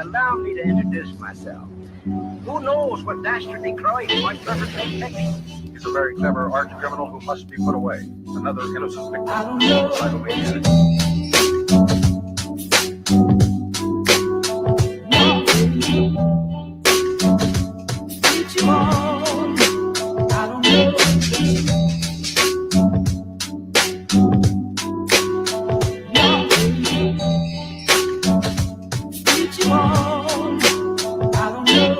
allow me to introduce myself. Who knows what dastardly crime might perpetrate next? He's a very clever arch criminal who must be put away. Another innocent victim I don't know. of Cybermania. Did you all? I don't know. Did you all? I don't know.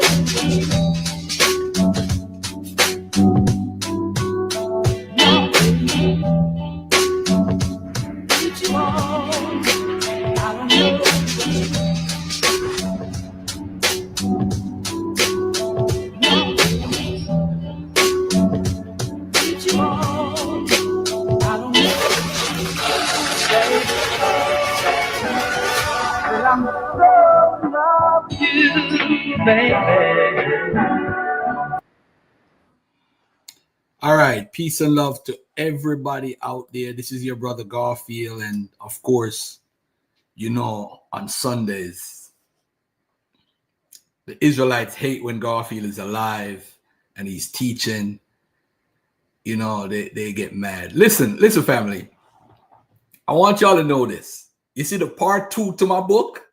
All right, peace and love to everybody out there. This is your brother Garfield, and of course, you know, on Sundays, the Israelites hate when Garfield is alive and he's teaching. You know, they get mad. Listen, family. I want y'all to know this. You see the part 2 to my book?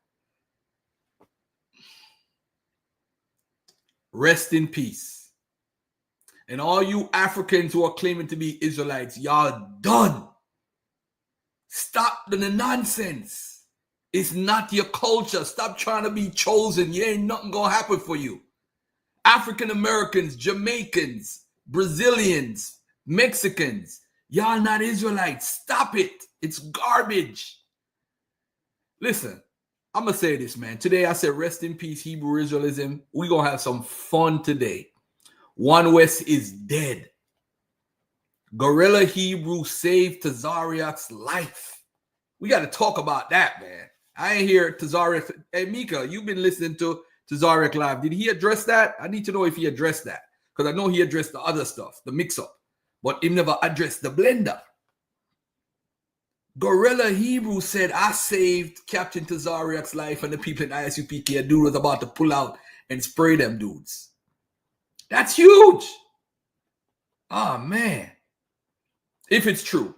Rest in peace. And all you Africans who are claiming to be Israelites, y'all done. Stop the nonsense. It's not your culture. Stop trying to be chosen. You ain't nothing gonna happen for you. African Americans, Jamaicans, Brazilians, Mexicans, y'all not Israelites. Stop it. It's garbage. Listen, I'm gonna say this, man. Today I said rest in peace, Hebrew Israelism. We're gonna have some fun today. One West is dead. Grla Hebrew saved Tazarach's life. We got to talk about that, man. I ain't hear Tazarach. Hey, Mika, you've been listening to Tazarach live. Did he address that? I need to know if he addressed that, because I know he addressed the other stuff, the mix-up, but he never addressed the blender. Grla Hebrew said, I saved Captain Tazarach's life, and the people in ISUPK, a dude was about to pull out and spray them dudes. That's huge. Oh, man. If it's true.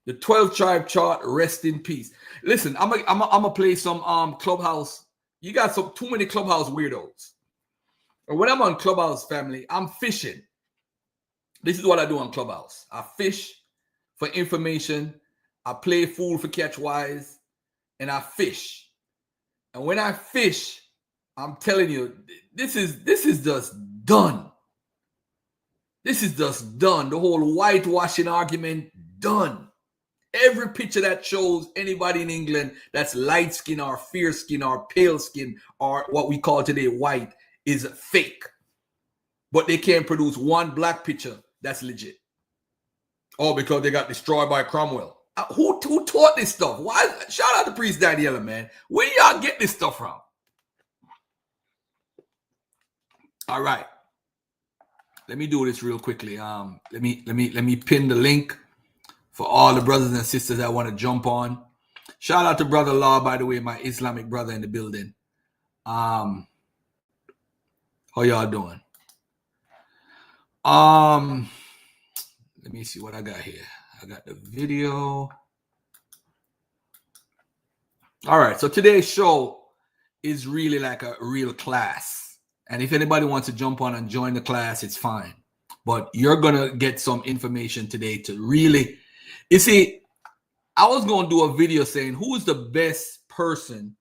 The 12 tribe chart, rest in peace. Listen, I'm gonna play some Clubhouse. You got too many Clubhouse weirdos. And when I'm on Clubhouse, family, I'm fishing. This is what I do on Clubhouse. I fish for information. I play fool for catch wise. And I fish. And when I fish, I'm telling you, this is just done. This is just done. The whole whitewashing argument, done. Every picture that shows anybody in England that's light skin or fair skin or pale skin or what we call today white is fake. But they can't produce one black picture that's legit. Oh, because they got destroyed by Cromwell. Who taught this stuff? Why? Shout out to Priest Daniela, man. Where y'all get this stuff from? All right. Let me do this real quickly. Let me pin the link for all the brothers and sisters that want to jump on. Shout out to Brother Law, by the way, my Islamic brother in the building. How y'all doing? Let me see what I got here. I got the video. All right, so today's show is really like a real class. And if anybody wants to jump on and join the class, it's fine. But you're going to get some information today to really... You see, I was going to do a video saying who is the best person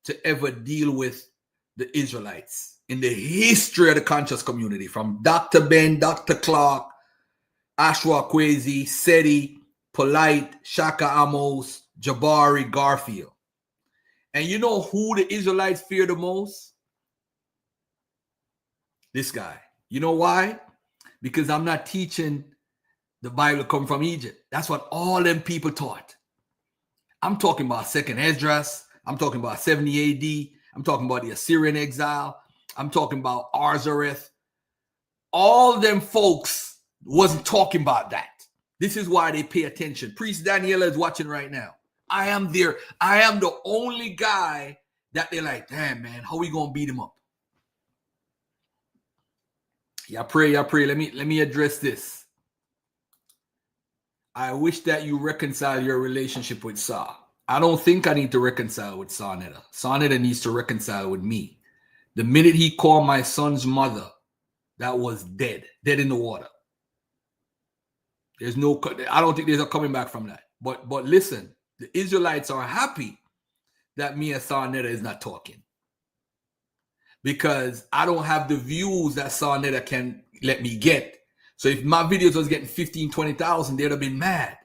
to ever deal with the Israelites in the history of the conscious community, from Dr. Ben, Dr. Clark, Ashwa Kwesi, Seti, Polite, Shaka Amos, Jabari, Garfield. And you know who the Israelites fear the most? This guy. You know why? Because I'm not teaching the Bible come from Egypt. That's what all them people taught. I'm talking about second Edras. I'm talking about 70 AD. I'm talking about the Assyrian exile. I'm talking about Arzareth. All them folks wasn't talking about that. This is why they pay attention. Priest Daniela is watching right now. I am there. I am the only guy that they're like, damn, man, how we gonna beat him up? Yeah, pray. Let me address this. I wish that you reconcile your relationship with Sa. I don't think I need to reconcile with Sa Netta. Sa Netta needs to reconcile with me. The minute he called my son's mother, that was dead in the water. There's no, I don't think there's a coming back from that. But listen, the Israelites are happy that me and Sa Netta is not talking, because I don't have the views that Sa Netta can let me get. So if my videos was getting 15, 20,000, they'd have been mad.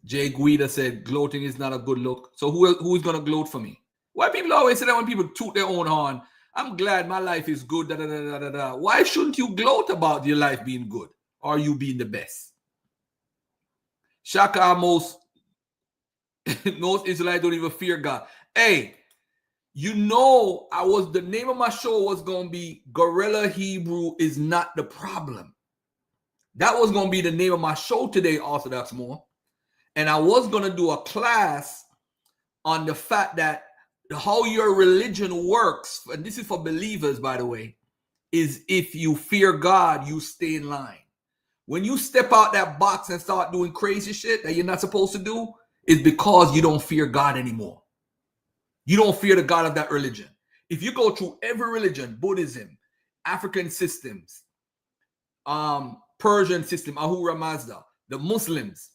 Jay Guida said, gloating is not a good look. So who's going to gloat for me? Why people always say that when people toot their own horn? I'm glad my life is good. Da, da, da, da, da, da. Why shouldn't you gloat about your life being good or you being the best? Shaka, most Israelites don't even fear God. Hey, you know, the name of my show was going to be Guerrilla Hebrew is not the problem. That was going to be the name of my show today, Orthodox More. And I was going to do a class on the fact that how your religion works, and this is for believers, by the way, is if you fear God, you stay in line. When you step out that box and start doing crazy shit that you're not supposed to do, it's because you don't fear God anymore. You don't fear the God of that religion. If you go through every religion, Buddhism, African systems, Persian system, Ahura Mazda, the Muslims,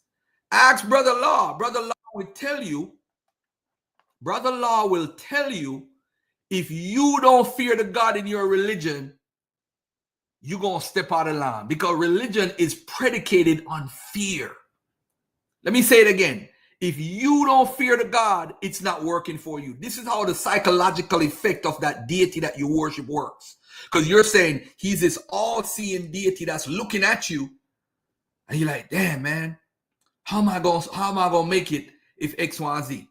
ask Brother Law. Brother Law will tell you, if you don't fear the God in your religion, you're going to step out of line, because religion is predicated on fear. Let me say it again. If you don't fear the God, it's not working for you. This is how the psychological effect of that deity that you worship works. Because you're saying he's this all-seeing deity that's looking at you, and you're like, damn, man, how am I gonna make it if X, Y, Z?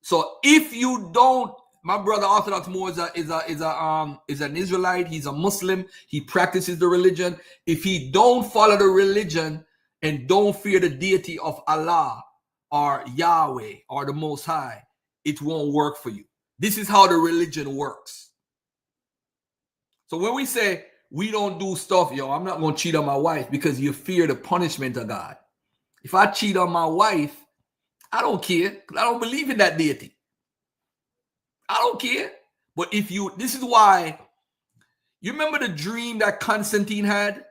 So if you don't, my brother Orthodox Moore is an Israelite. He's a Muslim. He practices the religion. If he don't follow the religion and don't fear the deity of Allah or Yahweh or the Most High, it won't work for you. This is how the religion works. So when we say we don't do stuff, I'm not going to cheat on my wife because you fear the punishment of God. If I cheat on my wife, I don't care, because I don't believe in that deity. I don't care. But this is why, you remember the dream that Constantine had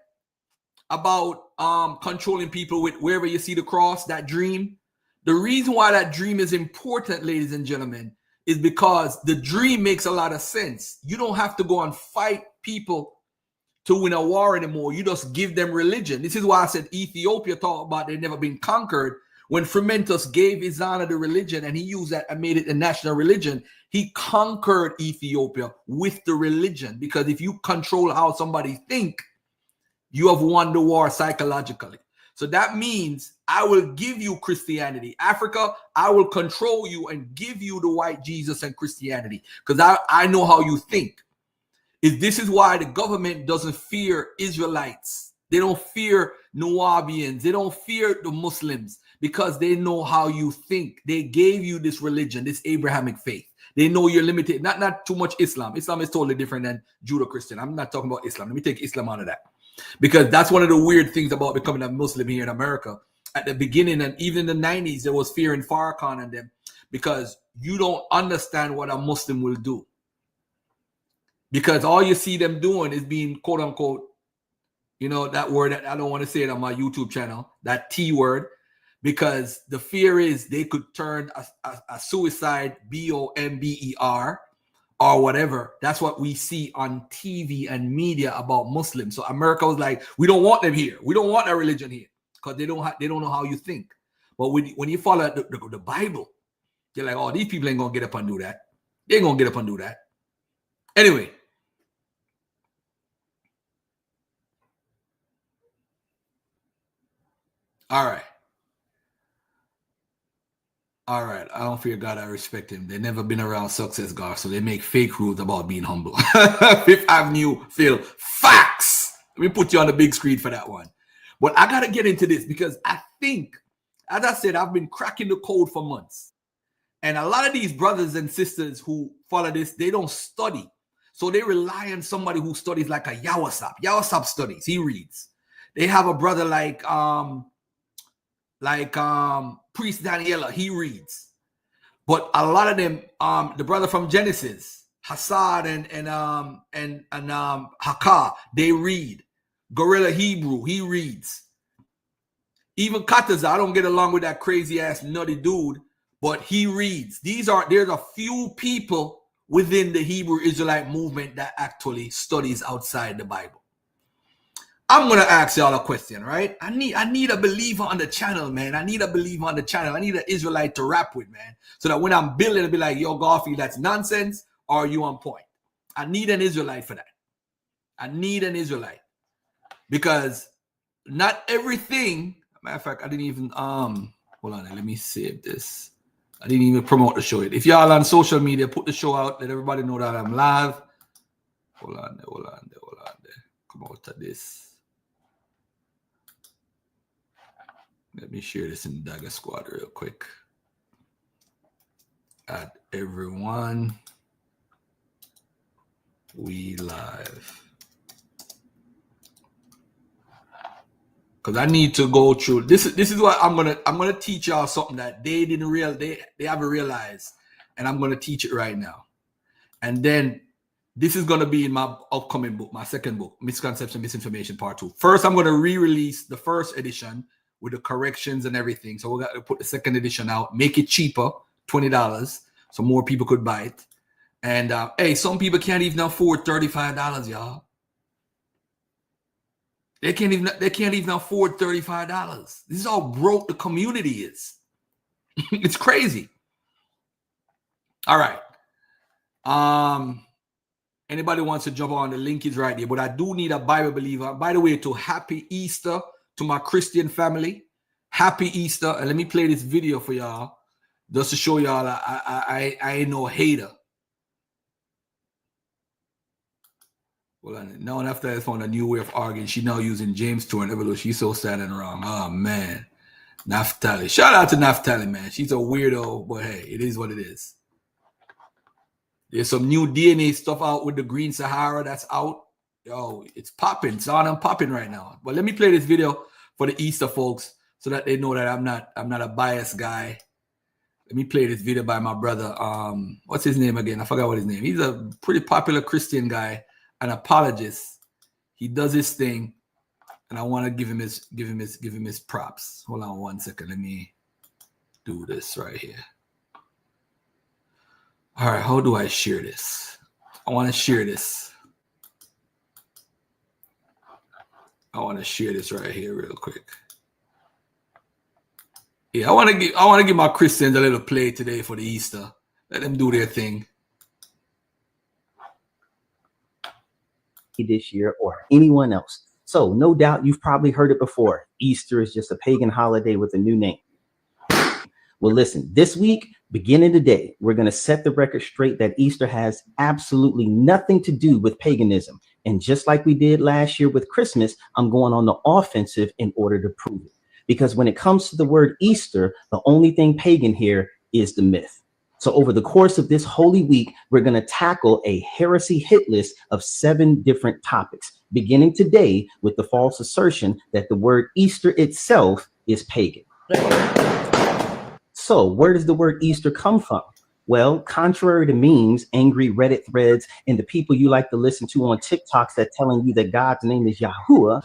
about controlling people with wherever you see the cross, that dream? The reason why that dream is important, ladies and gentlemen, is because the dream makes a lot of sense. You don't have to go and fight people to win a war anymore. You just give them religion. This is why I said Ethiopia talked about they've never been conquered. When Frementus gave Izana the religion and he used that and made it a national religion, he conquered Ethiopia with the religion. Because if you control how somebody think, you have won the war psychologically. So that means I will give you Christianity. Africa, I will control you and give you the white Jesus and Christianity, because I know how you think. This is why the government doesn't fear Israelites. They don't fear Nubians. They don't fear the Muslims, because they know how you think. They gave you this religion, this Abrahamic faith. They know you're limited. Not too much Islam. Islam is totally different than Judo-Christian. I'm not talking about Islam. Let me take Islam out of that, because that's one of the weird things about becoming a Muslim here in America. At the beginning and even in the 90s, there was fear in Farrakhan and them, because you don't understand what a Muslim will do. Because all you see them doing is being, quote unquote, that word that I don't want to say it on my YouTube channel, that T word, because the fear is they could turn a suicide, bomber, or whatever. That's what we see on TV and media about Muslims. So America was like, we don't want them here. We don't want that religion here, because they don't know how you think. But when you follow the Bible, you're like, oh, these people ain't gonna get up and do that. They ain't gonna get up and do that. Anyway. All right. I don't fear God. I respect him. They've never been around success, God, so they make fake rules about being humble. Fifth Avenue, Phil. Facts. Let me put you on the big screen for that one. But I got to get into this, because I think, as I said, I've been cracking the code for months. And a lot of these brothers and sisters who follow this, they don't study. So they rely on somebody who studies like a Yawasap. Yawasap studies, he reads. They have a brother like Priest Daniela, he reads. But a lot of them, the brother from Genesis, Hassad and Hakah, they read. Gorilla Hebrew, he reads. Even Kataza, I don't get along with that crazy ass nutty dude, but he reads. There's a few people within the Hebrew Israelite movement that actually studies outside the Bible. I'm gonna ask y'all a question, right? I need a believer on the channel, man. I need a believer on the channel. I need an Israelite to rap with, man. So that when I'm building, I'll be like, yo, Garfield, that's nonsense, or are you on point? I need an Israelite for that. I need an Israelite. Because not everything, matter of fact, I didn't even hold on, let me save this. I didn't even promote the show yet. If y'all on social media, put the show out, let everybody know that I'm live. Hold on there. Come out to this. Let me share this in Dagger Squad real quick. Add everyone. We live. Because I need to go through this is what I'm gonna teach y'all something that they haven't realized, and I'm gonna teach it right now. And then this is gonna be in my upcoming book, my second book, Misconception, Misinformation Part 2. First, I'm gonna re-release the first edition with the corrections and everything. So we're gonna put the second edition out, make it cheaper, $20, so more people could buy it. And hey, some people can't even afford $35, y'all. They can't even afford $35. This is how broke the community is. It's crazy. All right. Anybody wants to jump on, the link is right there. But I do need a Bible believer. By the way, to Happy Easter to my Christian family. Happy Easter. And let me play this video for y'all, just to show y'all I ain't no hater. Well, now after I found a new way of arguing, she now using James 2 and Evolution. She's so sad and wrong. Oh, man. Naphtali. Shout out to Naphtali, man. She's a weirdo, but hey, it is what it is. There's some new DNA stuff out with the Green Sahara that's out. Yo, it's popping. It's on and popping right now. But let me play this video for the Easter folks so that they know that I'm not a biased guy. Let me play this video by my brother. What's his name again? I forgot what his name. He's a pretty popular Christian guy. An apologist. He does his thing, and I want to give him his props. Hold on one second. Let me do this right here. All right, how do I share this? I want to share this. I want to share this right here real quick. Yeah, I want to give my Christians a little play today for the Easter. Let them do their thing. This year or anyone else. So no doubt you've probably heard it before. Easter is just a pagan holiday with a new name. Well, listen, this week, beginning today, we're going to set the record straight that Easter has absolutely nothing to do with paganism. And just like we did last year with Christmas, I'm going on the offensive in order to prove it. Because when it comes to the word Easter, the only thing pagan here is the myth. So over the course of this Holy Week, we're going to tackle a heresy hit list of 7 different topics, beginning today with the false assertion that the word Easter itself is pagan. So where does the word Easter come from? Well, contrary to memes, angry Reddit threads, and the people you like to listen to on TikToks that telling you that God's name is Yahuwah,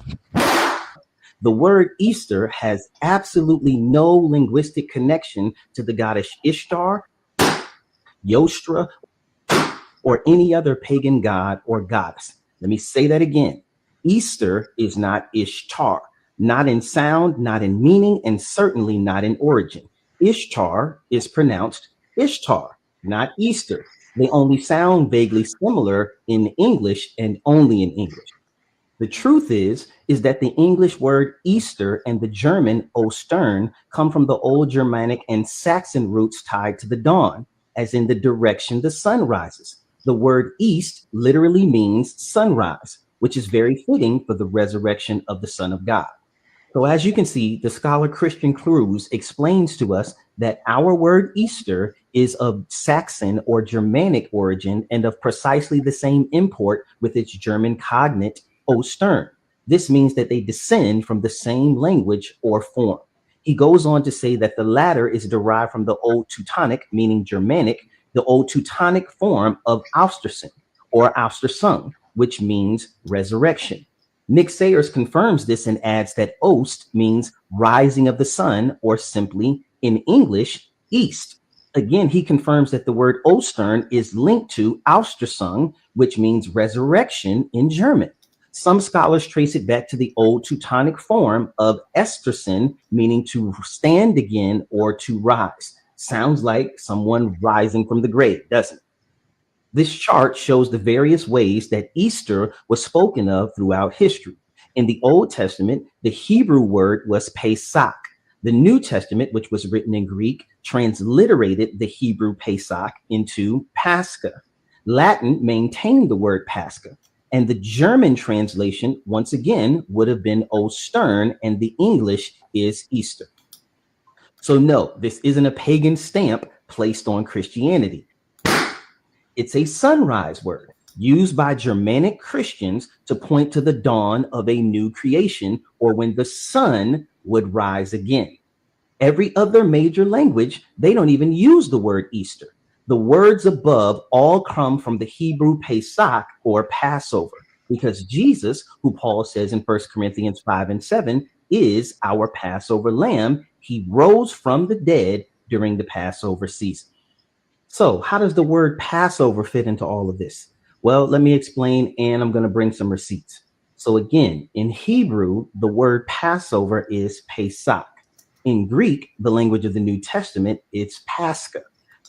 the word Easter has absolutely no linguistic connection to the goddess Ishtar, Yostra, or any other pagan god or goddess. Let me say that again. Easter is not Ishtar, not in sound, not in meaning, and certainly not in origin. Ishtar is pronounced Ishtar, not Easter. They only sound vaguely similar in English and only in English. The truth is that the English word Easter and the German Ostern come from the Old Germanic and Saxon roots tied to the dawn, as in the direction the sun rises. The word east literally means sunrise, which is very fitting for the resurrection of the Son of God. So as you can see, the scholar Christian Cruz explains to us that our word Easter is of Saxon or Germanic origin and of precisely the same import with its German cognate Ostern. This means that they descend from the same language or form. He goes on to say that the latter is derived from the Old Teutonic, meaning Germanic, the Old Teutonic form of Austerson or Austersung, which means resurrection. Nick Sayers confirms this and adds that Ost means rising of the sun, or simply in English, east. Again, he confirms that the word Ostern is linked to Austersung, which means resurrection in German. Some scholars trace it back to the Old Teutonic form of Estersen, meaning to stand again or to rise. Sounds like someone rising from the grave, doesn't it? This chart shows the various ways that Easter was spoken of throughout history. In the Old Testament, the Hebrew word was Pesach. The New Testament, which was written in Greek, transliterated the Hebrew Pesach into Pascha. Latin maintained the word Pascha, and the German translation, once again, would have been Ostern, and the English is Easter. So no, this isn't a pagan stamp placed on Christianity. It's a sunrise word used by Germanic Christians to point to the dawn of a new creation, or when the sun would rise again. Every other major language, they don't even use the word Easter. The words above all come from the Hebrew Pesach, or Passover, because Jesus, who Paul says in 1 Corinthians 5:7, is our Passover lamb. He rose from the dead during the Passover season. So how does the word Passover fit into all of this? Well, let me explain, and I'm going to bring some receipts. So again, in Hebrew, the word Passover is Pesach. In Greek, the language of the New Testament, it's Pascha.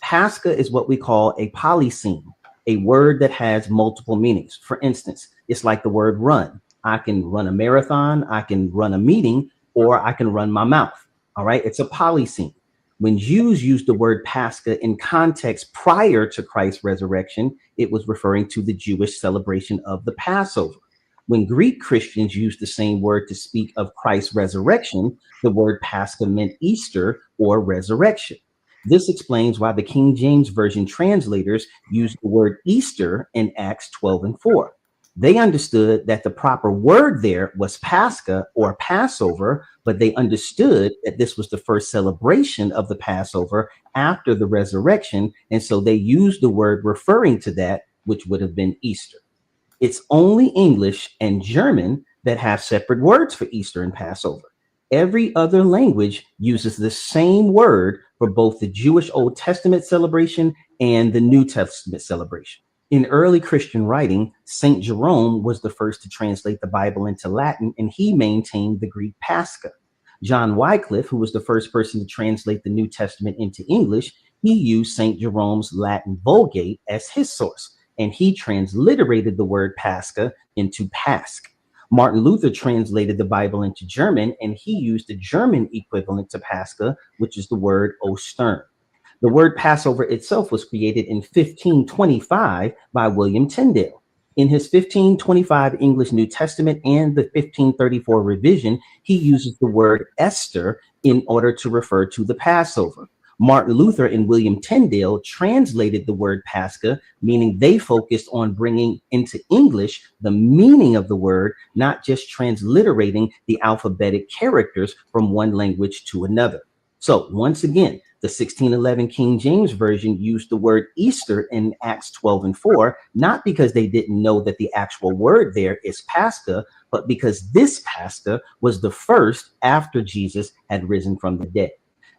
Pascha is what we call a polyseme, a word that has multiple meanings. For instance, it's like the word run. I can run a marathon, I can run a meeting, or I can run my mouth. All right, it's a polyseme. When Jews used the word Pascha in context prior to Christ's resurrection, it was referring to the Jewish celebration of the Passover. When Greek Christians used the same word to speak of Christ's resurrection, the word Pascha meant Easter or resurrection. This explains why the King James Version translators used the word Easter in Acts 12:4. They understood that the proper word there was Pascha or Passover, but they understood that this was the first celebration of the Passover after the resurrection, and so they used the word referring to that, which would have been Easter. It's only English and German that have separate words for Easter and Passover. Every other language uses the same word for both the Jewish Old Testament celebration and the New Testament celebration. In early Christian writing, St. Jerome was the first to translate the Bible into Latin, and he maintained the Greek Pascha. John Wycliffe, who was the first person to translate the New Testament into English, he used St. Jerome's Latin Vulgate as his source, and he transliterated the word Pascha into Pasch. Martin Luther translated the Bible into German, and he used the German equivalent to Pascha, which is the word Ostern. The word Passover itself was created in 1525 by William Tyndale. In his 1525 English New Testament and the 1534 revision, he uses the word Esther in order to refer to the Passover. Martin Luther and William Tyndale translated the word Pascha, meaning they focused on bringing into English the meaning of the word, not just transliterating the alphabetic characters from one language to another. So once again, the 1611 King James Version used the word Easter in Acts 12:4, not because they didn't know that the actual word there is Pascha, but because this Pascha was the first after Jesus had risen from the dead.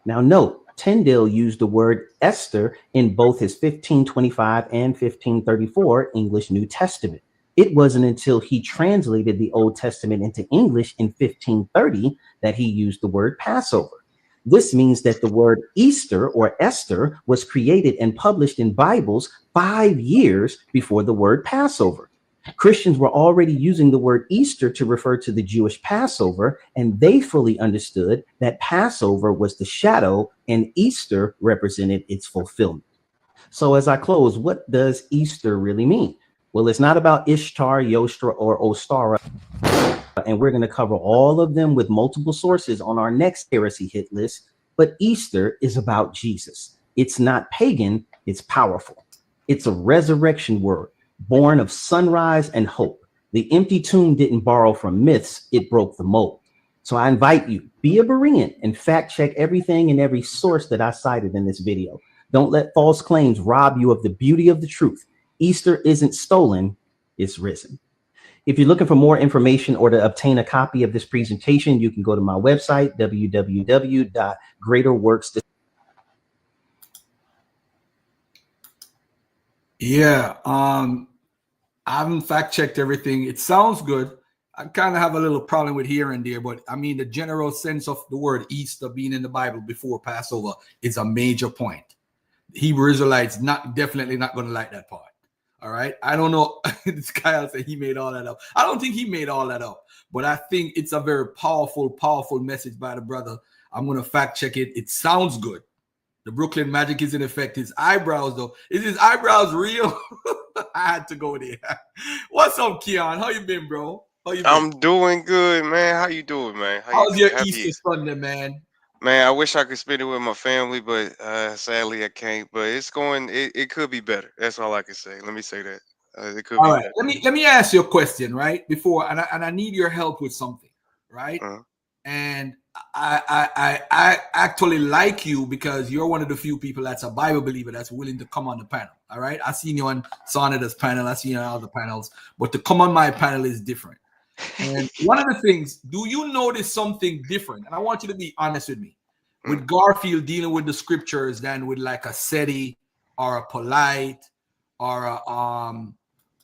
Now note, Tyndale used the word Esther in both his 1525 and 1534 English New Testament. It wasn't until he translated the Old Testament into English in 1530 that he used the word Passover. This means that the word Easter or Esther was created and published in Bibles 5 years before the word Passover. Christians were already using the word Easter to refer to the Jewish Passover, and they fully understood that Passover was the shadow and Easter represented its fulfillment. So as I close, what does Easter really mean? Well, it's not about Ishtar, Yostra, or Ostara, and we're going to cover all of them with multiple sources on our next heresy hit list. But Easter is about Jesus. It's not pagan, it's powerful. It's a resurrection word, born of sunrise and hope. The empty tomb didn't borrow from myths, it broke the mold. So I invite you, be a Berean and fact check everything and every source that I cited in this video. Don't let false claims rob you of the beauty of the truth. Easter isn't stolen, it's risen. If you're looking for more information or to obtain a copy of this presentation, you can go to my website, www.greaterworks. Yeah, I haven't fact checked everything. It sounds good. I kind of have a little problem with here and there, but I mean, the general sense of the word Easter being in the Bible before Passover is a major point. Hebrew Israelites definitely not going to like that part. All right. I don't know. This guy said he made all that up. I don't think he made all that up, but I think it's a very powerful message by the brother. I'm going to fact check it. It sounds good. The Brooklyn magic is in effect. His eyebrows, though. Is his eyebrows real? I had to go there. What's up, Keon? How you been, bro? How you been? I'm doing good, man. How you doing, man? How's your Easter Sunday, man? Man, I wish I could spend it with my family, but sadly I can't. But it's going. It could be better. That's all I can say. Let me say that. It could be all right. better. Let me ask you a question, right? Before, and I need your help with something, right? And I actually like you because you're one of the few people that's a Bible believer that's willing to come on the panel. All right. I seen you on Sonata's panel. I seen you on other panels, but to come on my panel is different. And one of the things, do you notice something different? And I want you to be honest with me. With Garfield dealing with the scriptures than with like a SETI or a Polite or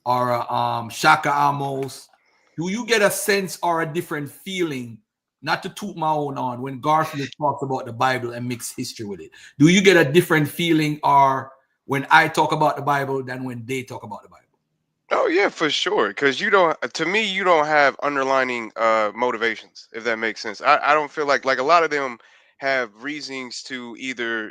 a Shaka Amos. Do you get a sense or a different feeling, not to toot my own on, when Garfield talks about the Bible and mix history with it? Do you get a different feeling or when I talk about the Bible than when they talk about the Bible? Oh yeah, for sure. Because you don't. To me, you don't have underlining motivations. If that makes sense. I don't feel like a lot of them have reasons to either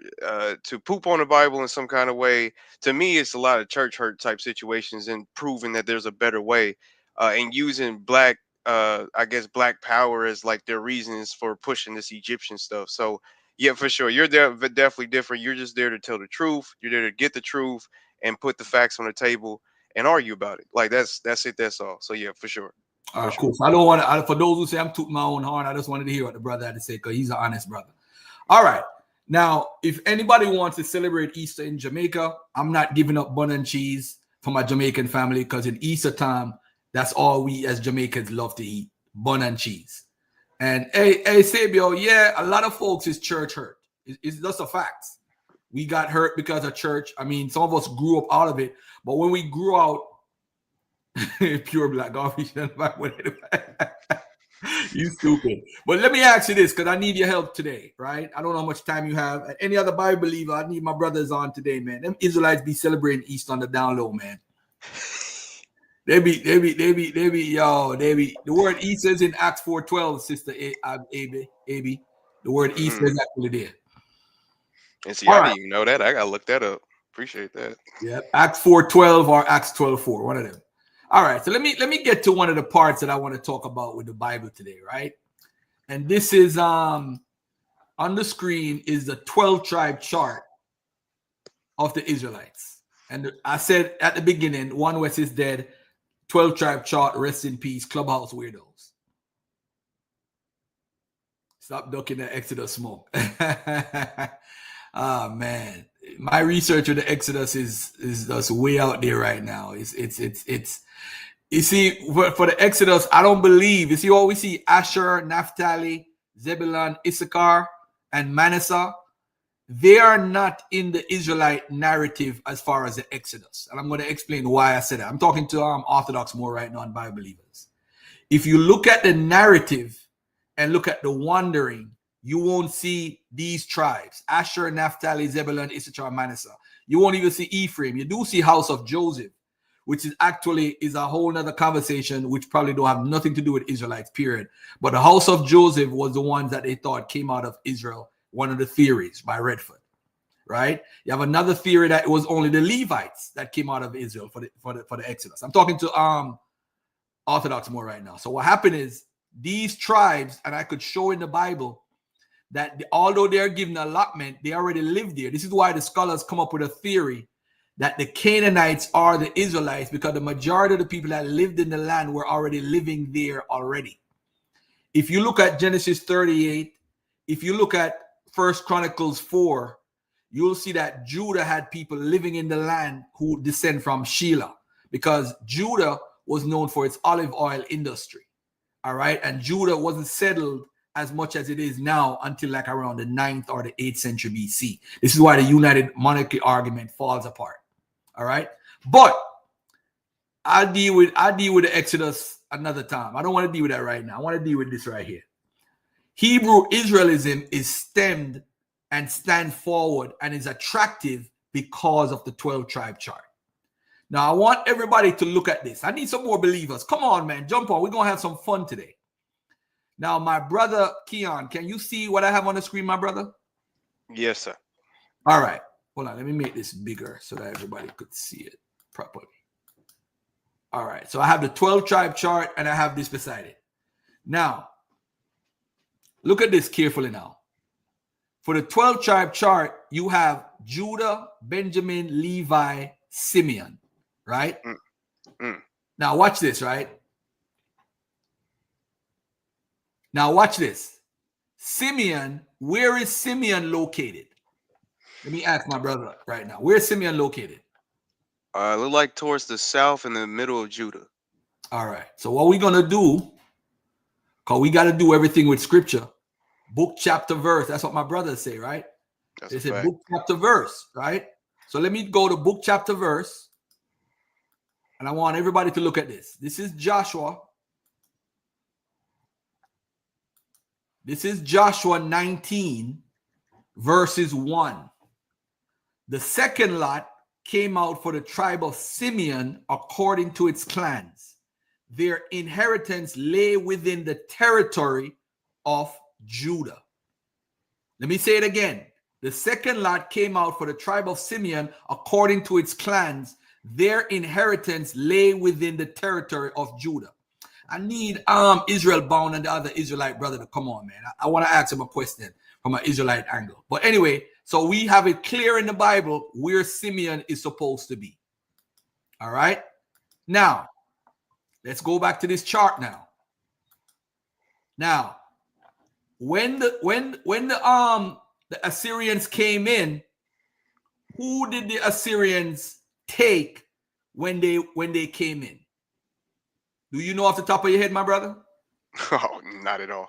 to poop on the Bible in some kind of way. To me, it's a lot of church hurt type situations and proving that there's a better way, and using black, I guess, black power as like their reasons for pushing this Egyptian stuff. So yeah, for sure, you're there, definitely different. You're just there to tell the truth. You're there to get the truth and put the facts on the table and argue about it. Like that's it. That's all. So yeah, for sure. All right, cool. So I don't want to. For those who say I'm tooting my own horn, I just wanted to hear what the brother had to say because he's an honest brother. All right. Now, if anybody wants to celebrate Easter in Jamaica, I'm not giving up bun and cheese for my Jamaican family because in Easter time, that's all we as Jamaicans love to eat: bun and cheese. And hey, Sabio, yeah, a lot of folks is church hurt. It's just a fact. We got hurt because of church. I mean, some of us grew up out of it, but when we grew out, pure black Garfield, you stupid. But let me ask you this, because I need your help today, right? I don't know how much time you have. Any other Bible believer, I need my brothers on today, man. Them Israelites be celebrating Easter on the down low, man. They be. The word Easter is in Acts 4:12, sister Abby. The word Easter is actually there. And see, I didn't even know that. I gotta look that up. Appreciate that. Yeah, Acts 4:12 or Acts 12:4, one of them. All right, so let me get to one of the parts that I want to talk about with the Bible today, right? And this is on the screen is the 12-tribe chart of the Israelites. And I said at the beginning, one West is dead, 12-tribe chart, rest in peace, Clubhouse weirdos. Stop ducking the Exodus smoke. Oh man, my research of the Exodus is just way out there right now. It's you see, for the Exodus, I don't believe. You see, all we see Asher, Naphtali, Zebulun, Issachar, and Manasseh. They are not in the Israelite narrative as far as the Exodus. And I'm going to explain why I said that. I'm talking to Orthodox more right now and Bible believers. If you look at the narrative and look at the wandering, you won't see these tribes: Asher, Naphtali, Zebulun, Issachar, Manasseh. You won't even see Ephraim. You do see house of Joseph, which is actually a whole nother conversation, which probably don't have nothing to do with Israelites, period. But the house of Joseph was the ones that they thought came out of Israel. One of the theories by Redford, right? You have another theory that it was only the Levites that came out of Israel for the Exodus. I'm talking to Orthodox more right now. So what happened is these tribes, and I could show in the Bible that although they're given allotment, they already live there. This is why the scholars come up with a theory that the Canaanites are the Israelites, because the majority of the people that lived in the land were already living there already. If you look at Genesis 38, if you look at 1 Chronicles 4, you'll see that Judah had people living in the land who descend from Shelah, because Judah was known for its olive oil industry. All right. And Judah wasn't settled as much as it is now until like around the 9th or the 8th century BC. This is why the United Monarchy argument falls apart. All right. But I'll deal with the Exodus another time. I don't want to deal with that right now. I want to deal with this right here. Hebrew Israelism is stemmed and stand forward and is attractive because of the 12 tribe chart. Now, I want everybody to look at this. I need some more believers. Come on, man. Jump on. We're going to have some fun today. Now, my brother Keon, can you see what I have on the screen, my brother? Yes, sir. All right. Hold on. Let me make this bigger so that everybody could see it properly. All right. So I have the 12 tribe chart and I have this beside it. Now, look at this carefully now. For the 12 tribe chart, you have Judah, Benjamin, Levi, Simeon, right? Now watch this, right? Now watch this. Simeon, where is Simeon located? Let me ask my brother right now. Where is Simeon located? Look like towards the south in the middle of Judah. All right. So what we're going to do, because we got to do everything with scripture, book, chapter, verse. That's what my brothers say, right? They say book, chapter, verse, right? So let me go to book, chapter, verse. And I want everybody to look at this. This is Joshua. This is Joshua 19, verses 1. The second lot came out for the tribe of Simeon according to its clans. Their inheritance lay within the territory of Judah. Let me say it again. The second lot came out for the tribe of Simeon according to its clans. Their inheritance lay within the territory of Judah. I need Israel Bound and the other Israelite brother to come on, man. I want to ask him a question from an Israelite angle. But anyway, so we have it clear in the Bible where Simeon is supposed to be. All right. Now, let's go back to this chart now. Now, when the Assyrians came in, who did the Assyrians take when they came in? Do you know off the top of your head, my brother? Oh, not at all.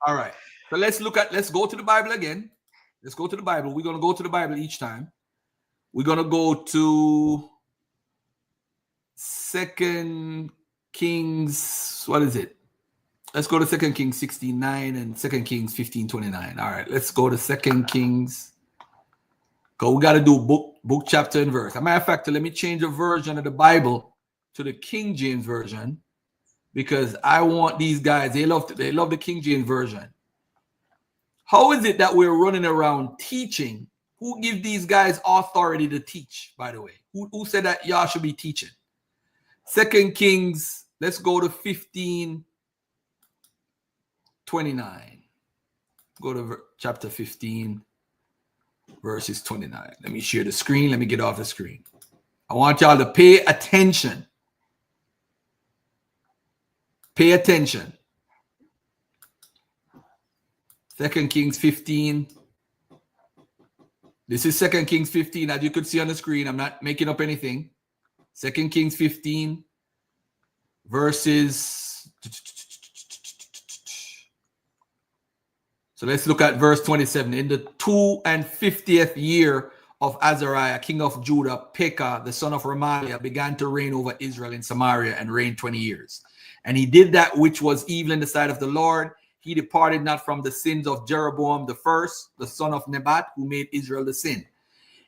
All right. So let's go to the Bible again. Let's go to the Bible. We're going to go to the Bible each time. We're going to go to 2 Kings. What is it? Let's go to 2 Kings 16:9 and 2 Kings 15:29. All right. Let's go to 2 Kings. Go. We got to do book, chapter, and verse. As a matter of fact, let me change the version of the Bible to the King James version, because I want these guys, they love the King James version. How is it that we're running around teaching? Who give these guys authority to teach, by the way? Who said that y'all should be teaching? 2 Kings, let's go to 15:29. Go to chapter 15, verses 29. Let me share the screen. Let me get off the screen. I want y'all to pay attention. Pay attention. 2 Kings 15. This is 2 Kings 15, as you could see on the screen. I'm not making up anything. 2 Kings 15, verses. So let's look at verse 27. In the 52nd year of Azariah, king of Judah, Pekah, the son of Remaliah, began to reign over Israel in Samaria and reigned 20 years. And he did that which was evil in the sight of the Lord. He departed not from the sins of Jeroboam the first, the son of Nebat, who made Israel to sin.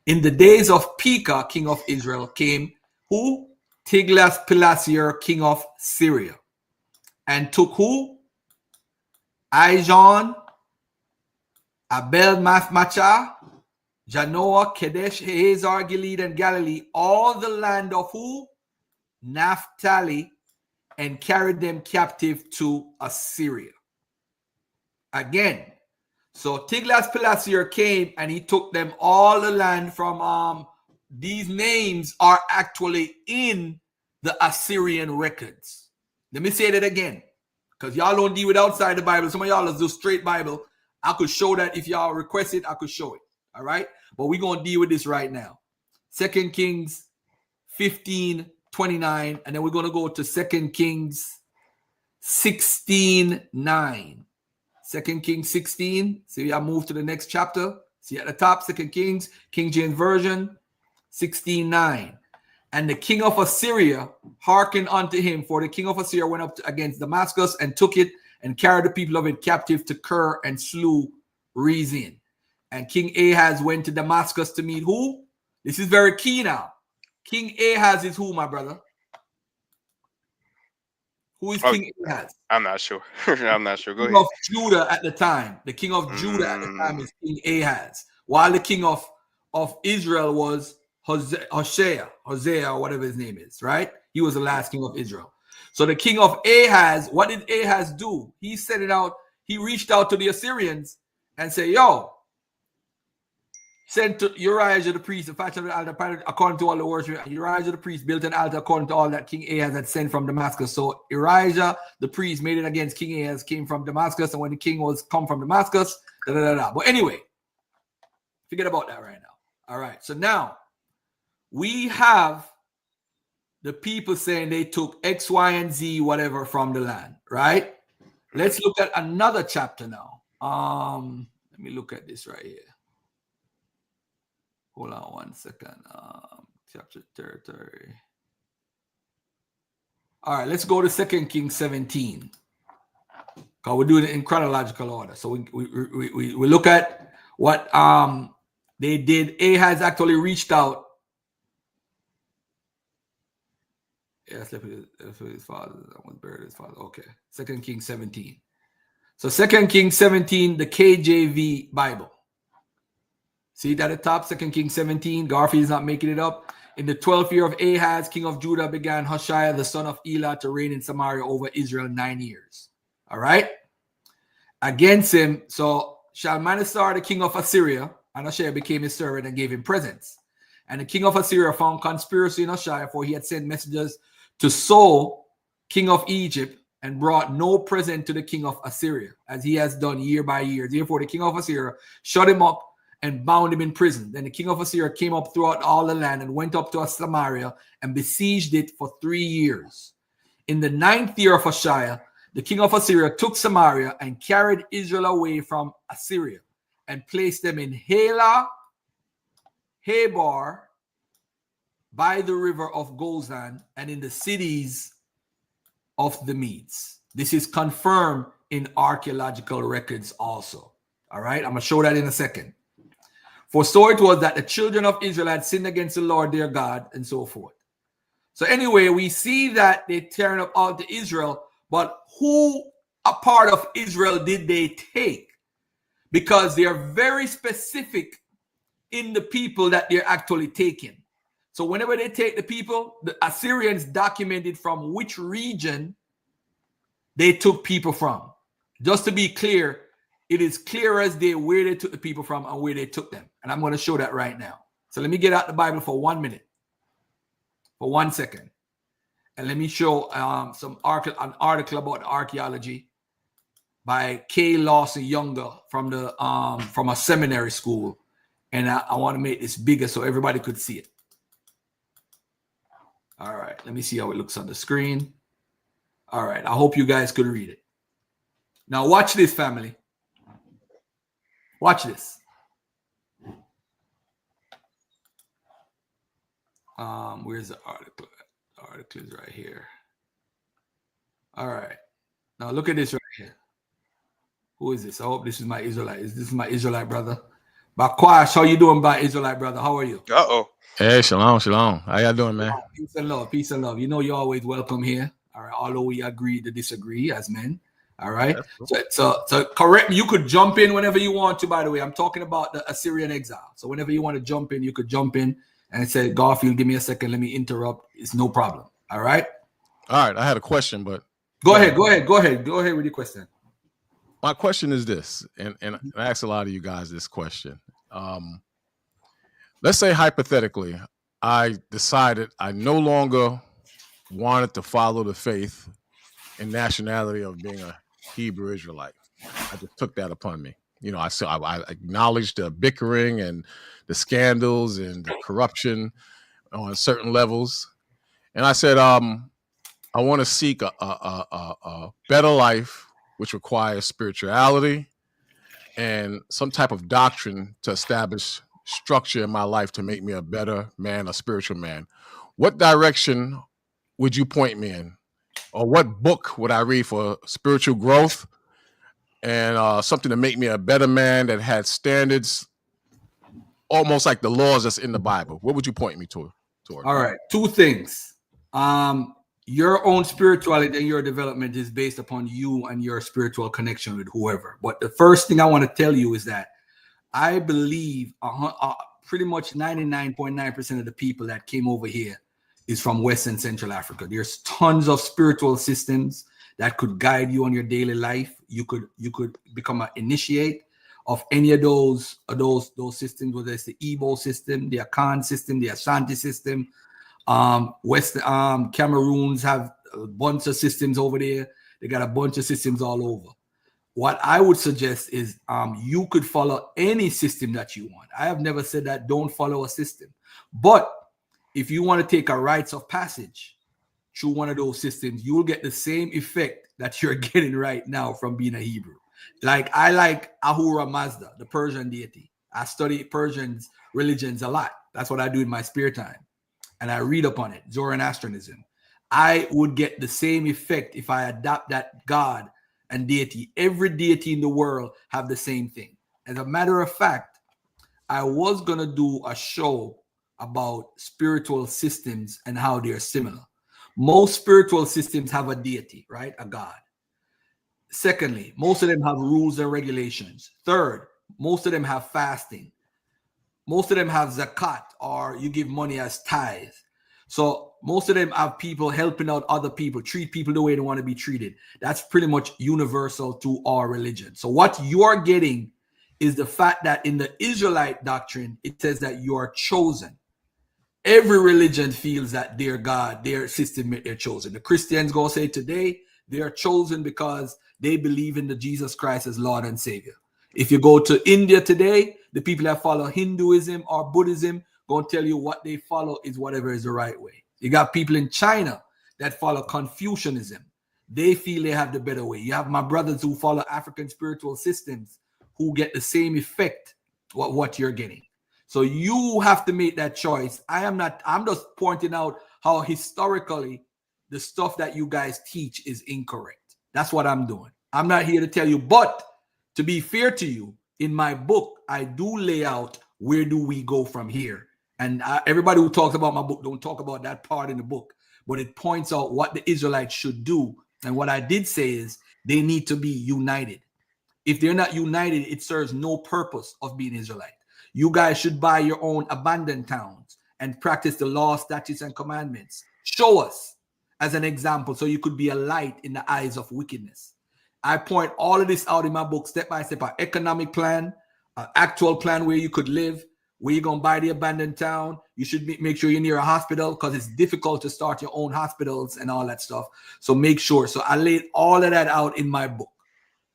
In the days of Pekah, king of Israel, came who? Tiglath-Pileser, king of Syria, and took who? Ijon, Abel-Mathmachah, Janoah, Kadesh, Hazar, Gilead, and Galilee, all the land of who? Naphtali, and carried them captive to Assyria. Again, so Tiglath-Pileser came and he took them all the land from these names are actually in the Assyrian records. Let me say that again, because y'all don't deal with outside the Bible. Some of y'all do straight Bible. I could show that if y'all request it, I could show it. All right, but we're gonna deal with this right now. 2 Kings 15:29, and then we're gonna go to 2 Kings 16:9. 2 Kings 16. See, I move to the next chapter. See at the top, 2 Kings, King James Version, 16:9. And the king of Assyria hearkened unto him, for the king of Assyria went up against Damascus and took it and carried the people of it captive to Kir and slew Rezin. And King Ahaz went to Damascus to meet who? This is very key now. King Ahaz is who, my brother? Who is King Ahaz? I'm not sure. I'm not sure. Go King ahead. of Judah at the time. The king of Judah at the time is King Ahaz. While the king of Israel was Hosea, or whatever his name is, right? He was the last king of Israel. So the king of Ahaz, what did Ahaz do? He set it out. He reached out to the Assyrians and said, yo, send to Uriah the priest, the fashion of the altar, according to all the worship. Uriah the priest built an altar according to all that King Ahaz had sent from Damascus. So Uriah the priest made it against King Ahaz, came from Damascus, and when the king was come from Damascus, But anyway, forget about that right now. All right, so now we have the people saying they took X, Y, and Z, whatever, from the land, right? Let's look at another chapter now. Let me look at this right here. Hold on 1 second. Chapter territory. All right, let's go to 2 Kings 17. Because we're doing it in chronological order. So we look at what they did. Ahaz actually reached out. Yeah, slept with his father. Was buried his father. Okay. 2 Kings 17. So 2 Kings 17, the KJV Bible. See that at the top, 2 Kings 17. Garfield is not making it up. In the 12th year of Ahaz, king of Judah, began Hoshea, the son of Elah, to reign in Samaria over Israel 9 years. All right. Against him, so Shalmaneser, the king of Assyria, and Hoshea became his servant and gave him presents. And the king of Assyria found conspiracy in Hoshea, for he had sent messengers to So, king of Egypt, and brought no present to the king of Assyria, as he has done year by year. Therefore, the king of Assyria shut him up and bound him in prison. Then the king of Assyria came up throughout all the land and went up to Samaria and besieged it for 3 years. In the 9th year of Hoshea, the king of Assyria took Samaria and carried Israel away from Assyria and placed them in Halah, Habor, by the river of Gozan, and in the cities of the Medes. This is confirmed in archaeological records also. All right, I'm going to show that in a second. For so it was that the children of Israel had sinned against the Lord their God, and so forth. So anyway, we see that they turned up out to Israel, but who a part of Israel did they take? Because they are very specific in the people that they're actually taking. So whenever they take the people, the Assyrians documented from which region they took people from. Just to be clear, it is clear as day where they took the people from and where they took them. And I'm going to show that right now. So let me get out the Bible for 1 minute. For 1 second. And let me show an article about archaeology by K. Lawson Younger from a seminary school. And I want to make this bigger so everybody could see it. All right, let me see how it looks on the screen. All right, I hope you guys could read it. Now watch this, family. Watch this. Where's the article? The article is right here. All right. Now look at this right here. Who is this? I hope this is my Israelite. This is my Israelite brother. Bakwash, how you doing, my Israelite brother? How are you? Uh-oh. Hey, shalom, shalom. How y'all doing, man? Peace and love, peace and love. You know you're always welcome here. All right, although we agree to disagree as men. All right. Cool. So correct me. You could jump in whenever you want to, by the way. I'm talking about the Assyrian exile. So whenever you want to jump in, you could jump in and say, Garfield, give me a second. Let me interrupt. It's no problem. All right. All right, I had a question, but Go ahead with your question. my question is this, and I ask a lot of you guys this question. Let's say hypothetically, I decided I no longer wanted to follow the faith and nationality of being a Hebrew Israelite. I just took that upon me. I acknowledged the bickering and the scandals and the corruption on certain levels, and I said, I want to seek a better life, which requires spirituality and some type of doctrine to establish structure in my life to make me a better man, a spiritual man. What direction would you point me in? Or what book would I read for spiritual growth and something to make me a better man that had standards almost like the laws that's in the Bible? What would you point me toward? All right, two things. Your own spirituality and your development is based upon you and your spiritual connection with whoever. But the first thing I want to tell you is that I believe pretty much 99.9% of the people that came over here is from West and Central Africa. There's tons of spiritual systems that could guide you on your daily life. You could become an initiate of any of those systems, whether it's the Igbo system, the Akan system, the Ashanti system. Cameroons have a bunch of systems over there. They got a bunch of systems all over. What I would suggest is you could follow any system that you want. I have never said that don't follow a system. But if you want to take a rites of passage through one of those systems, you will get the same effect that you're getting right now from being a Hebrew. Like I like Ahura Mazda, the Persian deity. I study Persian religions a lot. That's what I do in my spare time. And I read upon it, Zoroastrianism. I would get the same effect if I adopt that God and deity. Every deity in the world have the same thing. As a matter of fact, I was going to do a show about spiritual systems and how they're similar. Most spiritual systems have a deity, right? A God. Secondly, most of them have rules and regulations. Third, most of them have fasting. Most of them have zakat, or you give money as tithe. So most of them have people helping out other people, treat people the way they want to be treated. That's pretty much universal to our religion. So what you are getting is the fact that in the Israelite doctrine, it says that you are chosen. Every religion feels that their God, their system, they're chosen. The Christians go say today, they are chosen because they believe in the Jesus Christ as Lord and Savior. If you go to India today, the people that follow Hinduism or Buddhism going to tell you what they follow is whatever is the right way. You got people in China that follow Confucianism. They feel they have the better way. You have my brothers who follow African spiritual systems who get the same effect what you're getting. So you have to make that choice. I'm just pointing out how historically the stuff that you guys teach is incorrect. That's what I'm doing. I'm not here to tell you, but to be fair to you, in my book, I do lay out where do we go from here. And everybody who talks about my book don't talk about that part in the book, but it points out what the Israelites should do. And what I did say is they need to be united. If they're not united, it serves no purpose of being Israelite. You guys should buy your own abandoned towns and practice the law, statutes, and commandments. Show us as an example so you could be a light in the eyes of wickedness. I point all of this out in my book, step by step, an economic plan, an actual plan where you could live, where you're going to buy the abandoned town. You should make sure you're near a hospital because it's difficult to start your own hospitals and all that stuff. So make sure. So I laid all of that out in my book.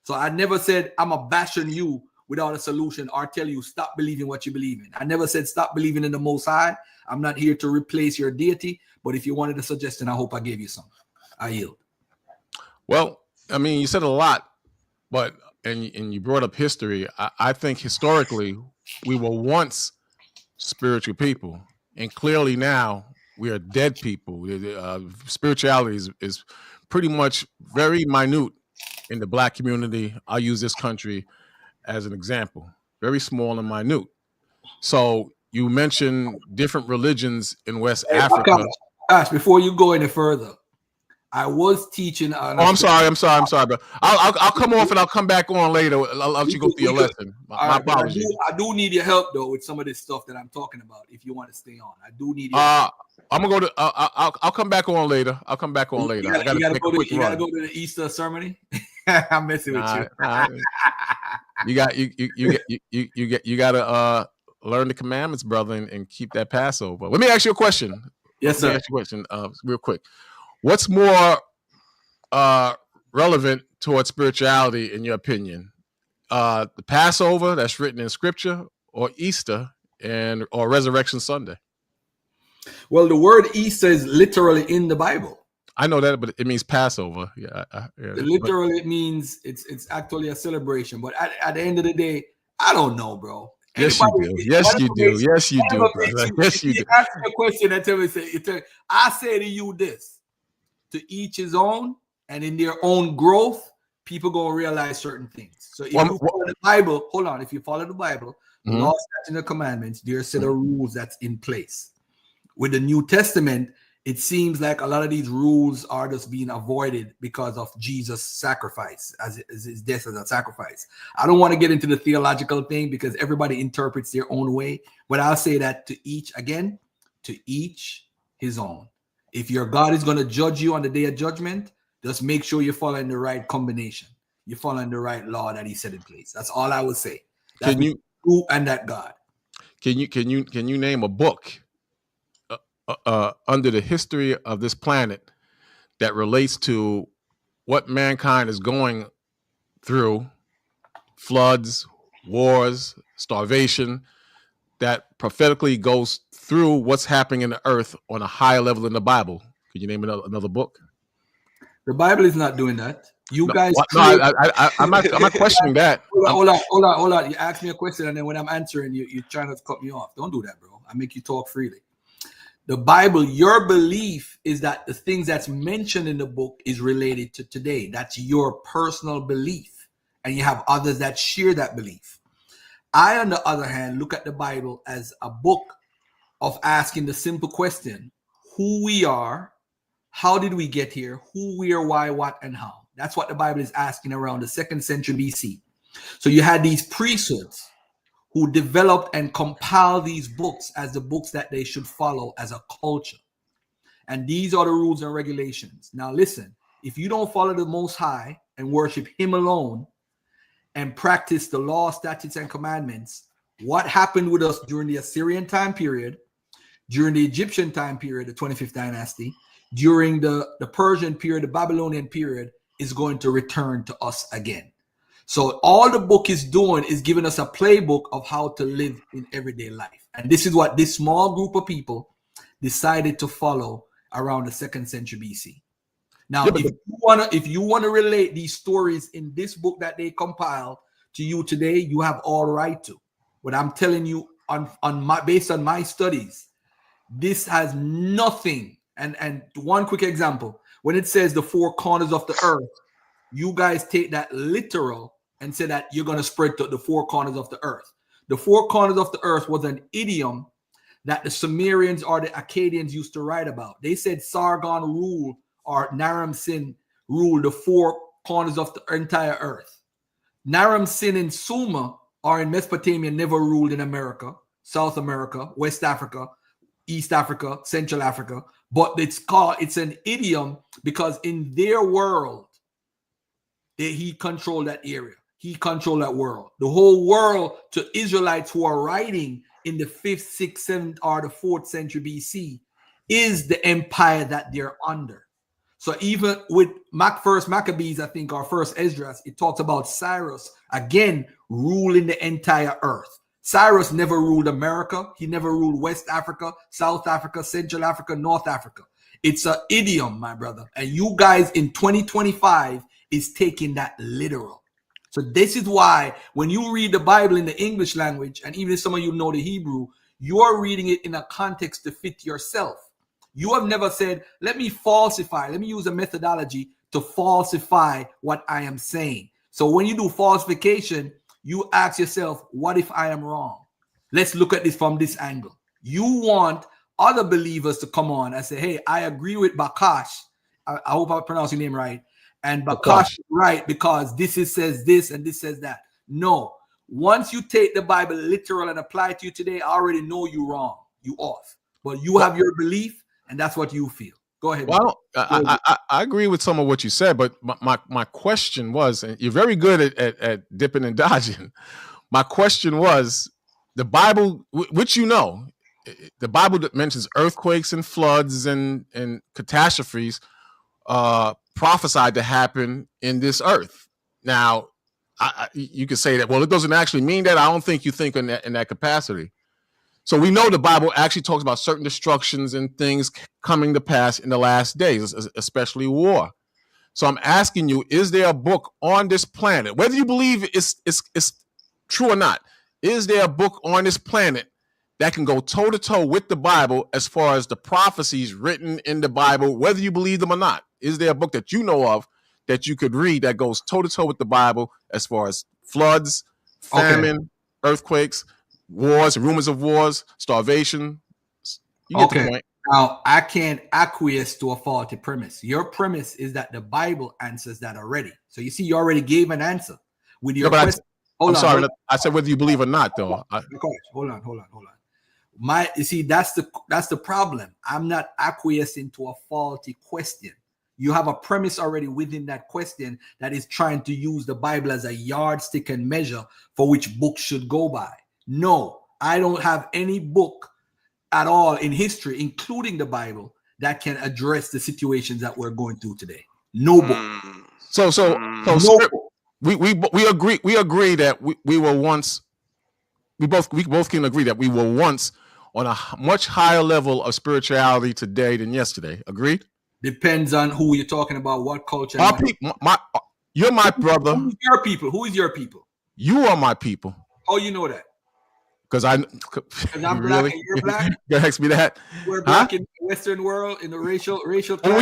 So I never said I'm a bashing you without a solution or tell you stop believing what you believe in. I never said stop believing in the Most High. I'm not here to replace your deity. But if you wanted a suggestion, I hope I gave you some. I yield. Well, I mean, you said a lot, but and you brought up history. I think historically we were once spiritual people, and clearly now we are dead people. Spirituality is pretty much very minute in the Black community. I'll use this country as an example, very small and minute. So you mentioned different religions in West Africa. Gosh, before you go any further, I was teaching. I'm sorry, bro. I'll come off and I'll come back on later. I'll let you go through your lesson. My apologies. I do need your help though with some of this stuff that I'm talking about. If you want to stay on, I do need your help. I'm gonna go to. I'll come back on later. I gotta go to the Easter ceremony. I'm messing with you. You gotta learn the commandments, brother, and keep that Passover. Let me ask you a question. Yes, sir. Let me ask you a question, real quick. What's more relevant towards spirituality, in your opinion? The Passover that's written in Scripture, or Easter or Resurrection Sunday? Well, the word Easter is literally in the Bible. I know that, but it means Passover. Yeah, literally, it means it's actually a celebration. But at the end of the day, I don't know, bro. Yes, you do. Yes, you do. Yes, you do, brother. Yes, you do. Ask me a question and tell me, I say to you this: to each his own, and in their own growth, people gonna realize certain things. So if you follow the Bible, hold on. If you follow the Bible, the law, statutes, and the commandments, there are a set of rules that's in place. With the New Testament, it seems like a lot of these rules are just being avoided because of Jesus' sacrifice, as his death as a sacrifice. I don't want to get into the theological thing because everybody interprets their own way, but I'll say that to each his own. If your God is going to judge you on the day of judgment, just make sure you're following the right combination. You're following the right law that he set in place. That's all I would say. That's you and that God. Can you name a book under the history of this planet that relates to what mankind is going through, floods, wars, starvation, that prophetically goes through what's happening in the earth on a higher level in the Bible? Could you name another book? The Bible is not doing that. I'm not questioning that. Hold on. You asked me a question, and then when I'm answering, you're trying to cut me off. Don't do that, bro. I make you talk freely. The Bible, your belief is that the things that's mentioned in the book is related to today. That's your personal belief. And you have others that share that belief. I, on the other hand, look at the Bible as a book of asking the simple question: who we are, how did we get here, who, where, why, what, and how. That's what the Bible is asking around the 2nd century BC. So you had these priesthoods who developed and compiled these books as the books that they should follow as a culture. And these are the rules and regulations. Now listen, if you don't follow the Most High and worship him alone and practice the law, statutes, and commandments, what happened with us during the Assyrian time period, during the Egyptian time period, the 25th dynasty, during the Persian period, the Babylonian period, is going to return to us again. So all the book is doing is giving us a playbook of how to live in everyday life. And this is what this small group of people decided to follow around the 2nd century BC. Now, if you want to relate these stories in this book that they compiled to you today, you have all right to. But I'm telling you, based on my studies, this has nothing. And one quick example, when it says the 4 corners of the earth, you guys take that literal and say that you're going to spread to the 4 corners of the earth. The 4 corners of the earth was an idiom that the Sumerians or the Akkadians used to write about. They said Sargon ruled, or Naram Sin ruled the 4 corners of the entire earth. Naram Sin in Sumer or in Mesopotamia never ruled in America, South America, West Africa, East Africa, Central Africa. But it's an idiom because in their world, he controlled that area. He controlled that world. The whole world to Israelites who are writing in the 5th, 6th, 7th, or the 4th century BC is the empire that they're under. So even with first Maccabees, I think, or first Edras, it talks about Cyrus, again, ruling the entire earth. Cyrus never ruled America. He never ruled West Africa, South Africa, Central Africa, North Africa. It's an idiom, my brother. And you guys in 2025 is taking that literal. So this is why when you read the Bible in the English language, and even if some of you know the Hebrew, you are reading it in a context to fit yourself. You have never said, let me use a methodology to falsify what I am saying. So when you do falsification, you ask yourself, what if I am wrong? Let's look at this from this angle. You want other believers to come on and say, hey, I agree with Bakash, I hope I pronounce your name right. And Bakash is right because this says this and this says that. No. Once you take the Bible literal and apply it to you today, I already know you wrong. You off. But you have your belief, and that's what you feel. Go ahead. Well, I agree with some of what you said, but my question was, and you're very good at dipping and dodging. My question was, the Bible, which the Bible that mentions earthquakes and floods and catastrophes prophesied to happen in this earth. Now, you could say that, well, it doesn't actually mean that. I don't think you think in that capacity. So we know the Bible actually talks about certain destructions and things coming to pass in the last days, especially war. So I'm asking you, is there a book on this planet, whether you believe it's true or not, is there a book on this planet that can go toe-to-toe with the Bible as far as the prophecies written in the Bible, whether you believe them or not? Is there a book that you know of that you could read that goes toe-to-toe with the Bible as far as floods, famine, earthquakes, wars, rumors of wars, starvation? You get the point. Now, I can't acquiesce to a faulty premise. Your premise is that the Bible answers that already. So you see, you already gave an answer with your question. I said whether you believe or not, though. Hold on. You see, that's the problem. I'm not acquiescing to a faulty question. You have a premise already within that question that is trying to use the Bible as a yardstick and measure for which books should go by. No, I don't have any book at all in history, including the Bible, that can address the situations that we're going through today. No book. So we agree that we were once. We both can agree that we were once on a much higher level of spirituality today than yesterday. Agreed? Depends on who you're talking about, what culture. Our people, you're my brother. Who's your people? Who is your people? You are my people. Oh, you know that. Because I'm black really? and you're black. You ask me that. We're black in the Western world, in the racial. And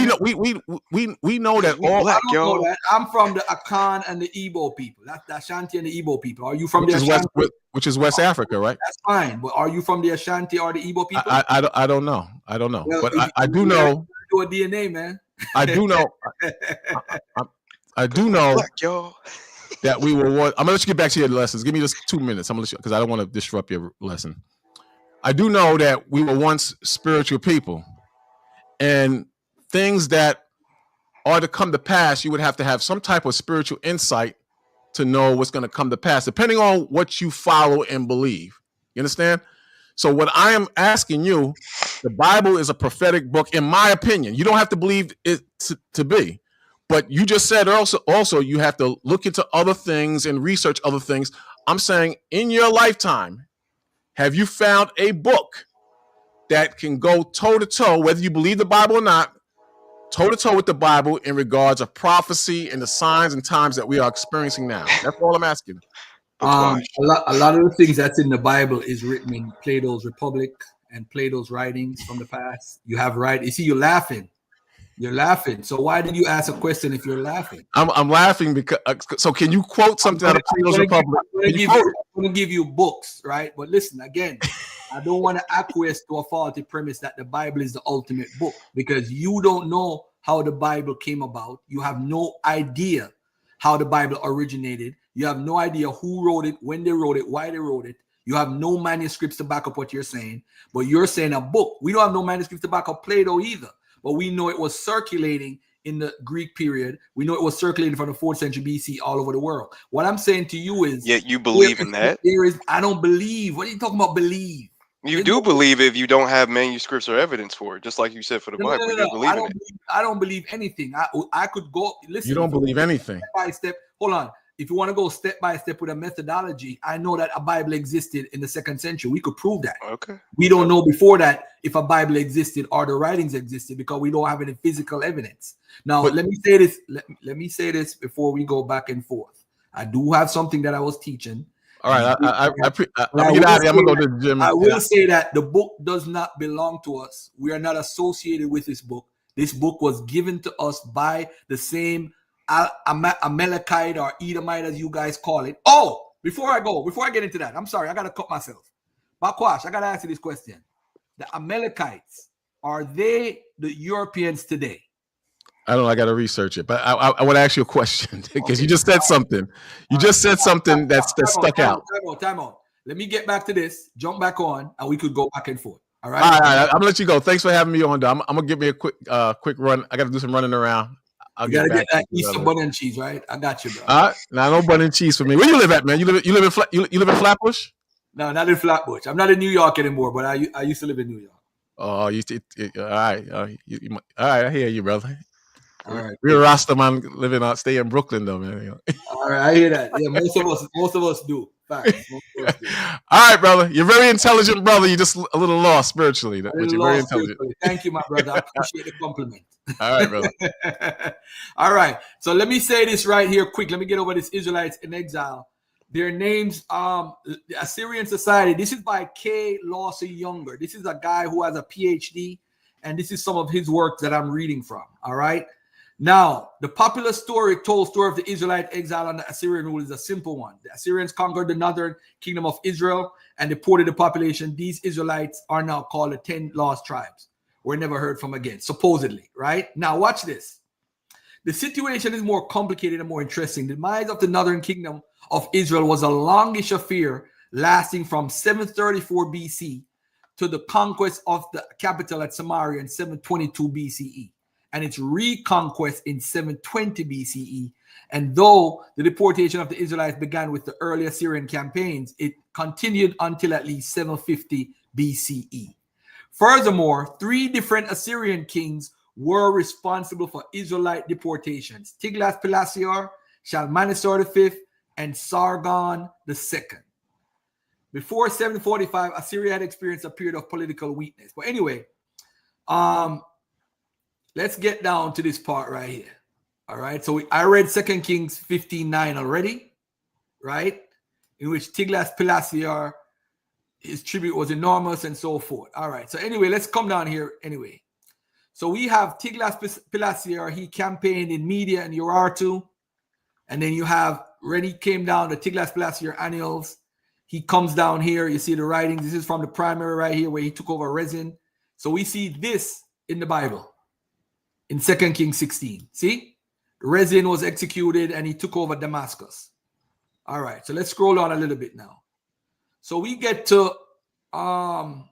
we know that all black, yo. That. I'm from the Akan and the Igbo people. That's the Ashanti and the Igbo people. Are you from the Ashanti? Which is West Africa, right? That's fine. But are you from the Ashanti or the Igbo people? I don't know. I don't know. Well, but I do know. Do a DNA, man. I do know. I do know. Black, yo. That we were one. I'm gonna let you get back to your lessons. Give me just 2 minutes. I'm gonna let you, because I don't want to disrupt your lesson. I do know that we were once spiritual people, and things that are to come to pass, you would have to have some type of spiritual insight to know what's going to come to pass, depending on what you follow and believe. You understand? So what I am asking you, the Bible is a prophetic book, in my opinion. You don't have to believe it to be. But you just said also you have to look into other things and research other things. I'm saying, in your lifetime, have you found a book that can go toe-to-toe, whether you believe the Bible or not, toe-to-toe with the Bible in regards of prophecy and the signs and times that we are experiencing now? That's all I'm asking. A lot of the things that's in the Bible is written in Plato's Republic and Plato's writings from the past. You have You see, you're laughing. You're laughing. So why did you ask a question if you're laughing? I'm laughing because. So can you quote something out of Plato's Republic? I'm going to give you books, right? But listen, again, I don't want to acquiesce to a faulty premise that the Bible is the ultimate book, because you don't know how the Bible came about. You have no idea how the Bible originated. You have no idea who wrote it, when they wrote it, why they wrote it. You have no manuscripts to back up what you're saying. But you're saying a book. We don't have no manuscripts to back up Plato either. But we know it was circulating in the Greek period. We know it was circulating from the 4th century BC all over the world. What I'm saying to you is... Yet you believe in that? I don't believe. What are you talking about believe? You do believe if you don't have manuscripts or evidence for it, just like you said for the Bible. You believe in it. I don't believe anything. I could go... Listen, you don't believe anything. Step by step. Hold on. If you want to go step by step with a methodology, I know that a Bible existed in the 2nd century. We could prove that. Okay. We don't know before that if a Bible existed or the writings existed, because we don't have any physical evidence. Now, let me say this. Let me say this before we go back and forth. I do have something that I was teaching. All right. I'm gonna get out of here. I'm gonna go to the gym. I will say that the book does not belong to us. We are not associated with this book. This book was given to us by the same Amalekite or Edomite, as you guys call it. Oh, before I get into that, I'm sorry, I gotta cut myself. Bakwash, I gotta ask you this question. The Amalekites, are they the Europeans today? I don't know. I got to research it, but I want to ask you a question because you just said something. You just said something that stuck out. Time out. Let me get back to this. Jump back on, and we could go back and forth. All right. All right. I'm gonna let you go. Thanks for having me on. I'm gonna give me a quick run. I got to do some running around. I'll get back. That Easter bun and cheese, right? I got you, bro. All right. Now no bun and cheese for me. Where you live at, man? You live in Flatbush? No, not in Flatbush. I'm not in New York anymore, but I used to live in New York. Oh, all right. All right. I hear you, brother. All right. We're a Rastaman stay in Brooklyn though, man. All right, I hear that. Yeah, most of us do. Facts. All right, brother. You're very intelligent, brother. You're just a little lost spiritually, but you're very intelligent. Thank you, my brother. I appreciate the compliment. All right, brother. All right. So let me say this right here quick. Let me get over this Israelites in exile. Their names, the Assyrian Society. This is by K. Lawson Younger. This is a guy who has a PhD, and this is some of his work that I'm reading from. All right. Now, the popular story told story of the Israelite exile under Assyrian rule is a simple one. The Assyrians conquered the northern kingdom of Israel and deported the population. These Israelites are now called the 10 lost tribes. We're never heard from again, supposedly, right? Now, watch this. The situation is more complicated and more interesting. The demise of the northern kingdom of Israel was a longish affair lasting from 734 BC to the conquest of the capital at Samaria in 722 BCE. And its reconquest in 720 BCE. And though the deportation of the Israelites began with the early Assyrian campaigns, it continued until at least 750 BCE. Furthermore, 3 different Assyrian kings were responsible for Israelite deportations: Tiglath-Pileser, Shalmaneser V, and Sargon II. Before 745, Assyria had experienced a period of political weakness. But anyway, let's get down to this part right here. All right. So I read 2 Kings 15:9 already, right? In which Tiglath-Pileser, his tribute was enormous and so forth. All right. So anyway, let's come down here anyway. So we have Tiglath-Pileser. He campaigned in Media and Urartu. And then you have, when he came down, the Tiglath-Pileser Annals. He comes down here. You see the writings. This is from the primary right here where he took over Rezin. So we see this in the Bible. In 2 Kings 16. See? Rezin was executed and he took over Damascus. All right. So let's scroll on a little bit now. So we get to, while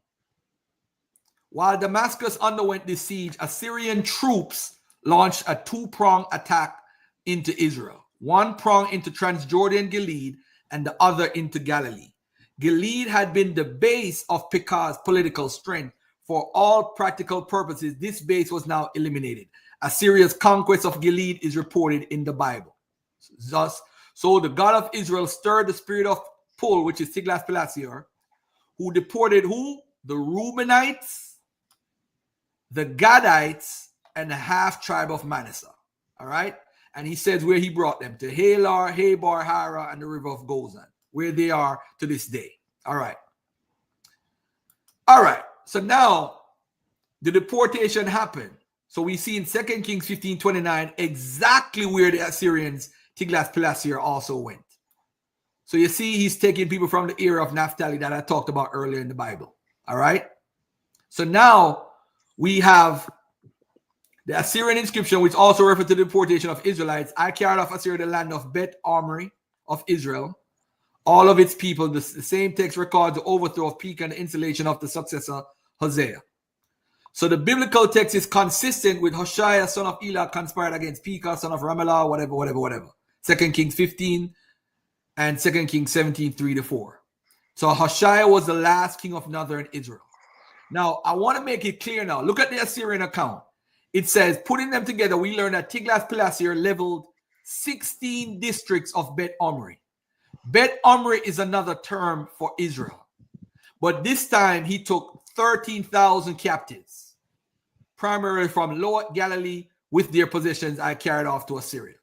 Damascus underwent this siege, Assyrian troops launched a 2-pronged attack into Israel. One prong into Transjordan Gilead and the other into Galilee. Gilead had been the base of Pekah's political strength. For all practical purposes, this base was now eliminated. Assyria's conquest of Gilead is reported in the Bible. Thus, so the God of Israel stirred the spirit of Pul, which is Tiglath-Pileser, who deported who? The Reubenites, the Gadites, and the half-tribe of Manasseh. All right? And he says where he brought them, to Halar, Habar, Hara, and the river of Gozan, where they are to this day. All right. All right. So now the deportation happened. So we see in 2 Kings 15:29 exactly where the Assyrians, Tiglath-Pileser, also went. So you see he's taking people from the era of Naphtali that I talked about earlier in the Bible. All right. So now we have the Assyrian inscription, which also refers to the deportation of Israelites. I carried off Assyria the land of Bet Omri of Israel, all of its people. The same text records the overthrow of Pekah and the installation of the successor Hosea. So the biblical text is consistent with Hoshea, son of Elah, conspired against Pekah, son of Ramelah, whatever. 2 Kings 15 and 2 Kings 17, 3-4. So Hoshea was the last king of northern Israel. Now, I want to make it clear now. Look at the Assyrian account. It says, putting them together, we learn that Tiglath-Pileser leveled 16 districts of Bet Omri. Bet Omri is another term for Israel. But this time, he took 13,000 captives, primarily from Lower Galilee, with their possessions I carried off to Assyria.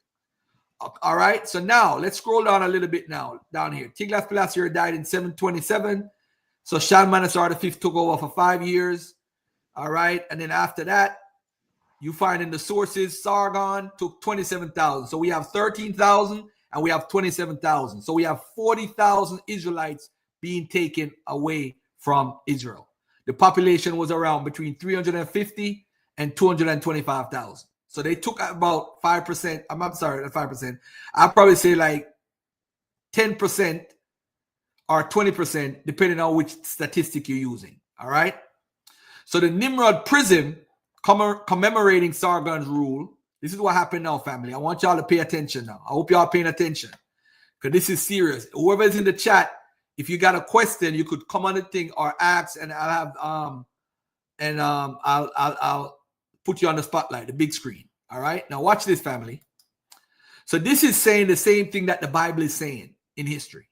All right, so now let's scroll down a little bit now, down here. Tiglath-Pileser died in 727. So Shalmaneser V took over for 5 years. All right, and then after that, you find in the sources, Sargon took 27,000. So we have 13,000 and we have 27,000. So we have 40,000 Israelites being taken away from Israel. The population was around between 350 and 225,000. So they took about 5%. I'm sorry, not 5%. I'll probably say like 10% or 20%, depending on which statistic you're using. All right. So the Nimrod prism commemorating Sargon's rule. This is what happened now, family. I want y'all to pay attention now. I hope y'all paying attention because this is serious. Whoever's in the chat, if you got a question, you could come on the thing or ask, and I'll put you on the spotlight, the big screen. All right. Now watch this, family. So this is saying the same thing that the Bible is saying in history.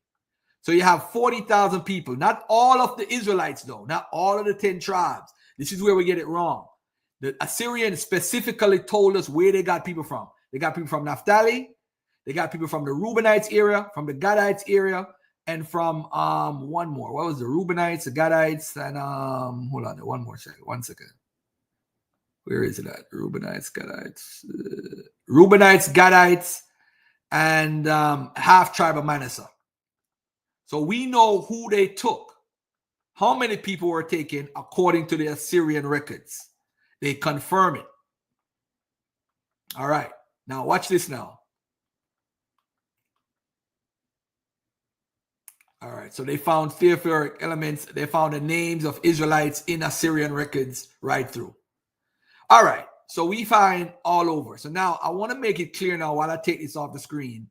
So you have 40,000 people, not all of the Israelites, though, not all of the 10 tribes. This is where we get it wrong. The Assyrians specifically told us where they got people from. They got people from Naphtali. They got people from the Reubenites area, from the Gadites area, and from one more. What was the Reubenites, the Gadites, and hold on, one second. Where is it at? Reubenites, Gadites, and half tribe of Manasseh. So we know who they took. How many people were taken according to the Assyrian records? They confirm it. All right. Now watch this now. All right. So they found theophoric elements. They found the names of Israelites in Assyrian records right through. All right. So we find all over. So now I want to make it clear now while I take this off the screen.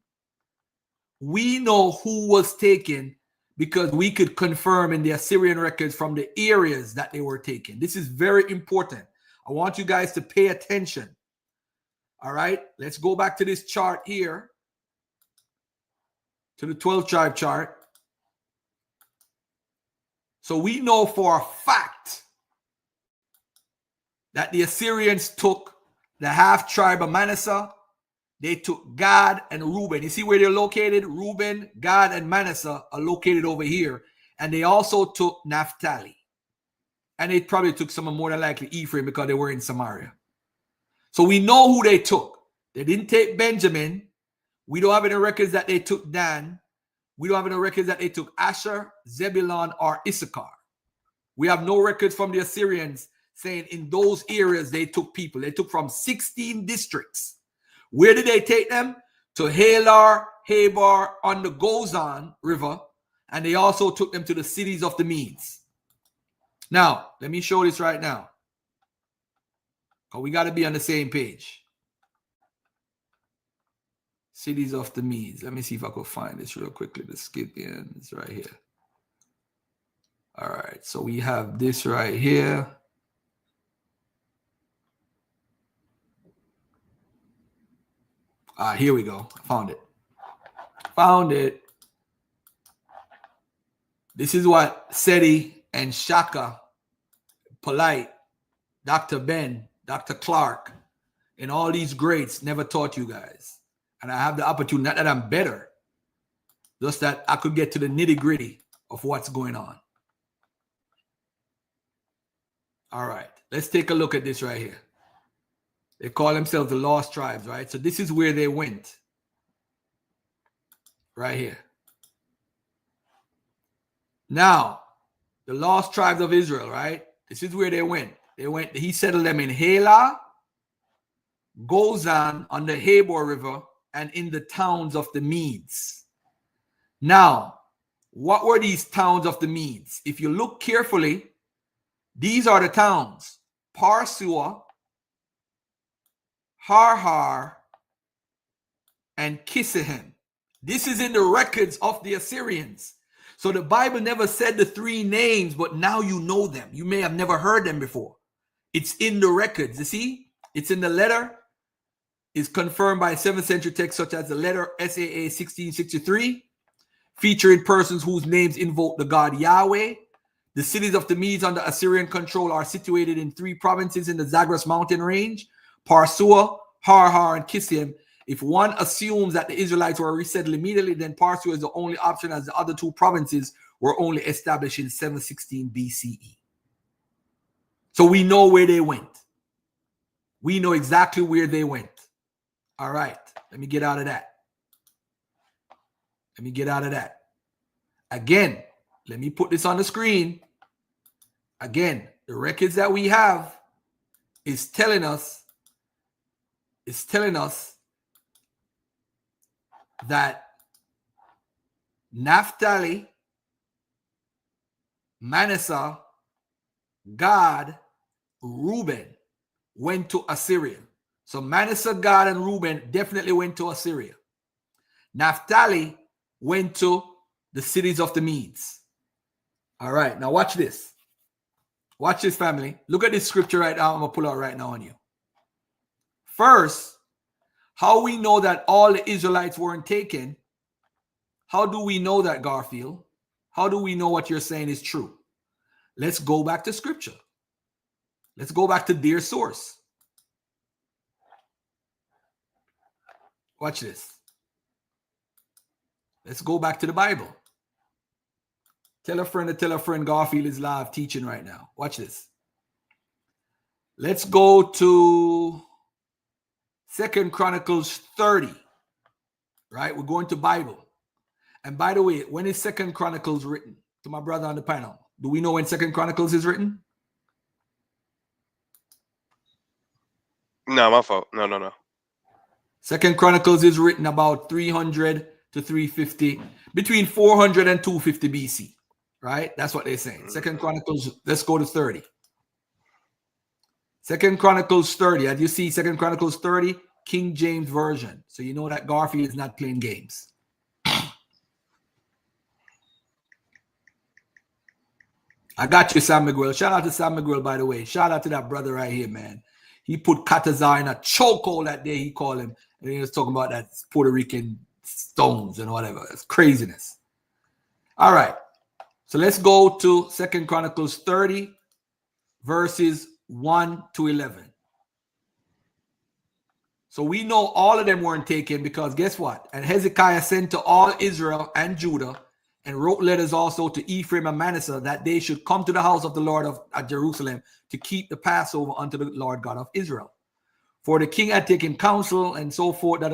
We know who was taken because we could confirm in the Assyrian records from the areas that they were taken. This is very important. I want you guys to pay attention. All right, let's go back to this chart here, to the 12 tribe chart. So we know for a fact that the Assyrians took the half tribe of Manasseh. They took Gad and Reuben. You see where they're located? Reuben, Gad, and Manasseh are located over here. And they also took Naphtali. And they probably took some more than likely Ephraim because they were in Samaria. So we know who they took. They didn't take Benjamin. We don't have any records that they took Dan. We don't have any records that they took Asher, Zebulun, or Issachar. We have no records from the Assyrians saying in those areas they took people. They took from 16 districts. Where did they take them? To Halar, Habar on the Gozan River. And they also took them to the cities of the Medes. Now, let me show this right now. Oh, we got to be on the same page. Cities of the Medes. Let me see if I could find this real quickly. The Scythians right here. All right. So we have this right here. Here we go. Found it. Found it. This is what Seti and Shaka, Polite, Dr. Ben, Dr. Clark, and all these greats never taught you guys. And I have the opportunity, not that I'm better, just that I could get to the nitty-gritty of what's going on. All right. Let's take a look at this right here. They call themselves the Lost Tribes, right? So this is where they went. Right here. Now, the Lost Tribes of Israel, right? This is where they went. He settled them in Halah, Gozan on the Habor River, and in the towns of the Medes. Now, what were these towns of the Medes? If you look carefully, these are the towns. Parsua, Harhar, and Kissehem. This is in the records of the Assyrians. So the Bible never said the three names, but now you know them. You may have never heard them before. It's in the records. You see? It's in the letter. It's confirmed by 7th century texts such as the letter SAA 1663, featuring persons whose names invoke the god Yahweh. The cities of the Medes under Assyrian control are situated in 3 provinces in the Zagros mountain range: Parsua, Harhar, and Kissehem. If one assumes that the Israelites were resettled immediately, then Parsua is the only option, as the other 2 provinces were only established in 716 BCE. So we know where they went. We know exactly where they went. All right. Let me get out of that. Let me get out of that. Again, let me put this on the screen. Again, the records that we have is telling us is telling us that Naphtali, Manasseh, Gad, Reuben went to Assyria. So Manasseh, Gad, and Reuben definitely went to Assyria. Naphtali went to the cities of the Medes. All right, now watch this. Watch this, family. Look at this scripture right now. I'm going to pull out right now on you. First, how we know that all the Israelites weren't taken. How do we know that, Garfield? How do we know what you're saying is true? Let's go back to scripture. Let's go back to their source. Watch this. Let's go back to the Bible. Tell a friend to tell a friend Garfield is live teaching right now. Watch this. Let's go to 2 Chronicles 30. Right? We're going to Bible. And by the way, when is 2 Chronicles written? To my brother on the panel. Do we know when 2 Chronicles is written? No, my fault. No. 2 Chronicles is written about 300 to 350, between 400 and 250 BC. Right? That's what they're saying. 2 Chronicles, let's go to 30. 2 Chronicles 30. As you see, 2 Chronicles 30, King James Version. So you know that Garfield is not playing games. I got you, Sam Miguel. Shout out to Sam Miguel, by the way. Shout out to that brother right here, man. He put Tazarach in a chokehold that day, he called him. And he was talking about that Puerto Rican stones and whatever. It's craziness. All right. So let's go to 2 Chronicles 30, verses 1 to 11. So we know all of them weren't taken because guess what? And Hezekiah sent to all Israel and Judah and wrote letters also to Ephraim and Manasseh that they should come to the house of the Lord at Jerusalem to keep the Passover unto the Lord God of Israel. For the king had taken counsel and so forth, And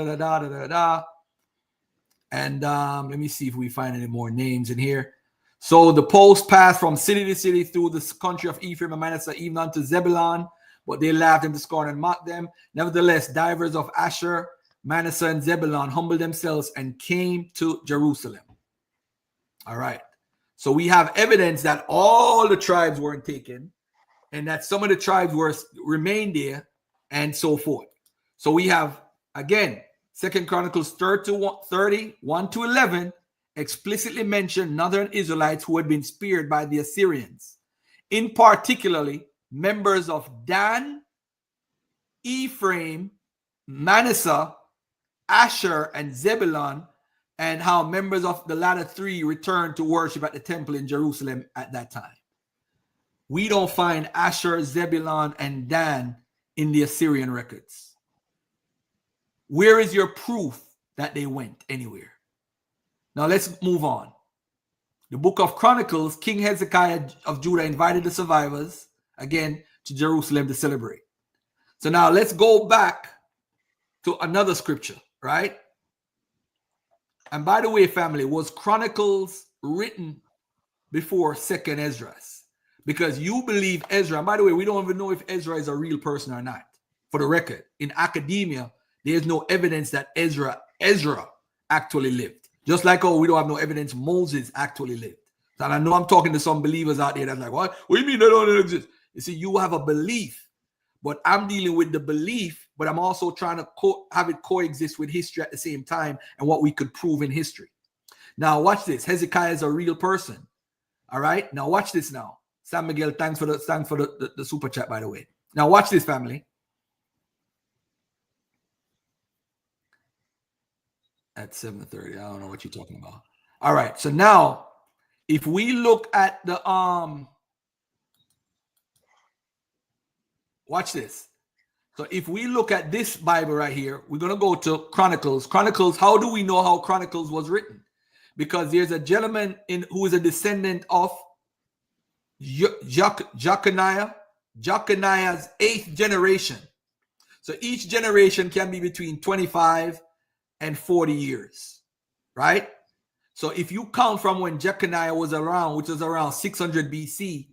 let me see if we find any more names in here. So the post passed from city to city through the country of Ephraim and Manasseh, even unto Zebulun, but they laughed and scorned and mocked them. Nevertheless, divers of Asher, Manasseh, and Zebulun humbled themselves and came to Jerusalem. All right. So we have evidence that all the tribes weren't taken and that some of the tribes remained there and so forth. So we have, again, 2 Chronicles 30, 1 to 11, explicitly mentioned northern Israelites who had been speared by the Assyrians, in particularly members of Dan, Ephraim, Manasseh, Asher, and Zebulun, and how members of the latter three returned to worship at the temple in Jerusalem at that time. We don't find Asher, Zebulun, and Dan in the Assyrian records. Where is your proof that they went anywhere? Now let's move on. The book of Chronicles, King Hezekiah of Judah invited the survivors again to Jerusalem to celebrate. So now let's go back to another scripture, right? And by the way, family, was Chronicles written before 2nd Esdras? Because you believe Ezra. And by the way, we don't even know if Ezra is a real person or not. For the record, in academia, there's no evidence that Ezra actually lived. Just like, we don't have no evidence Moses actually lived. And I know I'm talking to some believers out there that's like, what do you mean they don't exist? You see, you have a belief, but I'm dealing with the belief, but I'm also trying to have it coexist with history at the same time and what we could prove in history. Now, watch this. Hezekiah is a real person. All right. Now, watch this now. Sam Miguel, thanks for the super chat, by the way. Now, watch this, family. At 7:30. I don't know what you're talking about. All right. So now, if we look at the watch this. So if we look at this Bible right here, we're going to go to Chronicles. Chronicles, how do we know how Chronicles was written? Because there's a gentleman who is a descendant of Jeconiah's 8th generation. So each generation can be between 25 and 40 years, right? So if you count from when Jeconiah was around, which was around 600 BC,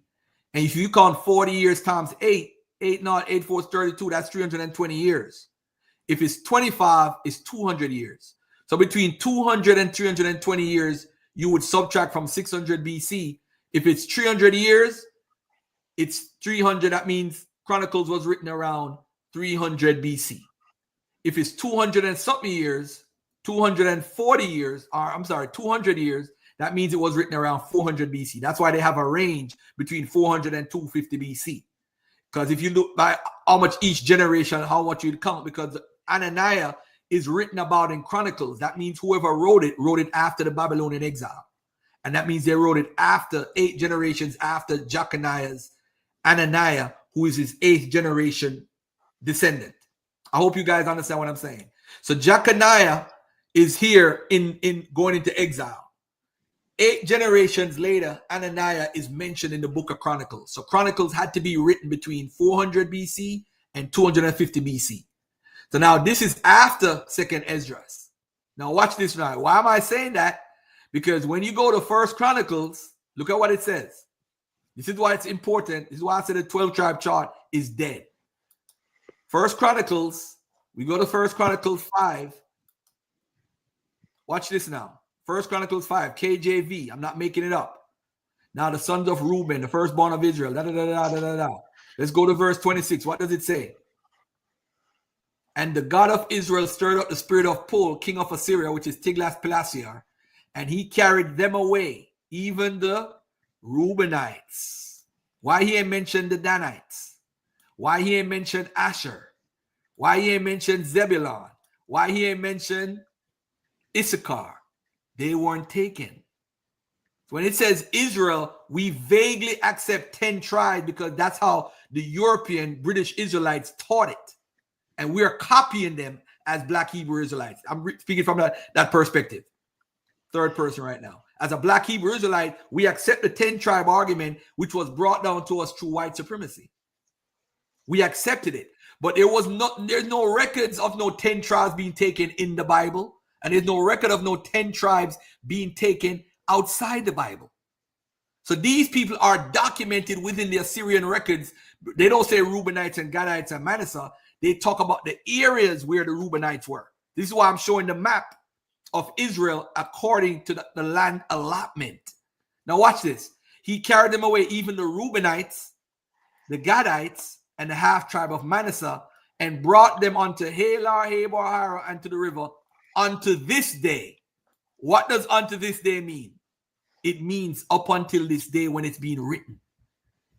and if you count 40 years times 8, 8 not 8 4 32, that's 320 years. If it's 25, it's 200 years. So between 200 and 320 years, you would subtract from 600 BC. If it's 300 years, it's 300. That means Chronicles was written around 300 BC. If it's 200 and something years, 240 years, or I'm sorry, 200 years, that means it was written around 400 BC. That's why they have a range between 400 and 250 BC. Because if you look by how much each generation, how much you'd count, because Ananiah is written about in Chronicles. That means whoever wrote it after the Babylonian exile. And that means they wrote it after 8 generations after Jeconiah's Ananiah, who is his 8th generation descendant. I hope you guys understand what I'm saying. So Jeconiah is here in going into exile. 8 generations later, Ananiah is mentioned in the book of Chronicles. So Chronicles had to be written between 400 BC and 250 BC. So now this is after 2nd Esdras. Now watch this now. Why am I saying that? Because when you go to 1st Chronicles, look at what it says. This is why it's important. This is why I said the 12 tribe chart is dead. 1st Chronicles, we go to 1st Chronicles 5. Watch this now. 1st Chronicles 5, KJV. I'm not making it up. Now the sons of Reuben, the firstborn of Israel. Let's go to verse 26. What does it say? And the God of Israel stirred up the spirit of Pul, king of Assyria, which is Tiglath-Pileser, and he carried them away, even the Reubenites. Why he ain't mentioned the Danites? Why he ain't mentioned Asher? Why he ain't mentioned Zebulon? Why he ain't mentioned Issachar? They weren't taken. When it says Israel, we vaguely accept 10 tribes because that's how the European British Israelites taught it. And we are copying them as Black Hebrew Israelites. I'm speaking from that perspective. Third person right now. As a Black Hebrew Israelite, we accept the 10 tribe argument, which was brought down to us through white supremacy. We accepted it. But there's no records of no 10 tribes being taken in the Bible. And there's no record of no 10 tribes being taken outside the Bible. So these people are documented within the Assyrian records. They don't say Reubenites and Gadites and Manasseh. They talk about the areas where the Reubenites were. This is why I'm showing the map of Israel according to the land allotment. Now watch this. He carried them away, even the Reubenites, the Gadites, and the half tribe of Manasseh, and brought them unto Halar, Habor, Hara, and to the river unto this day. What does unto this day mean? It means up until this day when it's being written.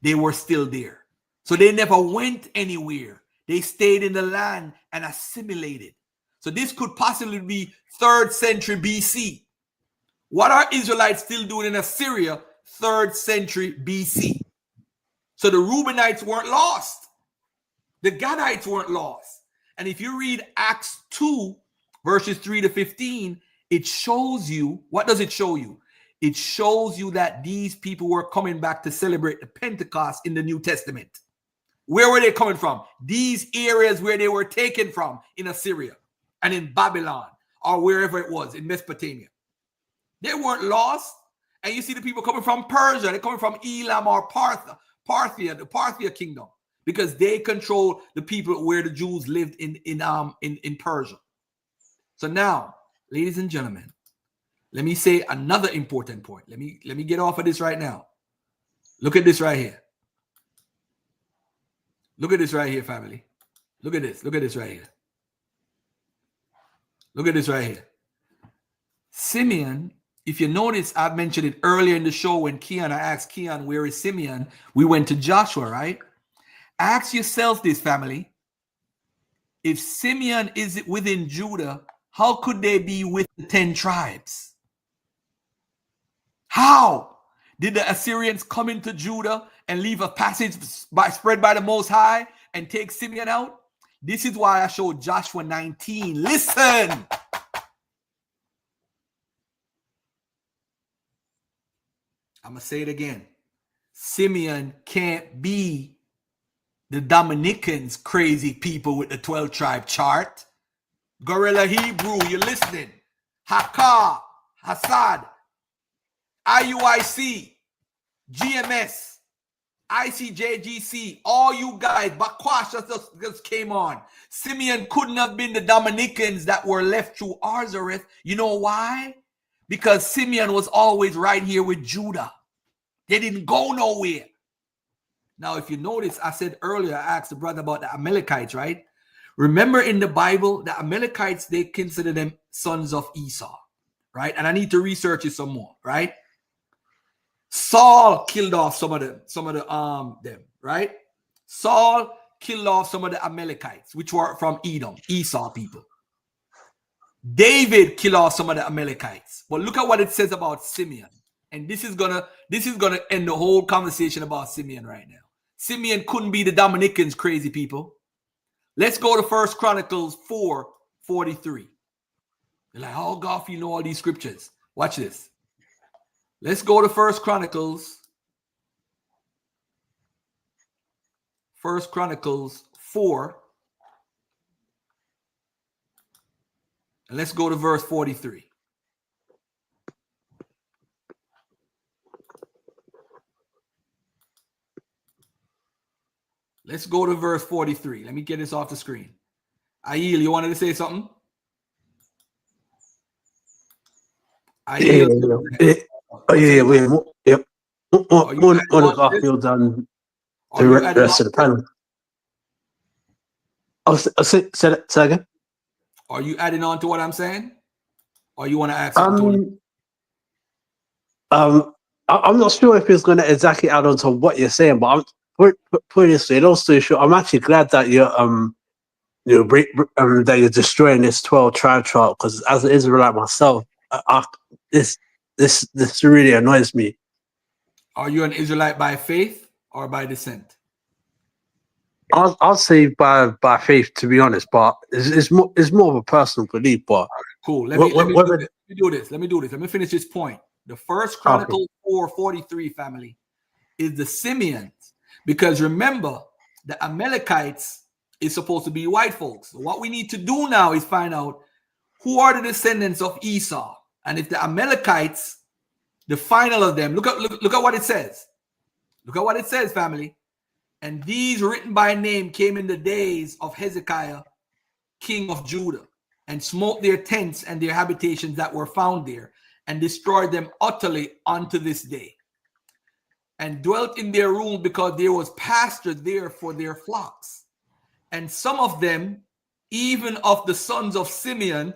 They were still there. So they never went anywhere. They stayed in the land and assimilated. So this could possibly be 3rd century BC. What are Israelites still doing in Assyria 3rd century BC? So the Reubenites weren't lost. The Gadites weren't lost. And if you read Acts 2, verses 3 to 15, it shows you, what does it show you? It shows you that these people were coming back to celebrate the Pentecost in the New Testament. Where were they coming from? These areas where they were taken from in Assyria and in Babylon or wherever it was in Mesopotamia. They weren't lost. And you see the people coming from Persia. They're coming from Elam or Parthia, the Parthia kingdom, because they control the people where the Jews lived in Persia. So now, ladies and gentlemen, let me say another important point. Let me get off of this right now. Look at this right here. Look at this right here, family. Look at this. Look at this right here. Look at this right here. Simeon, if you notice, I've mentioned it earlier in the show when I asked Keon, where is Simeon? We went to Joshua, right? Ask yourself this, family. If Simeon is within Judah, how could they be with the 10 tribes? How? Did the Assyrians come into Judah and leave a passage spread by the Most High and take Simeon out? This is why I showed Joshua 19. Listen. I'm going to say it again. Simeon can't be the Dominicans, crazy people with the 12 tribe chart. Gorilla Hebrew, you're listening. Hakar, Hassad, IUIC, GMS, ICJGC, all you guys, Bakwash just came on. Simeon couldn't have been the Dominicans that were left through Arzareth. You know why? Because Simeon was always right here with Judah. They didn't go nowhere. Now, if you notice, I said earlier, I asked the brother about the Amalekites, right? Remember in the Bible, the Amalekites, they consider them sons of Esau, right? And I need to research it some more, right? Saul killed off some of them, right? Saul killed off some of the Amalekites, which were from Edom, Esau people. David killed off some of the Amalekites. But look at what it says about Simeon. And this is gonna end the whole conversation about Simeon right now. Simeon couldn't be the Dominicans, crazy people. Let's go to 1 Chronicles 4:43. You're like, oh, Garfield, you know all these scriptures. Watch this. Let's go to 1 Chronicles 4. And let's go to verse 43. Let's go to verse 43. Let me get this off the screen. Ayil, you wanted to say something? Ayil, Yep. One of Garfield and the rest of the panel. Say that again. Are you adding on to what I'm saying? Or you want to ask something? I'm not sure if it's going to exactly add on to what you're saying, but I'm put it this way. Long story short, I'm actually glad that that you're destroying this 12 tribe chart, because as an Israelite myself, this really annoys me. Are you an Israelite by faith or by descent? I'll say by faith, to be honest, but it's more of a personal belief. But cool. Let me do this. Let me finish this point. The 1 Chronicles 4:43 family is the Simeons, because remember, the Amalekites is supposed to be white folks. So what we need to do now is find out who are the descendants of Esau, and if the Amalekites, the final of them, look at what it says. Look at what it says, family. And these written by name came in the days of Hezekiah, king of Judah, and smote their tents and their habitations that were found there, and destroyed them utterly unto this day, and dwelt in their rule, because there was pasture there for their flocks. And some of them, even of the sons of Simeon,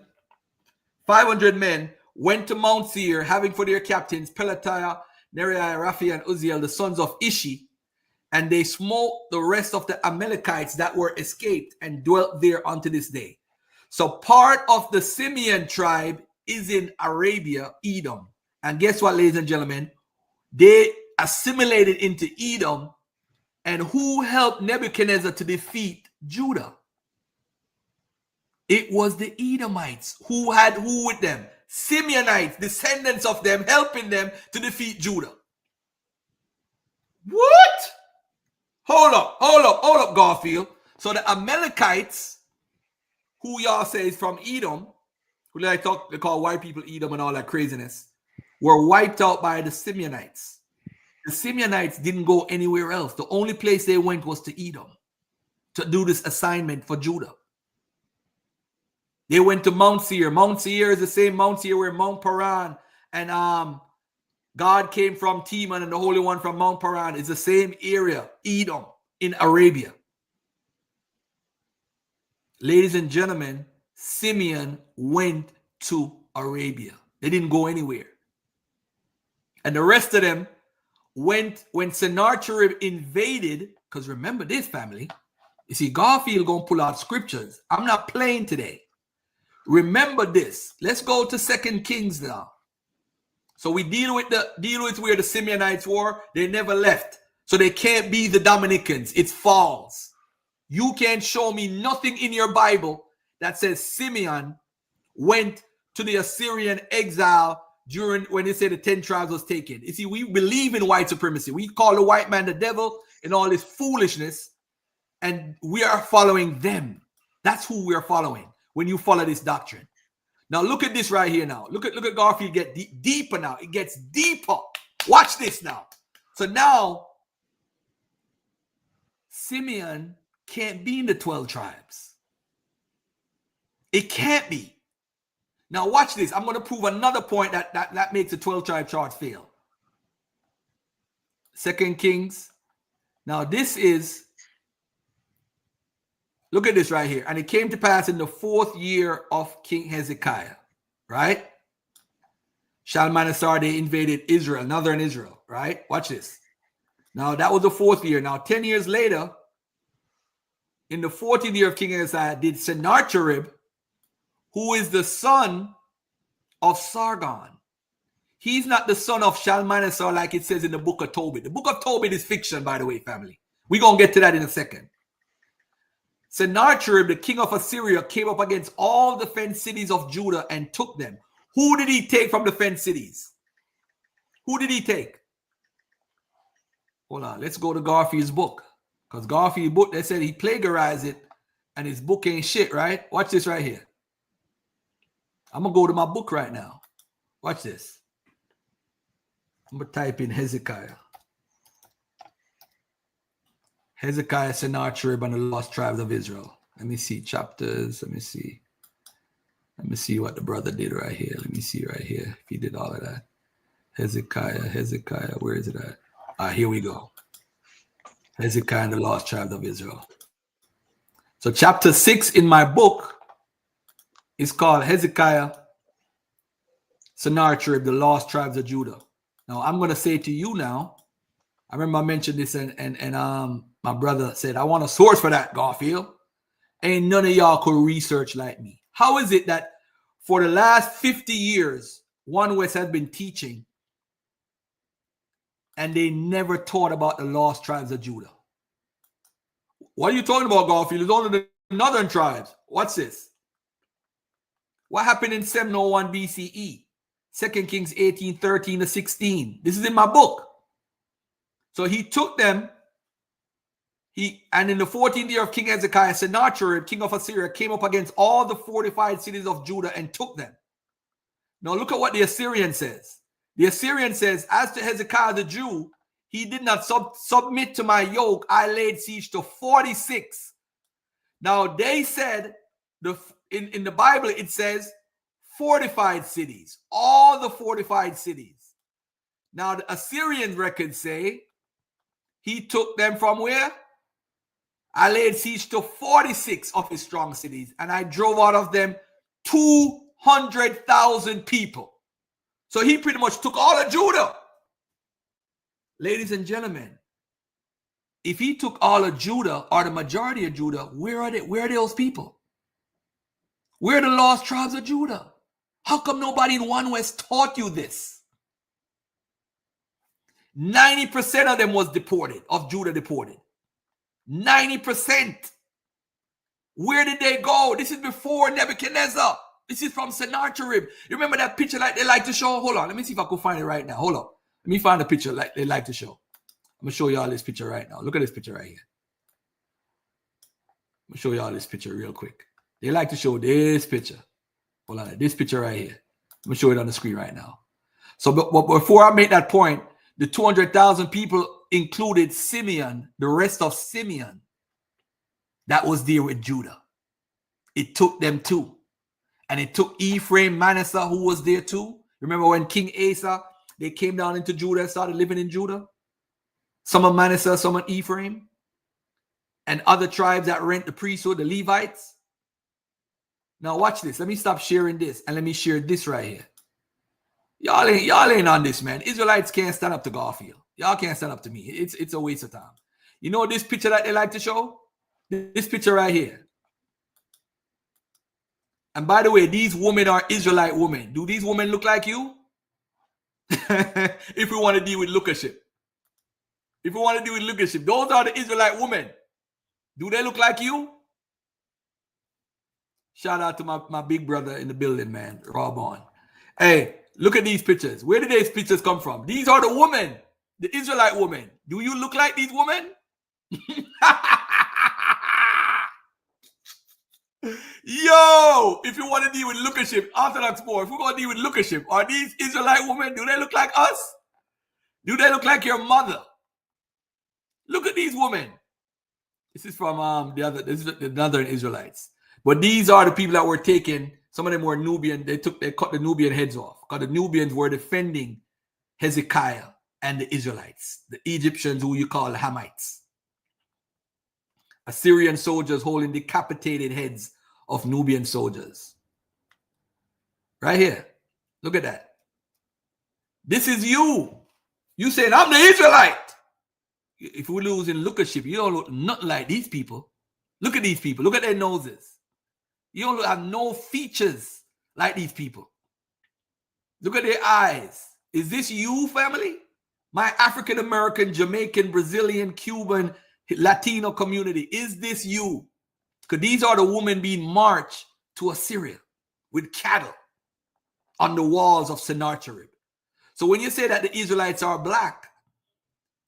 500 men, went to Mount Seir, having for their captains Pelatiah, Neriah, Raphi, and Uzziel, the sons of Ishi. And they smote the rest of the Amalekites that were escaped, and dwelt there unto this day. So part of the Simeon tribe is in Arabia, Edom. And guess what, ladies and gentlemen? They assimilated into Edom. And who helped Nebuchadnezzar to defeat Judah? It was the Edomites. Who with them? Simeonites, descendants of them, helping them to defeat Judah. What? Hold up, Garfield. So the Amalekites, who y'all say is from Edom, who they call white people Edom and all that craziness, were wiped out by the Simeonites. The Simeonites didn't go anywhere else. The only place they went was to Edom to do this assignment for Judah. They went to Mount Seir. Mount Seir is the same Mount Seir where Mount Paran and God came from Teman, and the Holy One from Mount Paran is the same area, Edom, in Arabia. Ladies and gentlemen, Simeon went to Arabia. They didn't go anywhere. And the rest of them went when Sennacherib invaded, because remember this, family. You see, Garfield going to pull out scriptures. I'm not playing today. Remember this. Let's go to 2 Kings now. So we deal with where the Simeonites were. They never left. So they can't be the Dominicans. It's false. You can't show me nothing in your Bible that says Simeon went to the Assyrian exile during when they say the 10 tribes was taken. You see, we believe in white supremacy. We call the white man the devil and all this foolishness, and we are following them. That's who we are following when you follow this doctrine. Now look at this right here now. Look at Garfield get deeper now. It gets deeper. Watch this now. So now Simeon can't be in the 12 tribes. It can't be. Now watch this. I'm going to prove another point that makes the 12 tribe chart fail. 2 Kings. Now this is, look at this right here. And it came to pass in the 4th year of King Hezekiah, right? Shalmaneser, they invaded Israel, northern Israel, right? Watch this. Now that was the 4th year. Now 10 years later, in the 14th year of King Hezekiah, did Sennacherib, who is the son of Sargon. He's not the son of Shalmaneser like it says in the book of Tobit. The book of Tobit is fiction, by the way, family. We're going to get to that in a second. Sennacherib, the king of Assyria, came up against all the fenced cities of Judah and took them. Who did he take from the fenced cities? Who did he take? Hold on, let's go to Garfield's book. Because Garfield's book, they said he plagiarized it and his book ain't shit, right? Watch this right here. I'm going to go to my book right now. Watch this. I'm going to type in Hezekiah. Hezekiah, Sennacherib, and the lost tribes of Israel. Let me see chapters. Let me see. Let me see what the brother did right here. Let me see right here if he did all of that. Hezekiah, where is it at? Here we go. Hezekiah and the lost tribes of Israel. So chapter 6 in my book is called Hezekiah, Sennacherib, the lost tribes of Judah. Now I'm going to say to you now, I remember I mentioned this and my brother said, I want a source for that, Garfield. Ain't none of y'all could research like me. How is it that for the last 50 years, One West has been teaching and they never taught about the lost tribes of Judah? What are you talking about, Garfield? It's only the northern tribes. What's this? What happened in 701 BCE? 2 Kings 18:13 to 16. This is in my book. So he took them. And in the 14th year of King Hezekiah, Sennacherib, king of Assyria, came up against all the fortified cities of Judah and took them. Now look at what the Assyrian says. The Assyrian says, as to Hezekiah the Jew, he did not submit to my yoke. I laid siege to 46. Now they said, in the Bible, it says fortified cities, all the fortified cities. Now the Assyrian records say he took them from where? I laid siege to 46 of his strong cities, and I drove out of them 200,000 people. So he pretty much took all of Judah. Ladies and gentlemen, if he took all of Judah or the majority of Judah, where are they? Where are those people? Where are the lost tribes of Judah? How come nobody in One West taught you this? 90% of them was deported, of Judah deported. 90%. Where did they go? This is before Nebuchadnezzar. This is from Sennacherib. You remember that picture like they like to show? Hold on. Let me see if I can find it right now. Hold on. Let me find the picture like they like to show. I'm going to show y'all this picture right now. Look at this picture right here. I'm going to show y'all this picture real quick. They like to show this picture. Hold on. This picture right here. I'm going to show it on the screen right now. So but before I make that point, the 200,000 people included Simeon, the rest of Simeon that was there with Judah. It took them too. And it took Ephraim, Manasseh, who was there too. Remember when King Asa, they came down into Judah and started living in Judah? Some of Manasseh, some of Ephraim. And other tribes that rent the priesthood, the Levites. Now watch this. Let me stop sharing this and let me share this right here. Y'all ain't on this, man. Israelites can't stand up to Garfield. Y'all can't stand up to me. It's a waste of time. You know this picture that they like to show? This picture right here. And by the way, these women are Israelite women. Do these women look like you? If we want to deal with lookership. If we want to deal with lookership, those are the Israelite women. Do they look like you? Shout out to my big brother in the building, man. Rob on. Hey, look at these pictures. Where did these pictures come from? These are the women. The Israelite women. Do you look like these women? Yo, if you want to deal with lookership, Orthodox more, if we're going to deal with lookership, are these Israelite women, do they look like us? Do they look like your mother? Look at these women. This is from this is the Northern Israelites. But these are the people that were taken. Some of them were Nubian. They cut the Nubian heads off because the Nubians were defending Hezekiah and the Israelites, the Egyptians who you call Hamites. Assyrian soldiers holding decapitated heads of Nubian soldiers. Right here. Look at that. This is you. You saying, I'm the Israelite. If we lose in lookership, you don't look nothing like these people. Look at these people. Look at their noses. You don't have no features like these people. Look at their eyes. Is this you, family? My African American, Jamaican, Brazilian, Cuban, Latino community. Is this you? Because these are the women being marched to Assyria with cattle on the walls of Sennacherib. So when you say that the Israelites are black,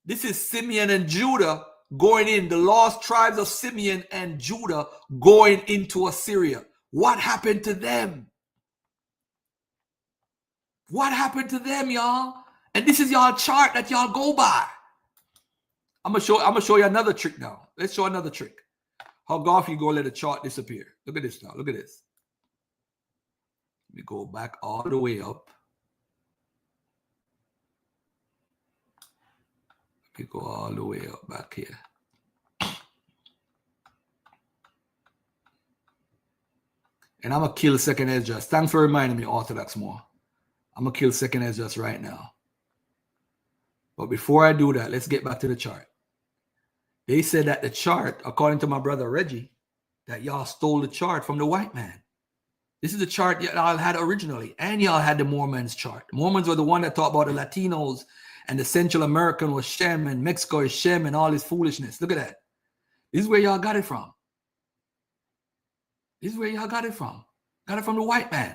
this is Simeon and Judah going in, the lost tribes of Simeon and Judah going into Assyria. What happened to them? What happened to them, y'all? And this is y'all chart that y'all go by. I'm gonna show you another trick now. Let's show another trick. How Garfield gonna let a chart disappear? Look at this now. Look at this. Let me go back all the way up. Let me go all the way up back here. And I'm gonna kill second Edras. Thanks for reminding me, Orthodox more. I'm gonna kill second Edras right now. But before I do that, let's get back to the chart. They said that the chart, according to my brother Reggie, that y'all stole the chart from the white man. This is the chart y'all had originally, and y'all had the Mormons chart. The Mormons were the one that talked about the Latinos, and the Central American was Shem, and Mexico is Shem, and all this foolishness. Look at that. This is where y'all got it from. This is where y'all got it from. Got it from the white man.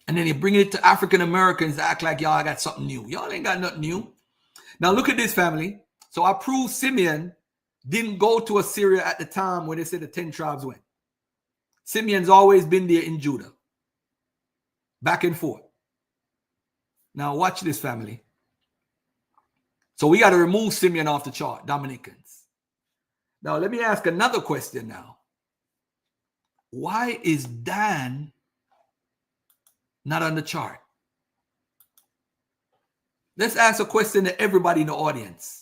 And then you bring it to African Americans to act like y'all got something new. Y'all ain't got nothing new. Now look at this, family. So I proved Simeon didn't go to Assyria at the time when they said the 10 tribes went. Simeon's always been there in Judah. Back and forth. Now watch this, family. So we got to remove Simeon off the chart, Dominicans. Now let me ask another question now. Why is Dan not on the chart? Let's ask a question to everybody in the audience.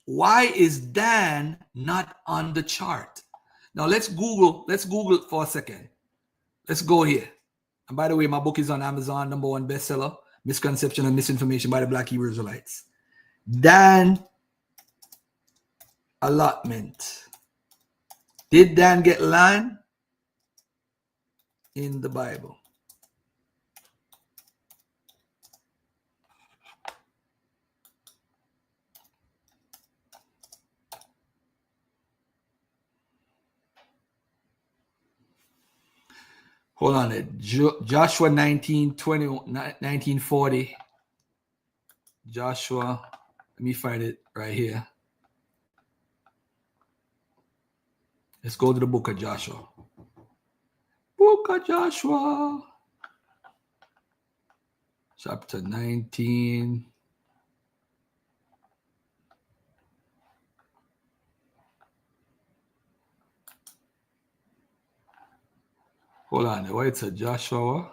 Why is Dan not on the chart? Now let's Google it for a second. Let's go here. And by the way, my book is on Amazon, #1 bestseller, Misconception and Misinformation by the Black Hebrew Israelites. Dan allotment. Did Dan get land in the Bible? Hold on. Joshua 1940. Joshua. Let me find it right here. Let's go to the book of Joshua. Book of Joshua. Chapter 19. Hold on. Wait, it's a Joshua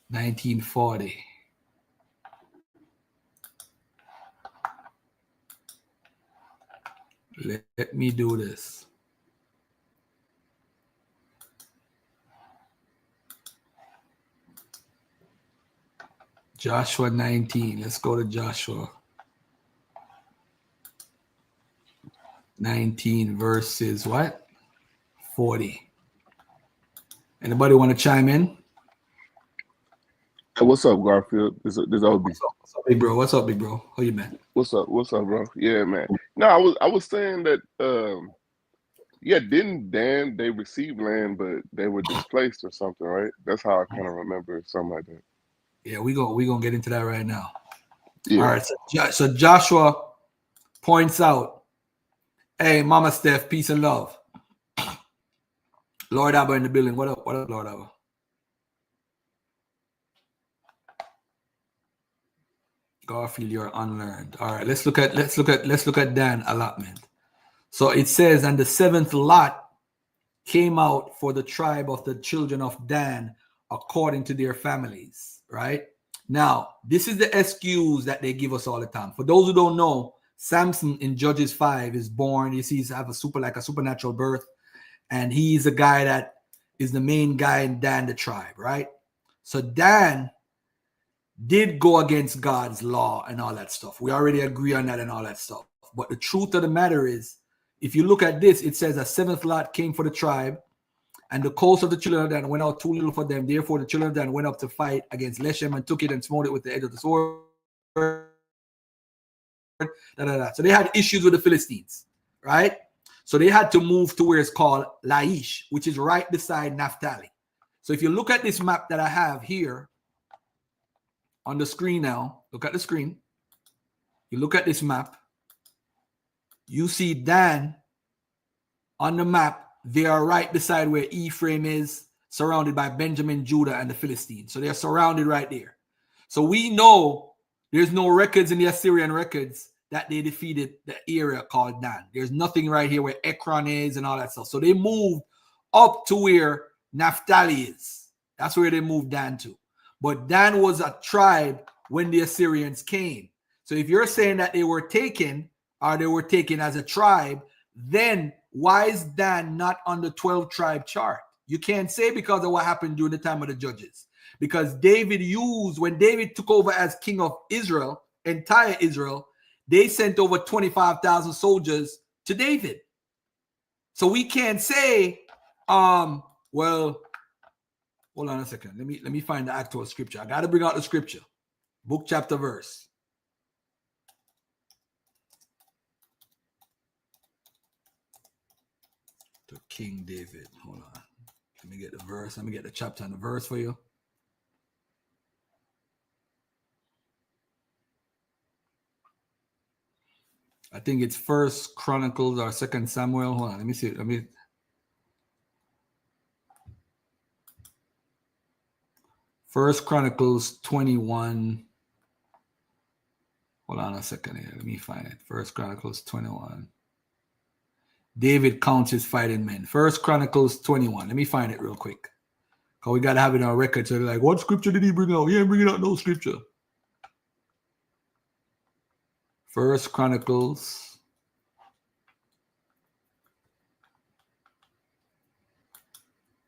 1940. Let me do this. Joshua 19. Let's go to Joshua 19 verses what? 40. Anybody want to chime in? Hey, what's up, Garfield? This OB. What's up, big bro? What's up, big bro? How you, man? What's up, bro? Yeah, man. No, I was saying that didn't Dan, they received land, but they were displaced or something, right? That's how I kind of remember something like that. Yeah, we gonna get into that right now. Yeah. All right. So Joshua points out, hey, Mama Steph, peace and love. Lord Abba in the building. What up, Lord Abba? Garfield, you're unlearned. All right, let's look at Dan allotment. So it says, and the seventh lot came out for the tribe of the children of Dan according to their families. Right now, this is the excuse that they give us all the time. For those who don't know, Samson in Judges 5 is born. You see, he's have a supernatural birth, and he's a guy that is the main guy in Dan the tribe, right? So Dan did go against God's law and all that stuff. We already agree on that and all that stuff. But the truth of the matter is, if you look at this, it says a seventh lot came for the tribe, and the coast of the children of Dan went out too little for them. Therefore, the children of Dan went up to fight against Leshem and took it and smote it with the edge of the sword. So they had issues with the Philistines, right? So they had to move to where it's called Laish, which is right beside Naphtali. So if you look at this map that I have here on the screen now, look at the screen. You look at this map, you see Dan on the map. They are right beside where Ephraim is, surrounded by Benjamin, Judah, and the Philistines. So they're surrounded right there. So we know there's no records in the Assyrian records that they defeated the area called Dan. There's nothing right here where Ekron is and all that stuff. So they moved up to where Naphtali is. That's where they moved Dan to. But Dan was a tribe when the Assyrians came. So if you're saying that they were taken, or they were taken as a tribe, then why is Dan not on the 12 tribe chart? You can't say because of what happened during the time of the judges. Because when David took over as king of Israel, entire Israel, they sent over 25,000 soldiers to David. So we can't say, well, hold on a second. Let me find the actual scripture. I got to bring out the scripture. Book, chapter, verse. To King David. Hold on. Let me get the verse. Let me get the chapter and the verse for you. I think it's First Chronicles or Second Samuel. Hold on. Let me see. First Chronicles 21. Hold on a second here. Let me find it. First Chronicles 21. David counts his fighting men. First Chronicles 21. Let me find it real quick. Because we got to have it on our record. So they're like, what scripture did he bring out? He ain't bringing out no scripture. First Chronicles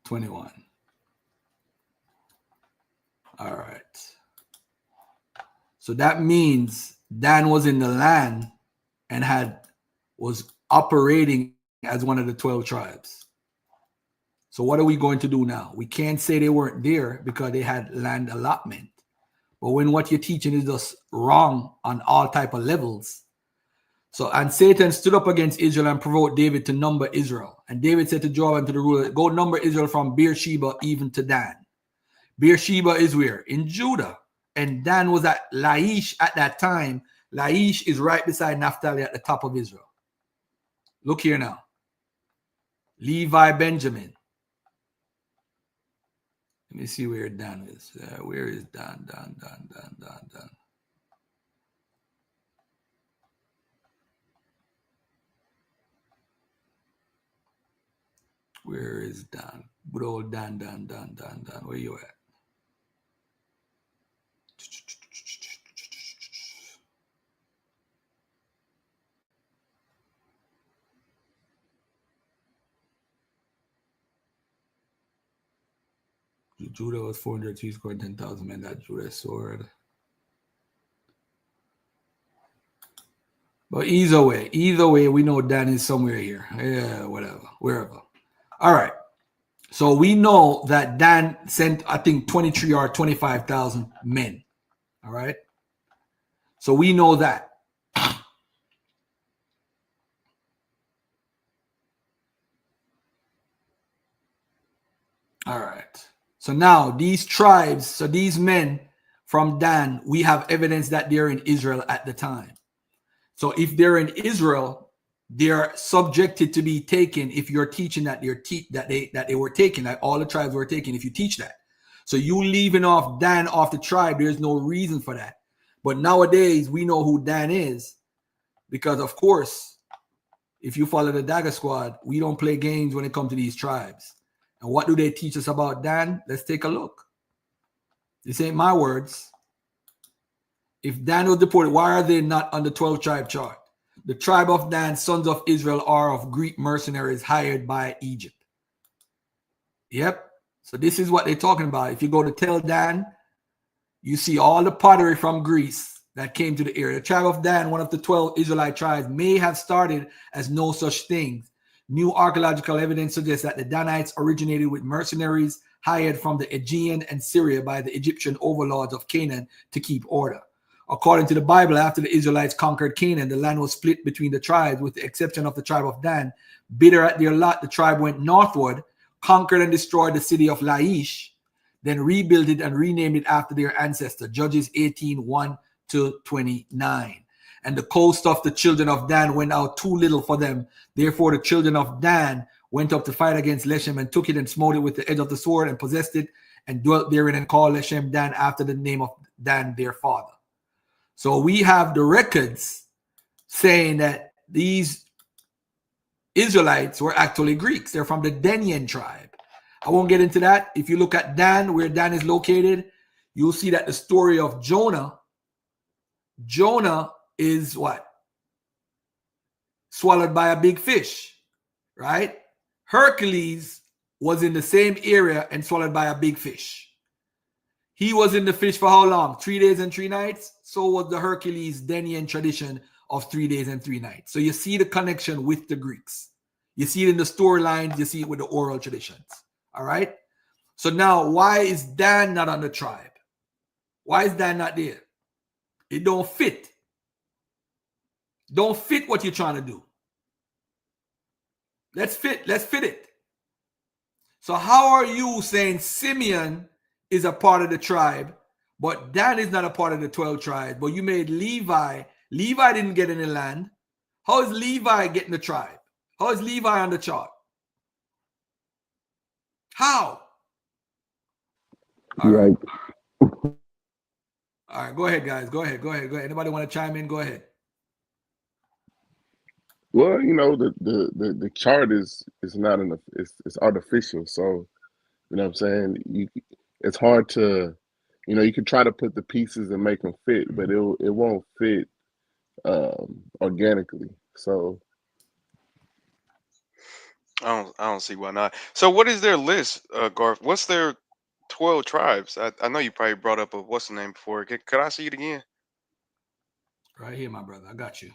21. All right. So that means Dan was in the land and was operating as one of the 12 tribes. So what are we going to do now? We can't say they weren't there because they had land allotment. But when what you're teaching is just wrong on all type of levels. So, and Satan stood up against Israel and provoked David to number Israel. And David said to Joab and to the ruler, go number Israel from Beersheba even to Dan. Beersheba is where? In Judah. And Dan was at Laish at that time. Laish is right beside Naphtali at the top of Israel. Look here now. Levi, Benjamin. Let me see where Dan is. Where is Dan? Dan. Where is Dan? Good old Dan. Where you at? Judah was 400, he scored 10,000 men. That Judah sword. But either way, we know Dan is somewhere here. Yeah, whatever, wherever. All right. So we know that Dan sent, I think, 23 or 25,000 men. All right. So we know that. All right. So now these tribes, so these men from Dan, we have evidence that they're in Israel at the time. So if they're in Israel, they're subjected to be taken. If you're teaching that they were taken, like all the tribes were taken, if you teach that. So you leaving off Dan off the tribe, there's no reason for that. But nowadays, we know who Dan is because, of course, if you follow the Dagger Squad, we don't play games when it comes to these tribes. And what do they teach us about Dan? Let's take a look. This ain't my words. If Dan was deported, why are they not on the 12 tribe chart? The tribe of Dan, sons of Israel, are of Greek mercenaries hired by Egypt. Yep. So this is what they're talking about. If you go to Tell Dan, you see all the pottery from Greece that came to the area. The tribe of Dan, one of the 12 Israelite tribes, may have started as no such thing. New archaeological evidence suggests that the Danites originated with mercenaries hired from the Aegean and Syria by the Egyptian overlords of Canaan to keep order. According to the Bible, after the Israelites conquered Canaan, the land was split between the tribes, with the exception of the tribe of Dan. Bitter at their lot, the tribe went northward, conquered and destroyed the city of Laish, then rebuilt it and renamed it after their ancestor. Judges 18:1-29. And the coast of the children of Dan went out too little for them. Therefore, the children of Dan went up to fight against Leshem and took it and smote it with the edge of the sword and possessed it and dwelt therein and called Leshem Dan after the name of Dan their father. So we have the records saying that these Israelites were actually Greeks. They're from the Denian tribe. I won't get into that. If you look at Dan, where Dan is located, you'll see that the story of Jonah is what? Swallowed by a big fish, right? Hercules was in the same area and swallowed by a big fish. He was in the fish for how long? 3 days and 3 nights. So was the Hercules Denian tradition of 3 days and 3 nights. So you see the connection with the Greeks. You see it in the storylines. You see it with the oral traditions. All right. So now, why is Dan not on the tribe? Why is Dan not there? It don't fit. Don't fit what you're trying to do. Let's fit it. So how are you saying Simeon is a part of the tribe, but Dan is not a part of the 12 tribes, but you made Levi. Levi didn't get any land. How is Levi getting the tribe? How is Levi on the chart? How? All right. All right, go ahead, guys. Go ahead. Anybody want to chime in? Go ahead. Well, you know, the chart is not it's artificial. So, you know what I'm saying? It's hard to, you know, you can try to put the pieces and make them fit, but it won't fit organically. So I don't see why not. So what is their list, Garth? What's their 12 tribes? I know you probably brought up a what's the name before. Could I see it again? Right here, my brother. I got you.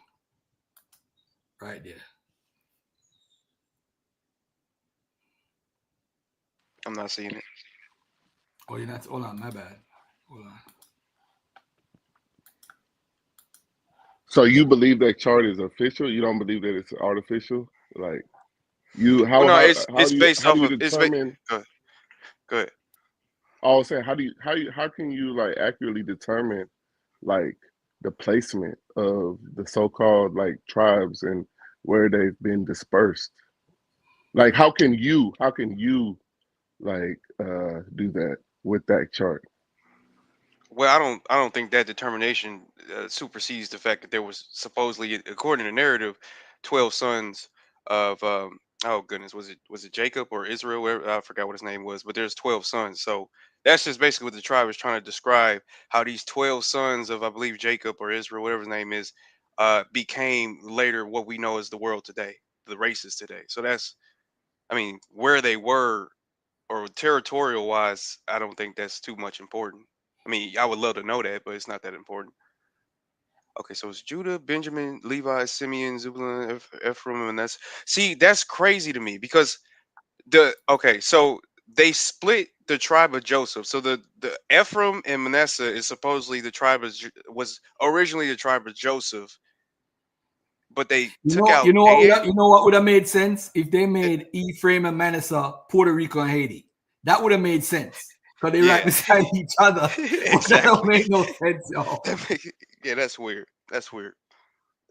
Right there. I'm not seeing it. Oh, you're not. Hold on, my bad. Hold on. So you believe that chart is official? You don't believe that it's artificial? Like you Well, no, how it's based how do off you of determine? Go ahead. I was saying how can you like accurately determine like the placement of the so-called like tribes and where they've been dispersed? Like how can you like do that with that chart? Well, I don't think that determination supersedes the fact that there was supposedly, according to narrative, 12 sons of oh goodness, was it Jacob or Israel? I forgot what his name was, but there's 12 sons. So that's just basically what the tribe is trying to describe, how these 12 sons of, I believe, Jacob or Israel, whatever his name is, became later what we know as the world today, the races today. So that's, I mean, where they were or territorial wise, I don't think that's too much important. I mean, I would love to know that, but it's not that important. Okay, so it's Judah, Benjamin, Levi, Simeon, Zebulun, Ephraim, and that's crazy to me because so they split the tribe of Joseph. So the Ephraim and Manasseh is supposedly the tribe of was originally the tribe of Joseph, but they took out You know Dan. what would have made sense if they made Ephraim and Manasseh, Puerto Rico and Haiti. That would have made sense because they're right Yeah, beside each other. But that don't exactly. make no sense, y'all. Yeah, that's weird. That's weird.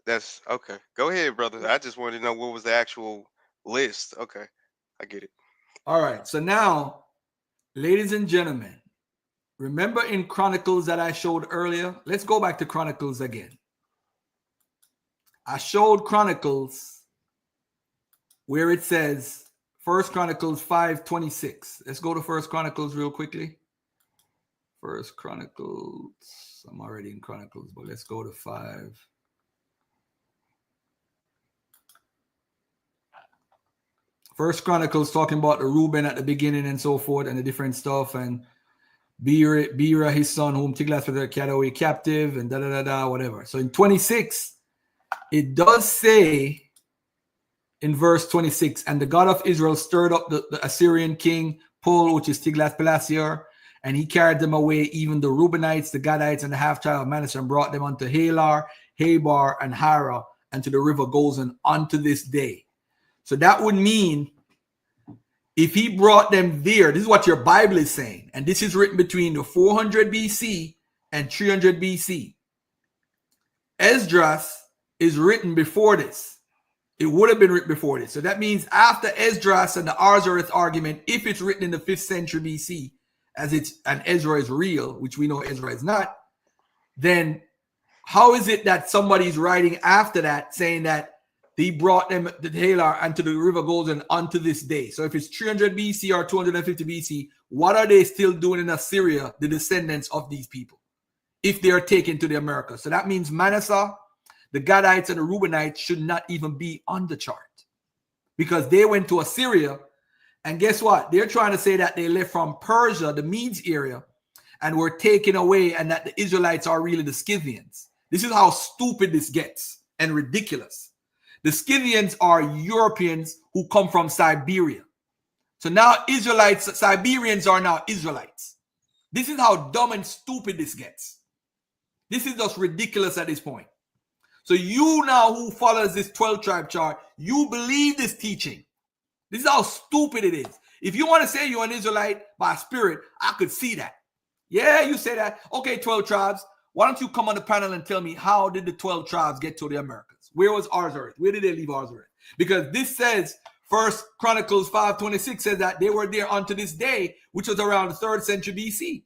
That's okay. Go ahead, brother. I just wanted to know what was the actual list. Okay, I get it. All right. So now, ladies and gentlemen, Remember in Chronicles that I showed earlier? Let's go back to Chronicles again. I showed Chronicles where it says, First Chronicles 5:26. Let's go to First Chronicles real quickly. First Chronicles. I'm already in Chronicles, but let's go to 5. First Chronicles talking about the Reuben at the beginning and so forth and the different stuff, and Bera, his son, whom Tiglath-Pileser carried away captive, and whatever. So in 26, it does say in verse 26, and the God of Israel stirred up the Assyrian king Pul, which is Tiglath-Pileser, and he carried them away, even the Reubenites, the Gadites, and the half-tribe of Manasseh, and brought them unto Halar, Habar, and Hara, and to the river Gozan unto this day. So that would mean if he brought them there, this is what your Bible is saying, and this is written between the 400 BC and 300 BC. Esdras is written before this. It would have been written before this. So that means after Esdras and the Arzareth argument, if it's written in the 5th century BC, as it's and Ezra is real, which we know Ezra is not, then how is it that somebody's writing after that saying that he brought them to Halar and to the river Golden unto this day? So if it's 300 BC or 250 BC, what are they still doing in Assyria, the descendants of these people, if they are taken to the Americas? So that means Manasseh, the Gadites, and the Reubenites should not even be on the chart because they went to Assyria. And guess what? They're trying to say that they left from Persia, the Medes area, and were taken away, and that the Israelites are really the Scythians. This is how stupid this gets and ridiculous. The Scythians are Europeans who come from Siberia. So now Israelites, Siberians are now Israelites. This is how dumb and stupid this gets. This is just ridiculous at this point. So you now who follows this 12-tribe chart, you believe this teaching. This is how stupid it is. If you want to say you're an Israelite by spirit, I could see that. Yeah, you say that. Okay, 12 tribes. Why don't you come on the panel and tell me how did the 12 tribes get to the Americas? Where was Arzareth? Where did they leave Arzareth? Because this says, First Chronicles 5:26 says that they were there unto this day, which was around the 3rd century BC.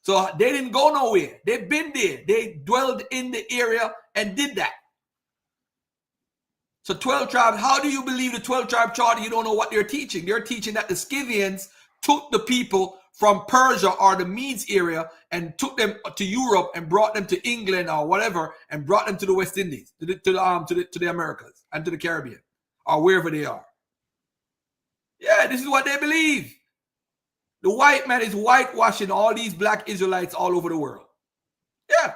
So they didn't go nowhere. They've been there. They dwelled in the area and did that. So 12 tribes, how do you believe the 12-tribe chart? You don't know what they're teaching. They're teaching that the Scythians took the people from Persia or the Medes area and took them to Europe and brought them to England or whatever and brought them to the West Indies, to the Americas and to the Caribbean or wherever they are. Yeah, this is what they believe. The white man is whitewashing all these black Israelites all over the world. Yeah.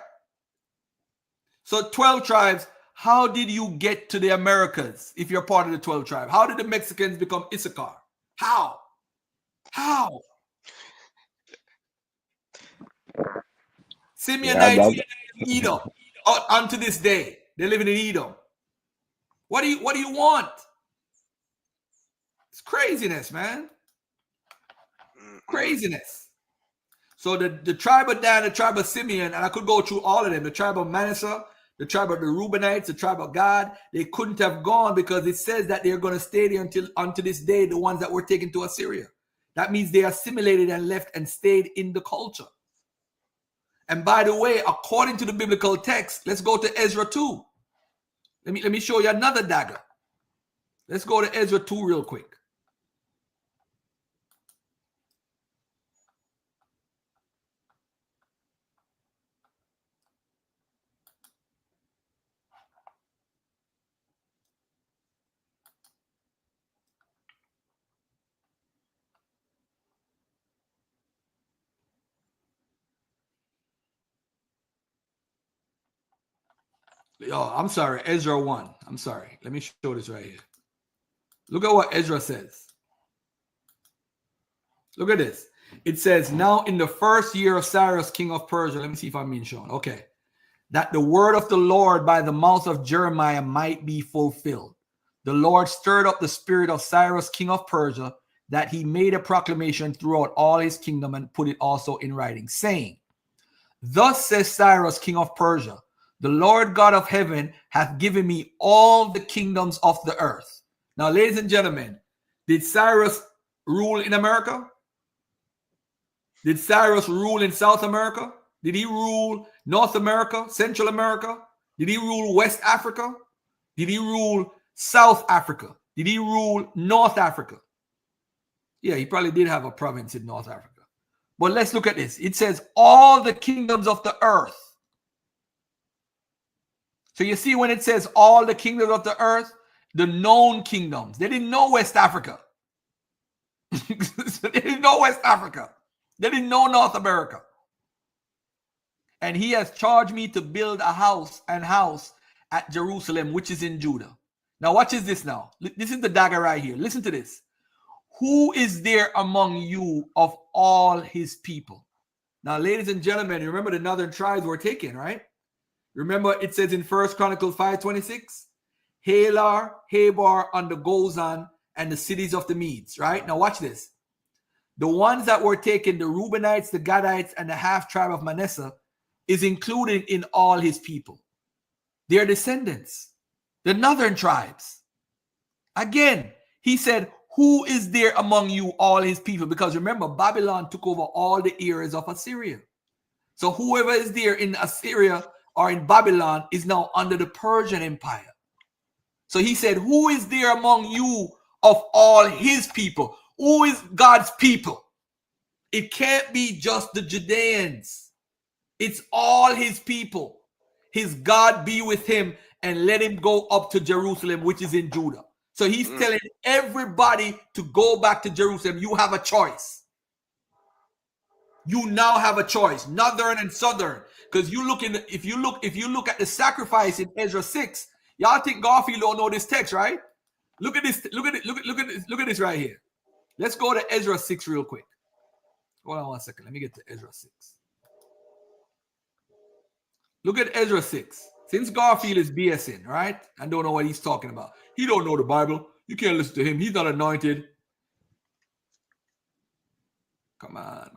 So 12 tribes, how did you get to the Americas if you're part of the 12 tribe? How did the Mexicans become Issachar? How? Simeonites in Edom unto this day. They're living in Edom. What do you want? It's craziness, man. Craziness. So the tribe of Dan, the tribe of Simeon, and I could go through all of them, the tribe of Manasseh, the tribe of the Reubenites, the tribe of Gad, they couldn't have gone because it says that they're going to stay there unto this day, the ones that were taken to Assyria. That means they assimilated and left and stayed in the culture. And by the way, according to the biblical text, let's go to Ezra 2. Let me show you another dagger. Let's go to Ezra 2 real quick. Oh, I'm sorry, Ezra 1. I'm sorry. Let me show this right here. Look at what Ezra says. Look at this. It says, now in the first year of Cyrus, king of Persia, let me see if I'm being shown. Okay. That the word of the Lord by the mouth of Jeremiah might be fulfilled. The Lord stirred up the spirit of Cyrus, king of Persia, that he made a proclamation throughout all his kingdom and put it also in writing, saying, thus says Cyrus, king of Persia, the Lord God of heaven hath given me all the kingdoms of the earth. Now, ladies and gentlemen, did Cyrus rule in America? Did Cyrus rule in South America? Did he rule North America, Central America? Did he rule West Africa? Did he rule South Africa? Did he rule North Africa? Yeah, he probably did have a province in North Africa. But let's look at this. It says all the kingdoms of the earth. So you see when it says all the kingdoms of the earth, the known kingdoms. They didn't know West Africa. They didn't know West Africa. They didn't know North America. And he has charged me to build a house at Jerusalem, which is in Judah. Now, watch this now. This is the dagger right here. Listen to this. Who is there among you of all his people? Now, ladies and gentlemen, remember the northern tribes were taken, right? Remember it says in 1 Chronicles 5:26, Halar, Habar, under Gozan, and the cities of the Medes, right? Now watch this. The ones that were taken, the Reubenites, the Gadites, and the half tribe of Manasseh, is included in all his people. Their descendants, the northern tribes. Again, he said, who is there among you, all his people? Because remember, Babylon took over all the areas of Assyria. So whoever is there in Assyria or in Babylon is now under the Persian Empire. So he said, who is there among you of all his people? Who is God's people? It can't be just the Judeans. It's all his people. His God be with him and let him go up to Jerusalem, which is in Judah. So he's telling everybody to go back to Jerusalem. You have a choice. You now have a choice, northern and southern. Because you look in the, if you look at the sacrifice in Edras 6, y'all think Garfield don't know this text, right? Look at this, look at this right here. Let's go to Edras 6 real quick. Hold on one second. Let me get to Edras 6. Look at Edras 6. Since Garfield is BSing, right? I don't know what he's talking about. He don't know the Bible. You can't listen to him. He's not anointed. Come on.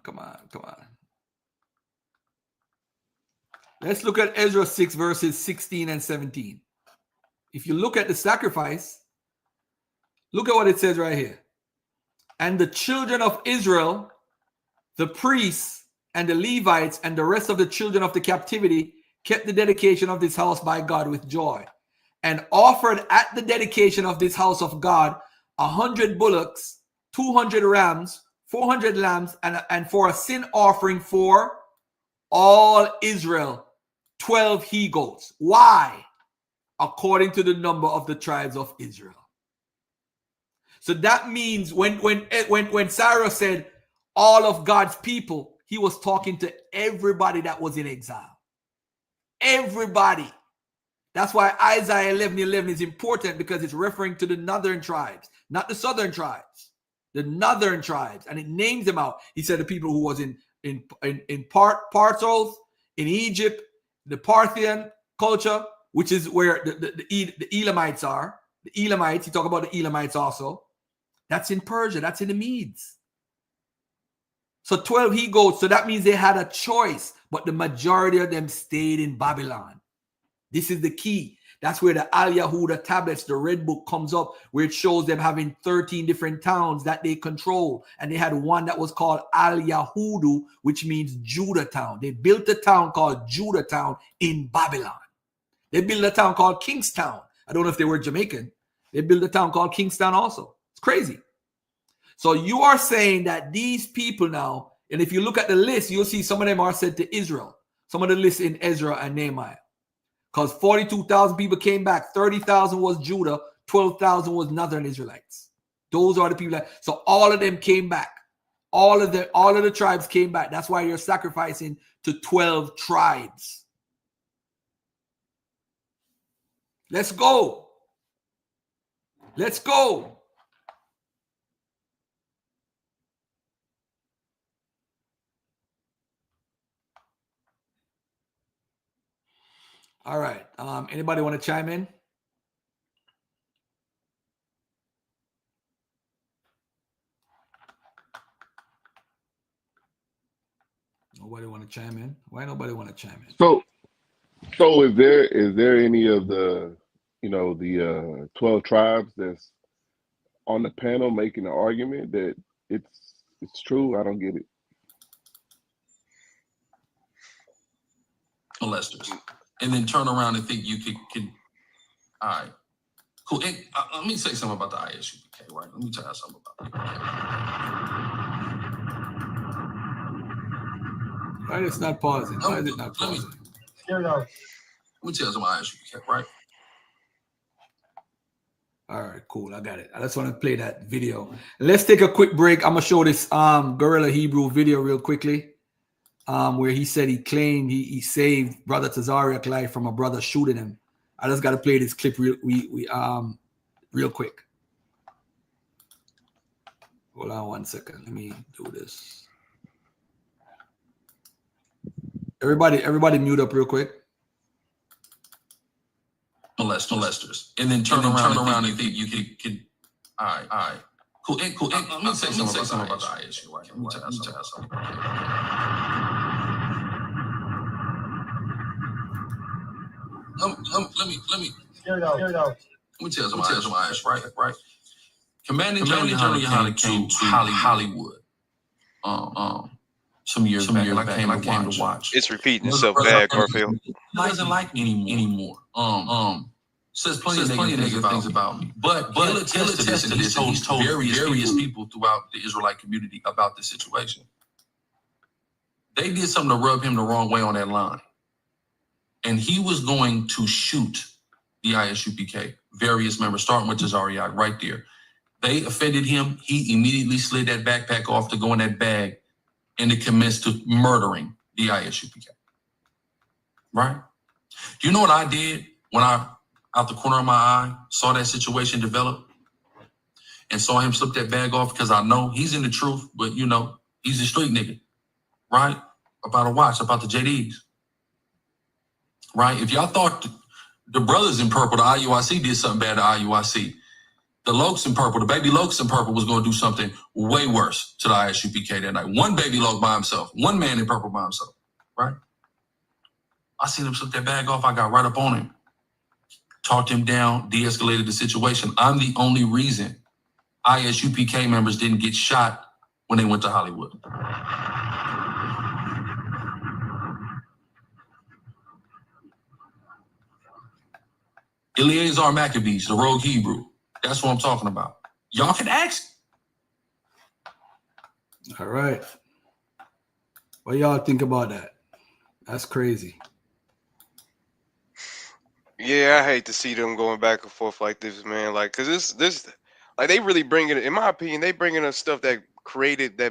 Let's look at Ezra 6 verses 16 and 17. If you look at the sacrifice, look at what it says right here. And the children of Israel, the priests and the Levites and the rest of the children of the captivity kept the dedication of this house by God with joy, and offered at the dedication of this house of God 100 bullocks, 200 rams, 400 lambs, and for a sin offering for all Israel, 12 he-goats. Why? According to the number of the tribes of Israel. So that means when Cyrus said all of God's people, he was talking to everybody that was in exile. Everybody. That's why Isaiah 11:11 is important, because it's referring to the northern tribes, not the southern tribes, the northern tribes, and it names them out. He said the people who was in Parthos, in Egypt, the Parthian culture, which is where the Elamites are. The Elamites, he talk about the Elamites also. That's in Persia. That's in the Medes. So 12 he-goats. So that means they had a choice, but the majority of them stayed in Babylon. This is the key. That's where the Al Yahuda tablets, the red book, comes up, where it shows them having 13 different towns that they control. And they had one that was called Al Yahudu, which means Judah town. They built a town called Judah town in Babylon. They built a town called Kingstown. I don't know if they were Jamaican. They built a town called Kingstown also. It's crazy. So you are saying that these people now, and if you look at the list, you'll see some of them are said to Israel. Some of the lists in Ezra and Nehemiah. Because 42,000 people came back. 30,000 was Judah. 12,000 was northern Israelites. Those are the people that, so all of them came back. All of the tribes came back. That's why you're sacrificing to 12 tribes. Let's go. Let's go. All right. Anybody want to chime in? Nobody want to chime in? Why nobody want to chime in? So is there any of the 12 tribes that's on the panel making the argument that it's true? I don't get it. molesters, and then turn around and think you can. All right, cool. And, let me say something about the ISUPK, right? Let me tell you something about it. Why is it not pausing? Why is it not pausing? Let me tell you something about ISUPK, right? All right, cool. I got it. I just want to play that video. Let's take a quick break. I'm gonna show this Guerrilla Hebrew video real quickly. Where he said he claimed he saved Brother Tazarach life from a brother shooting him. I just gotta play this clip real quick. Hold on 1 second. Let me do this. Everybody mute up real quick. Molesters, and then turn around and think you can. All right, cool. And let me say something about the ISU, right? Let me tell you something. Let me tell you something, right? Commanding General Yohana came to Hollywood. Some years back, I came to watch. It's repeating itself bad, Garfield. He doesn't like me anymore. Says plenty of negative things about me. But he'll attest to this, and he's told various people throughout the Israelite community about this situation. They did something to rub him the wrong way on that line. And he was going to shoot the ISUPK, various members, starting with Tazarach right there. They offended him. He immediately slid that backpack off to go in that bag and to commence to murdering the ISUPK. Right? Do you know what I did when I, out the corner of my eye, saw that situation develop and saw him slip that bag off? Because I know he's in the truth, but you know, he's a street nigga, right? About a watch, about the JDs. Right? If y'all thought the brothers in purple, the IUIC, did something bad to IUIC, the Lokes in purple, the baby Lokes in purple was going to do something way worse to the ISUPK that night. One baby Loke by himself, one man in purple by himself, right? I seen him slip that bag off. I got right up on him, talked him down, de-escalated the situation. I'm the only reason ISUPK members didn't get shot when they went to Hollywood. Eleazar Maccabees, the rogue Hebrew. That's what I'm talking about. Y'all can ask. All right. What y'all think about that? That's crazy. Yeah, I hate to see them going back and forth like this, man. Like, cause this, like, they really bringing it. In my opinion, they bringing us stuff that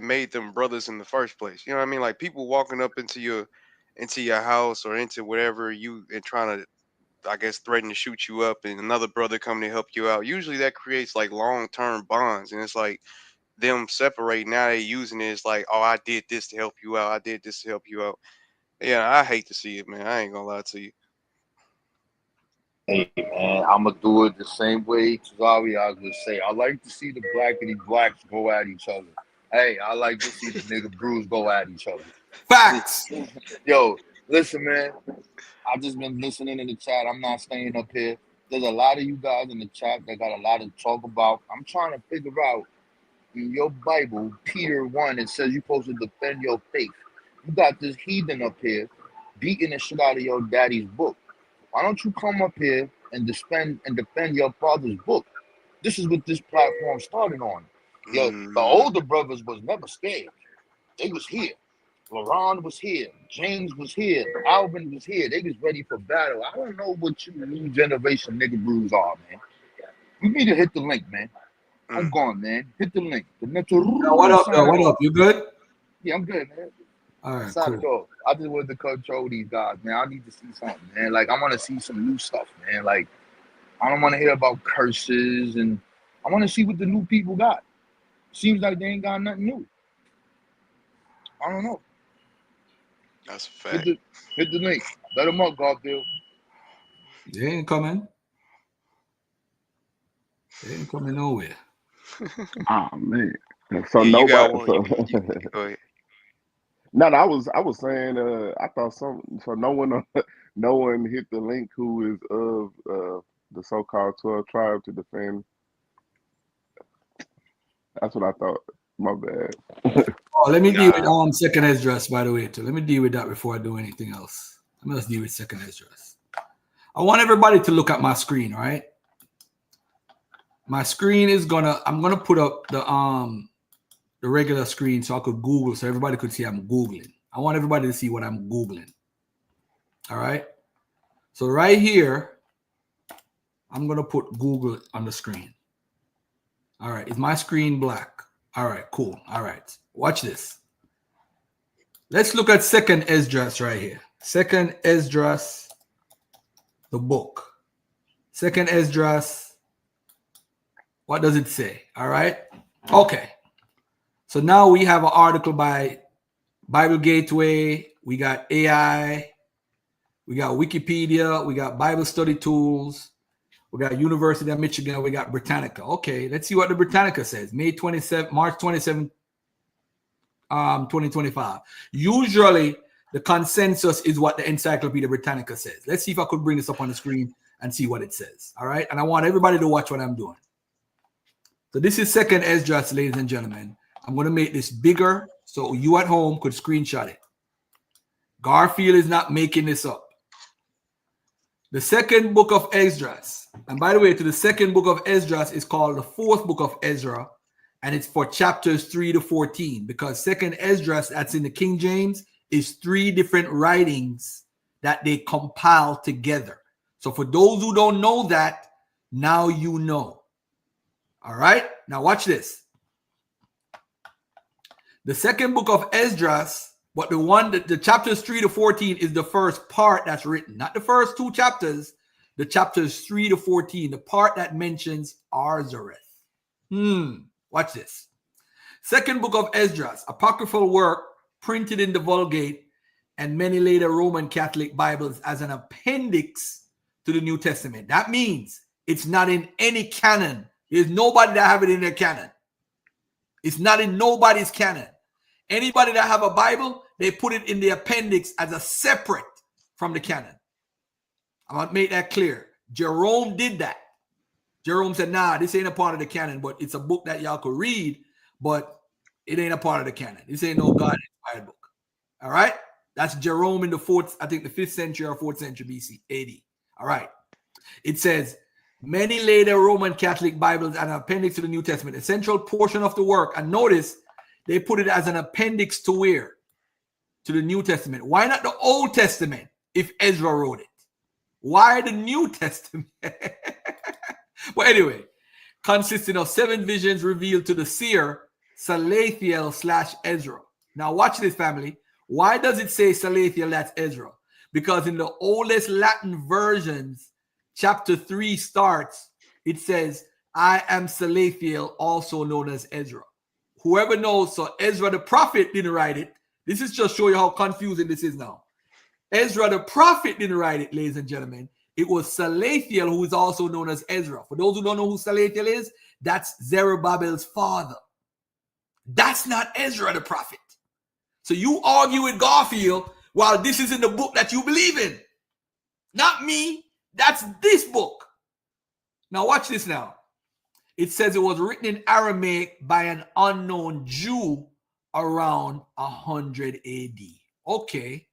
made them brothers in the first place. You know what I mean? Like, people walking up into your house or into whatever and trying to, I guess, threaten to shoot you up, and another brother coming to help you out. Usually, that creates like long-term bonds, and it's like them separating. Now they using it. It's like, oh, I did this to help you out. I did this to help you out. Yeah, I hate to see it, man. I ain't gonna lie to you. Hey man, I'ma do it the same way Tazarach would say. I like to see the blackity blacks go at each other. Hey, I like to see the nigga brews go at each other. Facts. Yo, listen, man. I've just been listening in the chat. I'm not staying up here. There's a lot of you guys in the chat that got a lot to talk about. I'm trying to figure out in your Bible, Peter 1, it says you're supposed to defend your faith. You got this heathen up here beating the shit out of your daddy's book. Why don't you come up here and defend your father's book? This is what this platform started on. Yo, the older brothers was never scared. They was here. LaRon was here. James was here. Alvin was here. They was ready for battle. I don't know what you new generation nigga brews are, man. You need to hit the link, man. I'm gone, man. Hit the link. The mental. What up, though? What up? You good? Yeah, I'm good, man. All right, cool. I just wanted to control these guys, man. I need to see something, man. Like, I want to see some new stuff, man. Like, I don't want to hear about curses, and I want to see what the new people got. Seems like they ain't got nothing new. I don't know. That's a fact. Hit the link. Let them up, Garfield. They ain't coming. They ain't coming nowhere. Oh man. So yeah, nobody. go ahead. No, I was saying I thought so no one hit the link who is of the so-called 12 tribes to defend. That's what I thought. My bad. Oh, let me deal with second Edras, by the way, too. Let me deal with that before I do anything else. Let's deal with second Esdras. I want everybody to look at my screen, right? My screen is I'm gonna put up the regular screen so I could Google, so everybody could see I'm Googling. I want everybody to see what I'm Googling. All right. So right here, I'm gonna put Google on the screen. All right. Is my screen black? All right, cool. All right. Watch this. Let's look at second Esdras right here. Second Esdras, the book. Second Esdras. What does it say? All right. Okay. So now we have an article by Bible Gateway. We got AI. We got Wikipedia. We got Bible Study Tools. We got University of Michigan. We got Britannica. Okay, let's see what the Britannica says. March 27, 2025. Usually, the consensus is what the Encyclopedia Britannica says. Let's see if I could bring this up on the screen and see what it says. All right, and I want everybody to watch what I'm doing. So this is second Esdras, ladies and gentlemen. I'm going to make this bigger so you at home could screenshot it. Garfield is not making this up. The second book of Esdras, and by the way, to the second book of Esdras is called the fourth book of Ezra, and it's for chapters 3 to 14, because second Esdras, that's in the King James, is 3 different writings that they compile together. So for those who don't know that, now you know. All right, now watch this. The second book of Esdras, but the chapters 3 to 14 is the first part that's written, not the first 2 chapters, the chapters 3 to 14, the part that mentions Arzareth. Watch this. Second book of Esdras, apocryphal work printed in the Vulgate and many later Roman Catholic Bibles as an appendix to the New Testament. That means it's not in any canon. There's nobody that have it in their canon. It's not in nobody's canon. Anybody that have a Bible, they put it in the appendix as a separate from the canon. I'm going to make that clear. Jerome did that. Jerome said, nah, this ain't a part of the canon, but it's a book that y'all could read, but it ain't a part of the canon. This ain't no God-inspired book. All right? That's Jerome in the 4th, I think the 5th century or 4th century BC, AD. All right. It says, many later Roman Catholic Bibles and an appendix to the New Testament, a central portion of the work. And notice they put it as an appendix to where? To the New Testament. Why not the Old Testament if Ezra wrote it? Why the New Testament? But anyway, consisting of 7 visions revealed to the seer, Salathiel / Ezra. Now watch this, family. Why does it say Salathiel, that's Ezra? Because in the oldest Latin versions, chapter 3 starts, it says, I am Salathiel, also known as Ezra. Whoever knows, so Ezra the prophet didn't write it. This is just show you how confusing this is now. Ezra the prophet didn't write it, ladies and gentlemen. It was Salathiel, who is also known as Ezra. For those who don't know who Salathiel is, that's Zerubbabel's father. That's not Ezra the prophet. So you argue with Garfield while this is in the book that you believe in. Not me. That's this book. Now watch this now. It says it was written in Aramaic by an unknown Jew around 100 AD. Okay,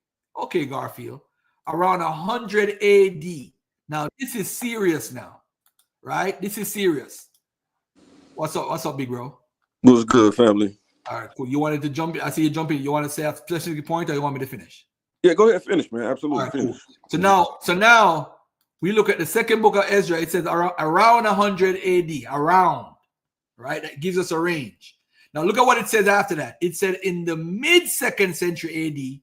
Garfield. Around 100 AD. Now, this is serious now, right? This is serious. What's up, big bro? What's good, family? All right, cool. You wanted to jump in? I see you jumping. You want to say a specific point or you want me to finish? Yeah, go ahead, finish, man. Absolutely, right, finish. Cool. So now we look at the second book of Ezra. It says around 100 AD, around, right? That gives us a range. Now look at what it says after that. It said in the mid-2nd century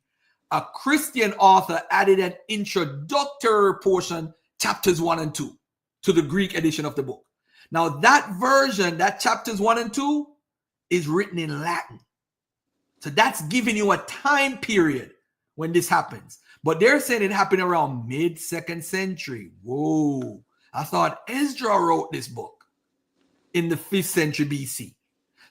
AD, a Christian author added an introductory portion, chapters 1 and 2, to the Greek edition of the book. Now that version, that chapters 1 and 2, is written in Latin. So that's giving you a time period when this happens. But they're saying it happened around mid-2nd century. Whoa. I thought Ezra wrote this book in the 5th century BC.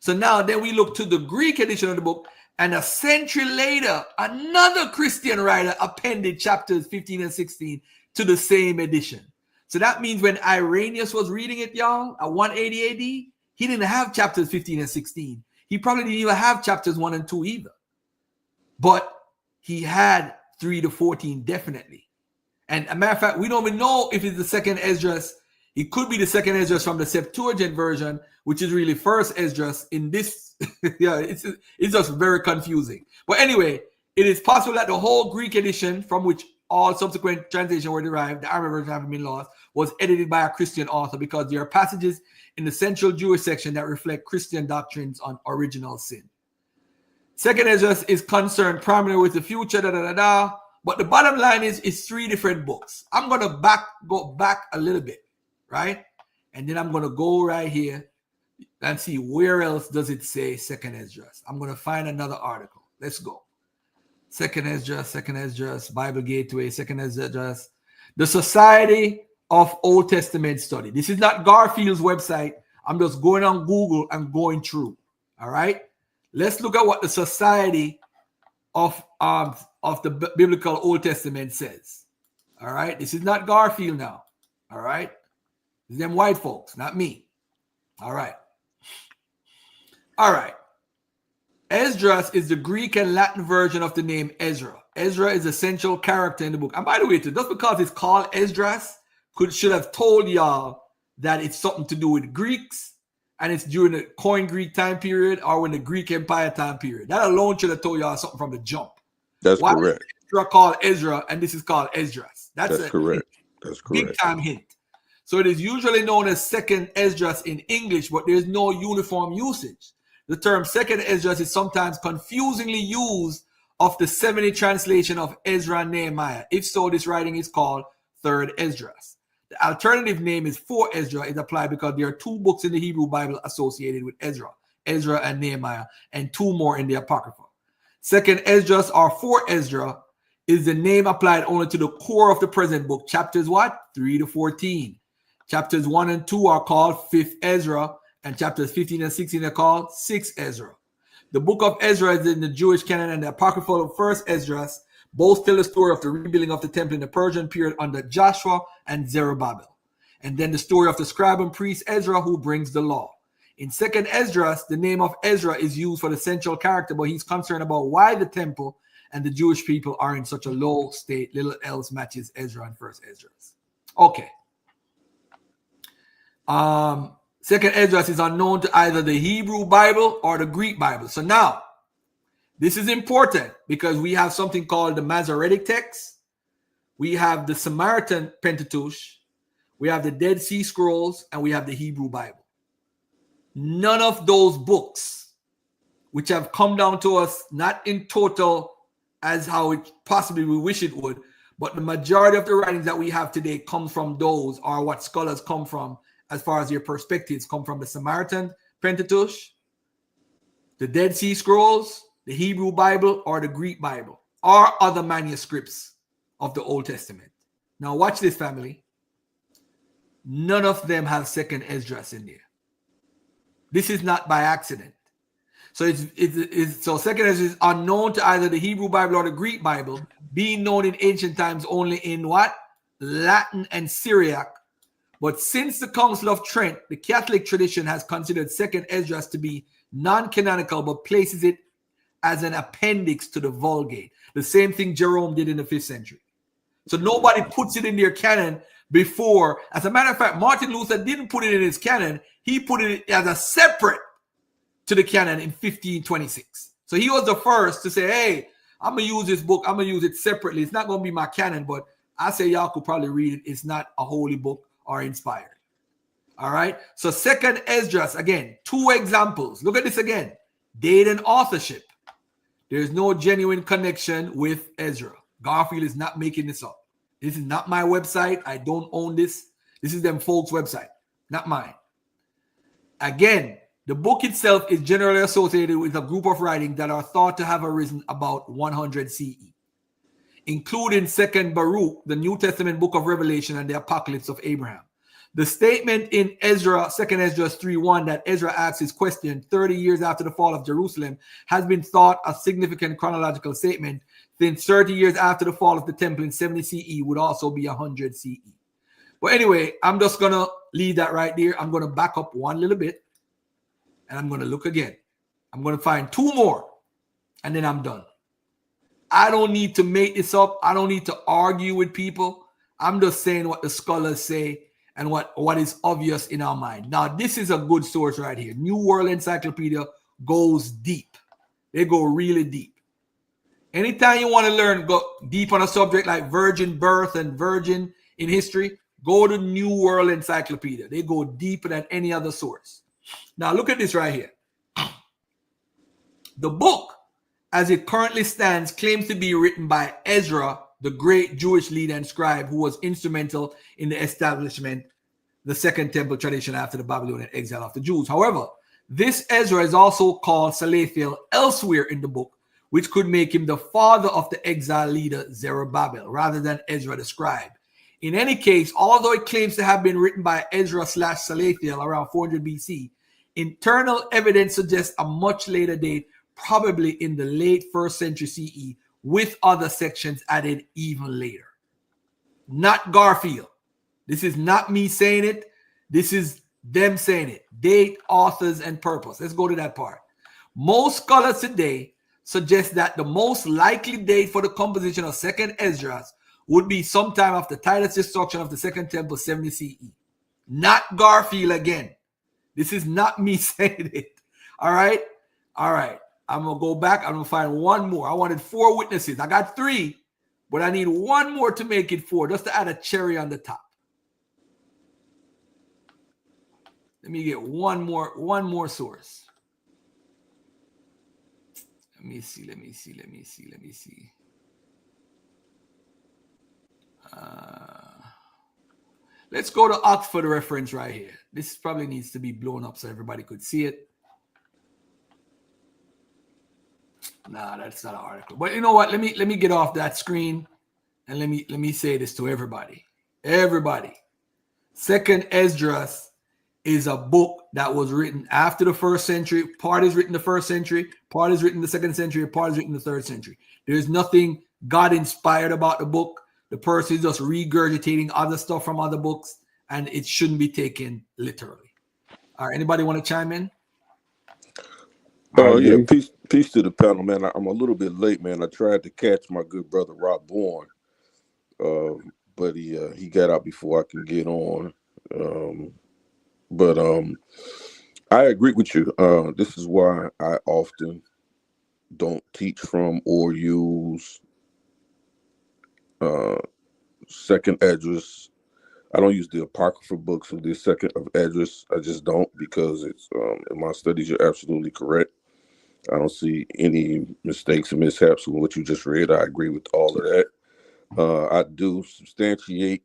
So now then we look to the Greek edition of the book, and a century later, another Christian writer appended chapters 15 and 16 to the same edition. So that means when Irenaeus was reading it, y'all, at 180 AD, he didn't have chapters 15 and 16. He probably didn't even have chapters 1 and 2 either. But he had 3 to 14, definitely. And a matter of fact, we don't even know if it's the second Esdras. It could be the second Esdras from the Septuagint version, which is really first Esdras in this. Yeah, it's just very confusing. But anyway, it is possible that the whole Greek edition, from which all subsequent translations were derived, the Arabic version having been lost, was edited by a Christian author, because there are passages in the central Jewish section that reflect Christian doctrines on original sin. Second Esdras is concerned primarily with the future, but the bottom line is it's 3 different books. I'm going to go back a little bit, right? And then I'm going to go right here and see where else does it say second Esdras. I'm going to find another article. Let's go. Second Esdras, Bible Gateway, second Esdras, the Society of Old Testament Study. This is not Garfield's website. I'm just going on Google and going through. All right. Let's look at what the Society of the Biblical Old Testament says. All right. This is not Garfield now. All right. It's them white folks, not me. All right. All right. Esdras is the Greek and Latin version of the name Ezra. Ezra is a central character in the book. And by the way, just because it's called Esdras, should have told y'all that it's something to do with Greeks, and it's during the Koine Greek time period or when the Greek Empire time period. That alone should have told y'all something from the jump. That's Why correct. is Ezra called Ezra and this is called Esdras? That's correct. That's correct. Big time hint. So it is usually known as second Esdras in English, but there's no uniform usage. The term second Esdras is sometimes confusingly used of the 70 translation of Ezra and Nehemiah. If so, this writing is called third Esdras. The alternative name is 4 Ezra is applied because there are 2 books in the Hebrew Bible associated with Ezra and Nehemiah, and 2 more in the Apocrypha. Second Esdras or 4 Ezra is the name applied only to the core of the present book. Chapters what? 3 to 14. Chapters 1 and 2 are called 5th Ezra, and chapters 15 and 16 are called 6th Ezra. The book of Ezra is in the Jewish canon, and the Apocryphal of 1st Esdras both tell the story of the rebuilding of the temple in the Persian period under Joshua and Zerubbabel, and then the story of the scribe and priest Ezra who brings the law. In 2nd Esdras, the name of Ezra is used for the central character, but he's concerned about why the temple and the Jewish people are in such a low state. Little else matches Ezra and 1st Esdras. Okay. 2nd Esdras is unknown to either the Hebrew Bible or the Greek Bible. So now, this is important because we have something called the Masoretic text. We have the Samaritan Pentateuch. We have the Dead Sea Scrolls, and we have the Hebrew Bible. None of those books, which have come down to us, not in total as how it possibly we wish it would, but the majority of the writings that we have today comes from those, or what scholars come from as far as their perspectives come from the Samaritan Pentateuch, the Dead Sea Scrolls, the Hebrew Bible, or the Greek Bible, or other manuscripts of the Old Testament. Now watch this, family. None of them have 2nd Esdras in there. This is not by accident. So so 2nd Esdras is unknown to either the Hebrew Bible or the Greek Bible, being known in ancient times only in what? Latin and Syriac. But since the Council of Trent, the Catholic tradition has considered 2nd Esdras to be non-canonical, but places it as an appendix to the Vulgate. The same thing Jerome did in the 5th century. So nobody puts it in their canon before. As a matter of fact, Martin Luther didn't put it in his canon. He put it as a separate to the canon in 1526. So he was the first to say, hey, I'm going to use this book. I'm going to use it separately. It's not going to be my canon, but I say y'all could probably read it. It's not a holy book or inspired. All right. So 2nd Esdras, again, 2 examples. Look at this again. Date and authorship. There's no genuine connection with Ezra. Garfield is not making this up. This is not my website. I don't own this. This is them folks' website, not mine. Again, the book itself is generally associated with a group of writings that are thought to have arisen about 100 CE, including 2nd Baruch, the New Testament book of Revelation, and the Apocalypse of Abraham. The statement in Ezra, 2nd Esdras 3:1, that Ezra asks his question 30 years after the fall of Jerusalem has been thought a significant chronological statement, since 30 years after the fall of the temple in 70 CE would also be 100 CE. But anyway, I'm just going to leave that right there. I'm going to back up one little bit, and I'm going to look again. I'm going to find 2 more, and then I'm done. I don't need to make this up. I don't need to argue with people. I'm just saying what the scholars say and what is obvious in our mind. Now, this is a good source right here. New World Encyclopedia goes deep. They go really deep. Anytime you want to learn, go deep on a subject like virgin birth and virgin in history, go to New World Encyclopedia. They go deeper than any other source. Now, look at this right here. The book, as it currently stands, claims to be written by Ezra, the great Jewish leader and scribe who was instrumental in the establishment of the Second Temple tradition after the Babylonian exile of the Jews. However, this Ezra is also called Salathiel elsewhere in the book, which could make him the father of the exile leader Zerubbabel, rather than Ezra the scribe. In any case, although it claims to have been written by Ezra/Salathiel around 400 BC, internal evidence suggests a much later date, probably in the late 1st century CE, with other sections added even later. Not Garfield. This is not me saying it. This is them saying it. Date, authors, and purpose. Let's go to that part. Most scholars today suggest that the most likely date for the composition of Second Esdras would be sometime after Titus' destruction of the Second Temple, 70 CE. Not Garfield again. This is not me saying it. All right? All right. I'm going to go back. I'm going to find one more. I wanted 4 witnesses. I got 3, but I need one more to make it 4, just to add a cherry on the top. Let me get one more source. Let me see. Let's go to Oxford reference right here. This probably needs to be blown up so everybody could see it. Nah, that's not an article. But you know what? Let me get off that screen and let me say this to everybody. Everybody. Second Esdras is a book that was written after the 1st century. Part is written the 1st century, part is written the 2nd century, part is written the 3rd century. There's nothing God inspired about the book. The person is just regurgitating other stuff from other books, and it shouldn't be taken literally. All right, anybody want to chime in? Oh yeah, peace to the panel, man. I'm a little bit late, man. I tried to catch my good brother Rob Bourne, but he got out before I can get on. But I agree with you. This is why I often don't teach from or use Second Edras. I don't use the apocryphal books of the Second of Edras. I just don't, because it's in my studies. You're absolutely correct. I don't see any mistakes or mishaps with what you just read. I agree with all of that. I do substantiate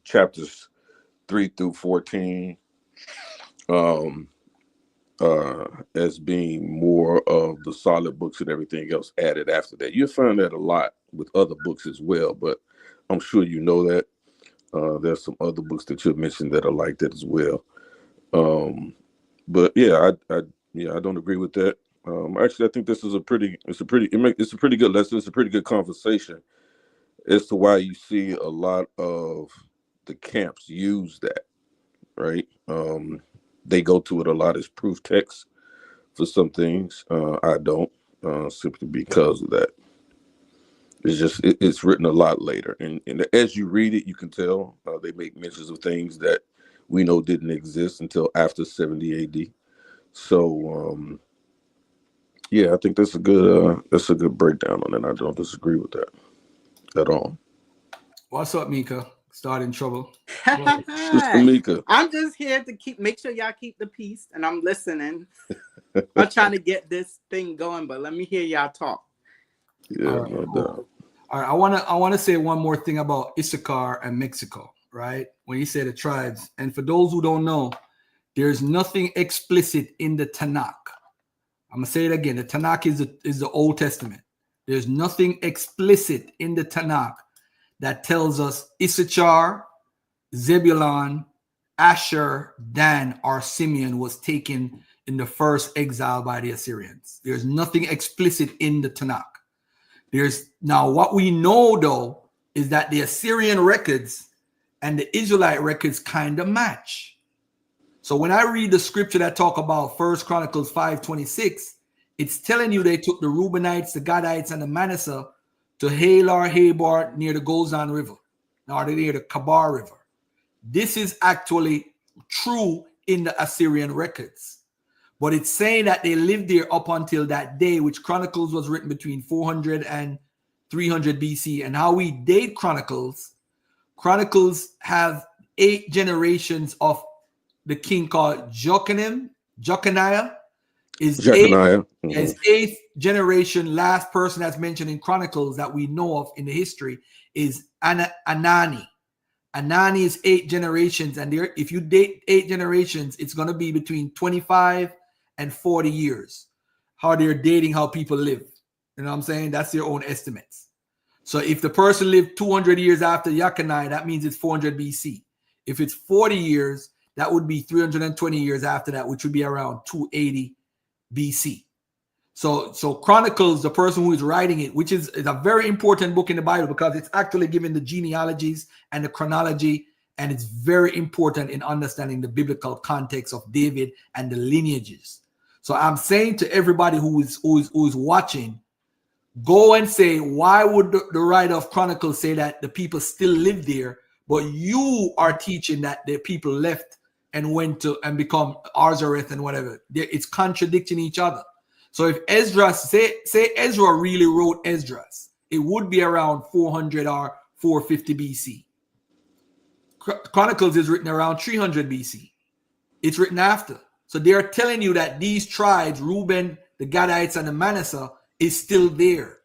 chapters 3 through 14 as being more of the solid books and everything else added after that. You'll find that a lot with other books as well, but I'm sure you know that. There's some other books that you've mentioned that are like that as well. But yeah, I don't agree with that. Actually, I think this is a pretty good lesson. It's a pretty good conversation as to why you see a lot of the camps use that, right? They go to it a lot as proof text for some things. I don't, simply because of that. It's just it's written a lot later, and as you read it, you can tell they make mentions of things that we know didn't exist until after 70 AD. So yeah, I think that's a good breakdown on it. I don't disagree with that at all. What's up, Mika? Starting trouble. Sister Mika. I'm just here to make sure y'all keep the peace, and I'm listening. I'm trying to get this thing going, but let me hear y'all talk. Yeah, all right, no doubt. All right, I want to say one more thing about Issachar and Mexico, right? When you say the tribes, and for those who don't know, there's nothing explicit in the Tanakh. I'm gonna say it again. The Tanakh is the Old Testament. There's nothing explicit in the Tanakh that tells us Issachar, Zebulun, Asher, Dan, or Simeon was taken in the first exile by the Assyrians. There's nothing explicit in the Tanakh. Now what we know though is that the Assyrian records and the Israelite records kind of match. So when I read the scripture that talk about 1 Chronicles 5:26, It's telling you they took the Reubenites, the Gadites, and the Manasseh to Halar Habar near the Gozan River, or near the Kabar River. This is actually true in the Assyrian records. But it's saying that they lived there up until that day, which Chronicles was written between 400 and 300 BC. And how we date Chronicles have 8 generations of the king called Jeconiah. His eighth generation, last person that's mentioned in Chronicles that we know of in the history is Anani. Anani is 8 generations, and there, if you date 8 generations, it's going to be between 25 and 40 years. How they're dating how people live. You know what I'm saying? That's their own estimates. So if the person lived 200 years after Jeconiah, that means it's 400 BC. If it's 40 years, that would be 320 years after that, which would be around 280 BC. So Chronicles, the person who is writing it, which is a very important book in the Bible because it's actually giving the genealogies and the chronology, and it's very important in understanding the biblical context of David and the lineages. So I'm saying to everybody who is watching, go and say, why would the writer of Chronicles say that the people still live there, but you are teaching that the people left and went to and become Arzareth and whatever? It's contradicting each other. So if Esdras, say Ezra really wrote Esdras, it would be around 400 or 450 BC. Chronicles is written around 300 BC. It's written after. So they are telling you that these tribes, Reuben, the Gadites, and the Manasseh, is still there.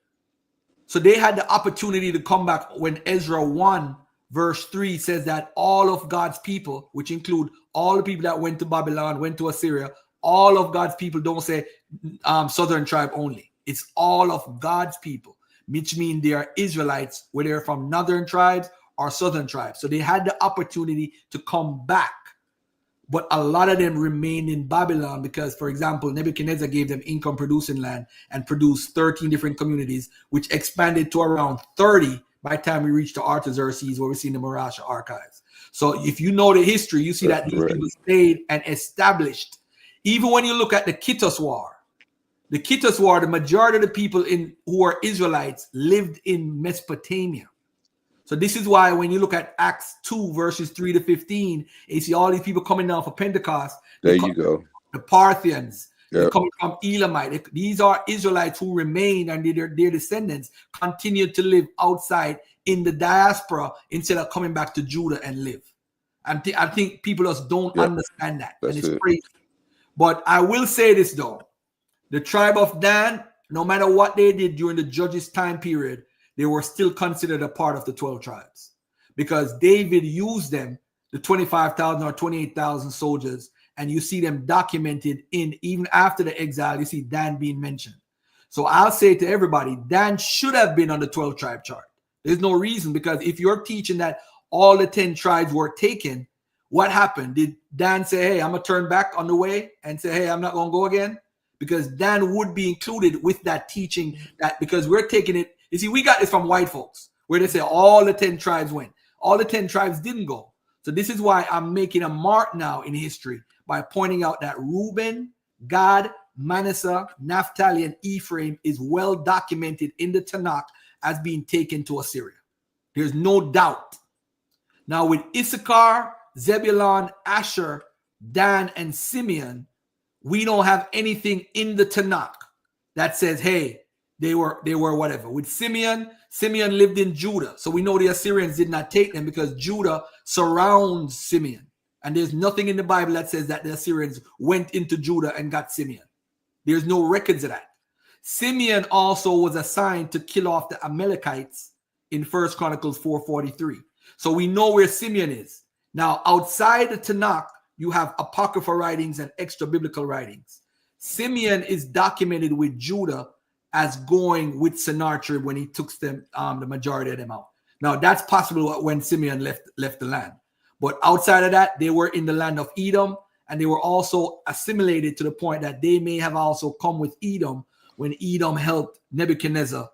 So they had the opportunity to come back when Ezra 1 verse 3 says that all of God's people, which include all the people that went to Babylon, went to Assyria, all of God's people, don't say southern tribe only. It's all of God's people, which means they are Israelites, whether they're from northern tribes or southern tribes. So they had the opportunity to come back. But a lot of them remained in Babylon because, for example, Nebuchadnezzar gave them income-producing land and produced 13 different communities, which expanded to around 30 by the time we reached the Artaxerxes, where we see in the Marasha archives. So if you know the history, you see that these people stayed and established. Even when you look at the Kittus War, the majority of the people who are Israelites lived in Mesopotamia. So this is why when you look at Acts 2 verses 3 to 15, you see all these people coming down for Pentecost. There you go. The Parthians, they're coming from Elamite. These are Israelites who remained, and their descendants continued to live outside in the diaspora instead of coming back to Judah and live. I think people just don't understand that. And it's crazy. But I will say this though. The tribe of Dan, no matter what they did during the Judges time period, they were still considered a part of the 12 tribes because David used them, the 25,000 or 28,000 soldiers, and you see them documented even after the exile, you see Dan being mentioned. So I'll say to everybody, Dan should have been on the 12 tribe chart. There's no reason, because if you're teaching that all the 10 tribes were taken, what happened? Did Dan say, hey, I'm going to turn back on the way and say, hey, I'm not going to go again? Because Dan would be included with that teaching, that because we're taking it. You see, we got this from white folks where they say all the 10 tribes went. All the 10 tribes didn't go. So this is why I'm making a mark now in history by pointing out that Reuben, Gad, Manasseh, Naphtali, and Ephraim is well documented in the Tanakh as being taken to Assyria. There's no doubt. Now with Issachar, Zebulun, Asher, Dan, and Simeon, we don't have anything in the Tanakh that says, hey, they were whatever. With Simeon lived in Judah. So we know the Assyrians did not take them because Judah surrounds Simeon. And there's nothing in the Bible that says that the Assyrians went into Judah and got Simeon. There's no records of that. Simeon also was assigned to kill off the Amalekites in 1 Chronicles 4:43. So we know where Simeon is. Now, outside the Tanakh, you have apocryphal writings and extra biblical writings. Simeon is documented with Judah as going with Sennacherib when he took them, the majority of them out. Now, that's possible when Simeon left the land. But outside of that, they were in the land of Edom, and they were also assimilated to the point that they may have also come with Edom when Edom helped Nebuchadnezzar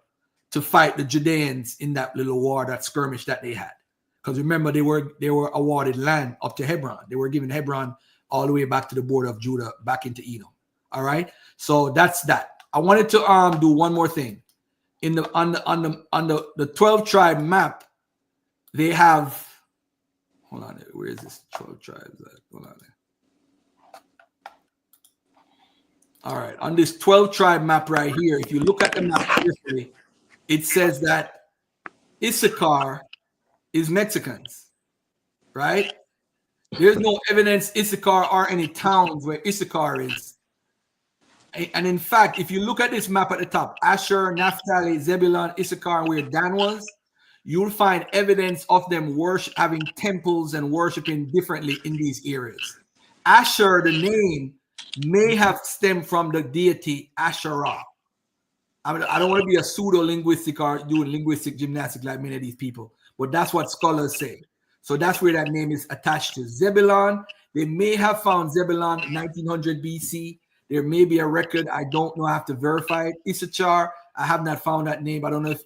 to fight the Judeans in that little war, that skirmish that they had. Because remember, they were awarded land up to Hebron. They were given Hebron all the way back to the border of Judah, back into Edom. All right? So that's that. I wanted to do one more thing. On the 12 tribe map, they have. Hold on, where is this 12 tribes at? Hold on. All right, on this 12 tribe map right here, if you look at the map carefully, it says that Issachar is Mexicans, right? There's no evidence Issachar or any towns where Issachar is. And in fact, if you look at this map at the top, Asher, Naphtali, Zebulun, Issachar, where Dan was, you'll find evidence of them having temples and worshiping differently in these areas. Asher, the name, may have stemmed from the deity Asherah. I mean, I don't want to be a pseudo-linguistic or doing linguistic gymnastics like many of these people, but that's what scholars say. So that's where that name is attached to. Zebulun, they may have found Zebulun 1900 BC. There may be a record. I don't know. I have to verify it. Issachar, I have not found that name. I don't know if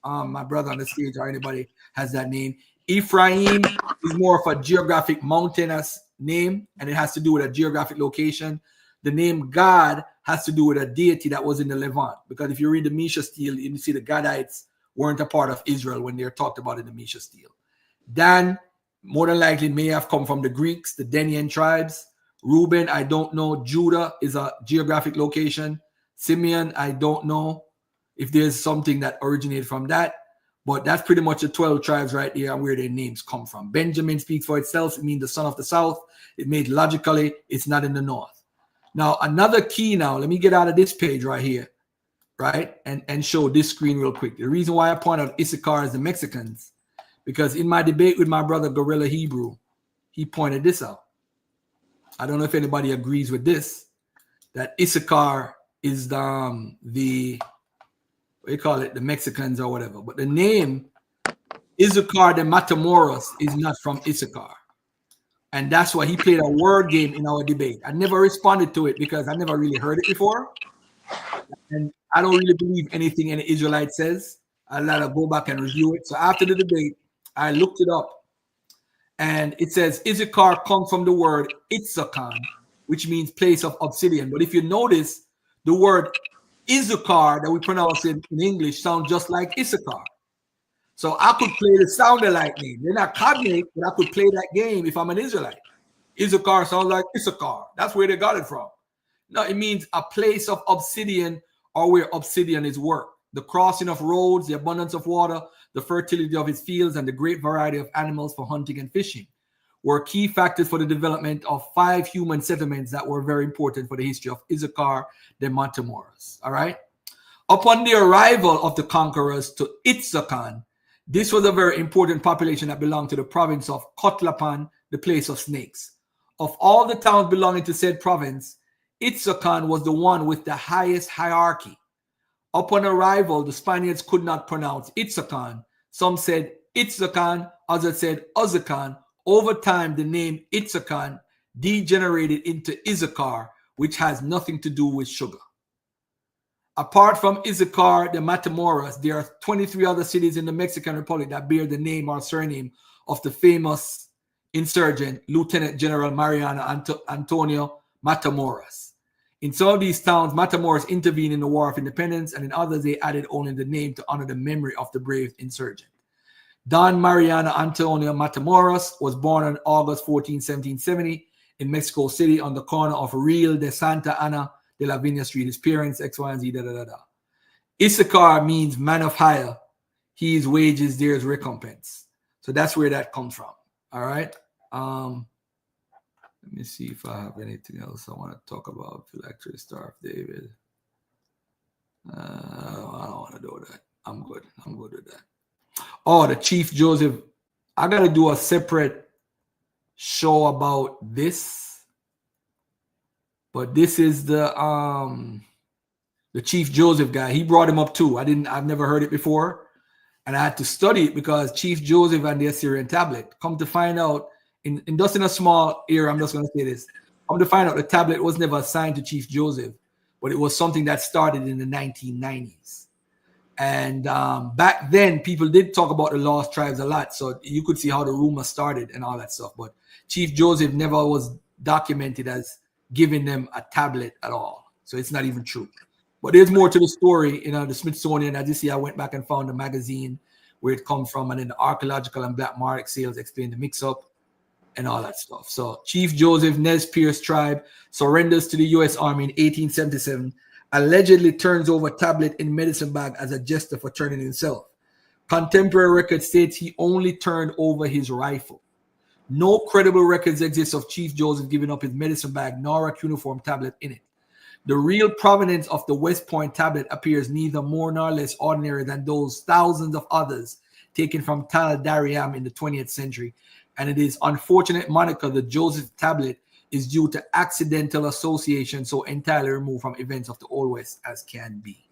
my brother on the stage or anybody has that name. Ephraim is more of a geographic mountainous name, and it has to do with a geographic location. The name God has to do with a deity that was in the Levant, because if you read the Mesha Stele, you see the Gadites weren't a part of Israel when they're talked about in the Mesha Stele. Dan, more than likely, may have come from the Greeks, the Denian tribes. Reuben, I don't know. Judah is a geographic location. Simeon, I don't know if there's something that originated from that. But that's pretty much the 12 tribes right here and where their names come from. Benjamin speaks for itself. It means the son of the south. It made logically, it's not in the north. Now, another key now, let me get out of this page right here, right? And show this screen real quick. The reason why I point out Issachar as the Mexicans, because in my debate with my brother Grla Hebrew, he pointed this out. I don't know if anybody agrees with this, that Issachar is what do you call it, the Mexicans or whatever. But the name Issachar de Matamoros is not from Issachar. And that's why he played a word game in our debate. I never responded to it because I never really heard it before. And I don't really believe anything any Israelite says. I'll let her go back and review it. So after the debate, I looked it up. And it says Issachar comes from the word Itzakan, which means place of obsidian. But if you notice, the word Issachar that we pronounce in English sounds just like Issachar. So I could play the sound-alike name. They're not cognate, but I could play that game if I'm an Israelite. Issachar sounds like Issachar. That's where they got it from. No, it means a place of obsidian or where obsidian is worked. The crossing of roads, the abundance of water, the fertility of its fields, and the great variety of animals for hunting and fishing were key factors for the development of 5 human settlements that were very important for the history of Issachar de Matamoros. All right. Upon the arrival of the conquerors to Itzakan, this was a very important population that belonged to the province of Kotlapan, the place of snakes. Of all the towns belonging to said province, Itzakan was the one with the highest hierarchy. Upon arrival, the Spaniards could not pronounce Itzakan. Some said Itzakan, others said Uzakan. Over time, the name Itzakan degenerated into Issachar, which has nothing to do with sugar. Apart from Issachar, the Matamoros, there are 23 other cities in the Mexican Republic that bear the name or surname of the famous insurgent, Lieutenant General Mariano Antonio Matamoros. In some of these towns, Matamoros intervened in the War of Independence, and in others, they added only the name to honor the memory of the brave insurgent. Don Mariano Antonio Matamoros was born on August 14, 1770 in Mexico City on the corner of Real de Santa Ana de la Viña Street. His parents, X, Y, and Z, Issachar means man of hire. His wages, there's recompense. So that's where that comes from. All right. Let me see if I have anything else I want to talk about. Phylactery, Star of David. I don't want to do that. I'm good. I'm good with that. Oh, the Chief Joseph. I got to do a separate show about this. But this is the Chief Joseph guy. He brought him up too. I've never heard it before. And I had to study it because Chief Joseph and the Assyrian tablet. Come to find out, in just in a small area, I'm just going to say this. Come to find out the tablet was never assigned to Chief Joseph, but it was something that started in the 1990s. And back then, people did talk about the lost tribes a lot. So you could see how the rumor started and all that stuff. But Chief Joseph never was documented as giving them a tablet at all. So it's not even true. But there's more to the story. The Smithsonian, as you see, I went back and found the magazine where it comes from, and then the archaeological and black market sales explain the mix-up and all that stuff. So Chief Joseph Nez Perce tribe surrenders to the U.S. Army in 1877, allegedly turns over tablet in medicine bag as a gesture for turning himself. Contemporary record states he only turned over his rifle. No credible records exist of Chief Joseph giving up his medicine bag nor a cuneiform tablet in it. The real provenance of the West Point tablet appears neither more nor less ordinary than those thousands of others taken from Tal Dariam in the 20th century, and it is unfortunate moniker the Joseph tablet is due to accidental association, so entirely removed from events of the Old West as can be.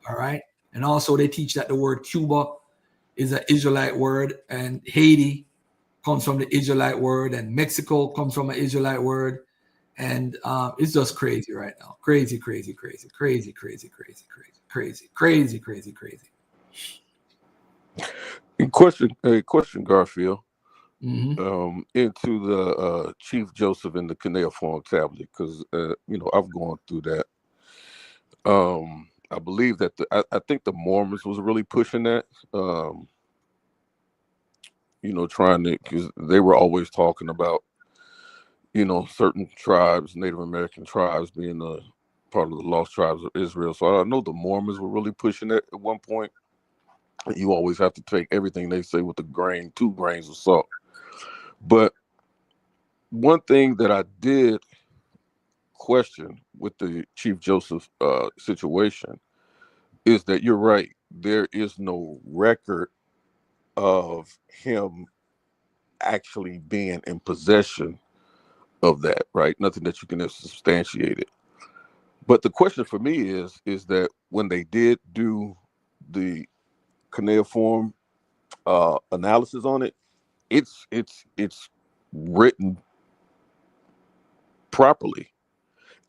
All right. And also they teach that the word Cuba is an Israelite word, and Haiti comes from the Israelite word, and Mexico comes from an Israelite word. And it's just crazy right now. Crazy. Question, Garfield. Mm-hmm. Into the Chief Joseph and the cuneiform tablet, because I've gone through that. I believe that I think the Mormons was really pushing that. Trying to, because they were always talking about certain tribes, Native American tribes, being a part of the lost tribes of Israel. So I know the Mormons were really pushing it at one point. You always have to take everything they say with 2 grains of salt. But one thing that I did question with the Chief Joseph situation is that you're right. There is no record of him actually being in possession of that, right? Nothing that you can substantiate it. But the question for me is that when they did do the cuneiform analysis on it, it's written properly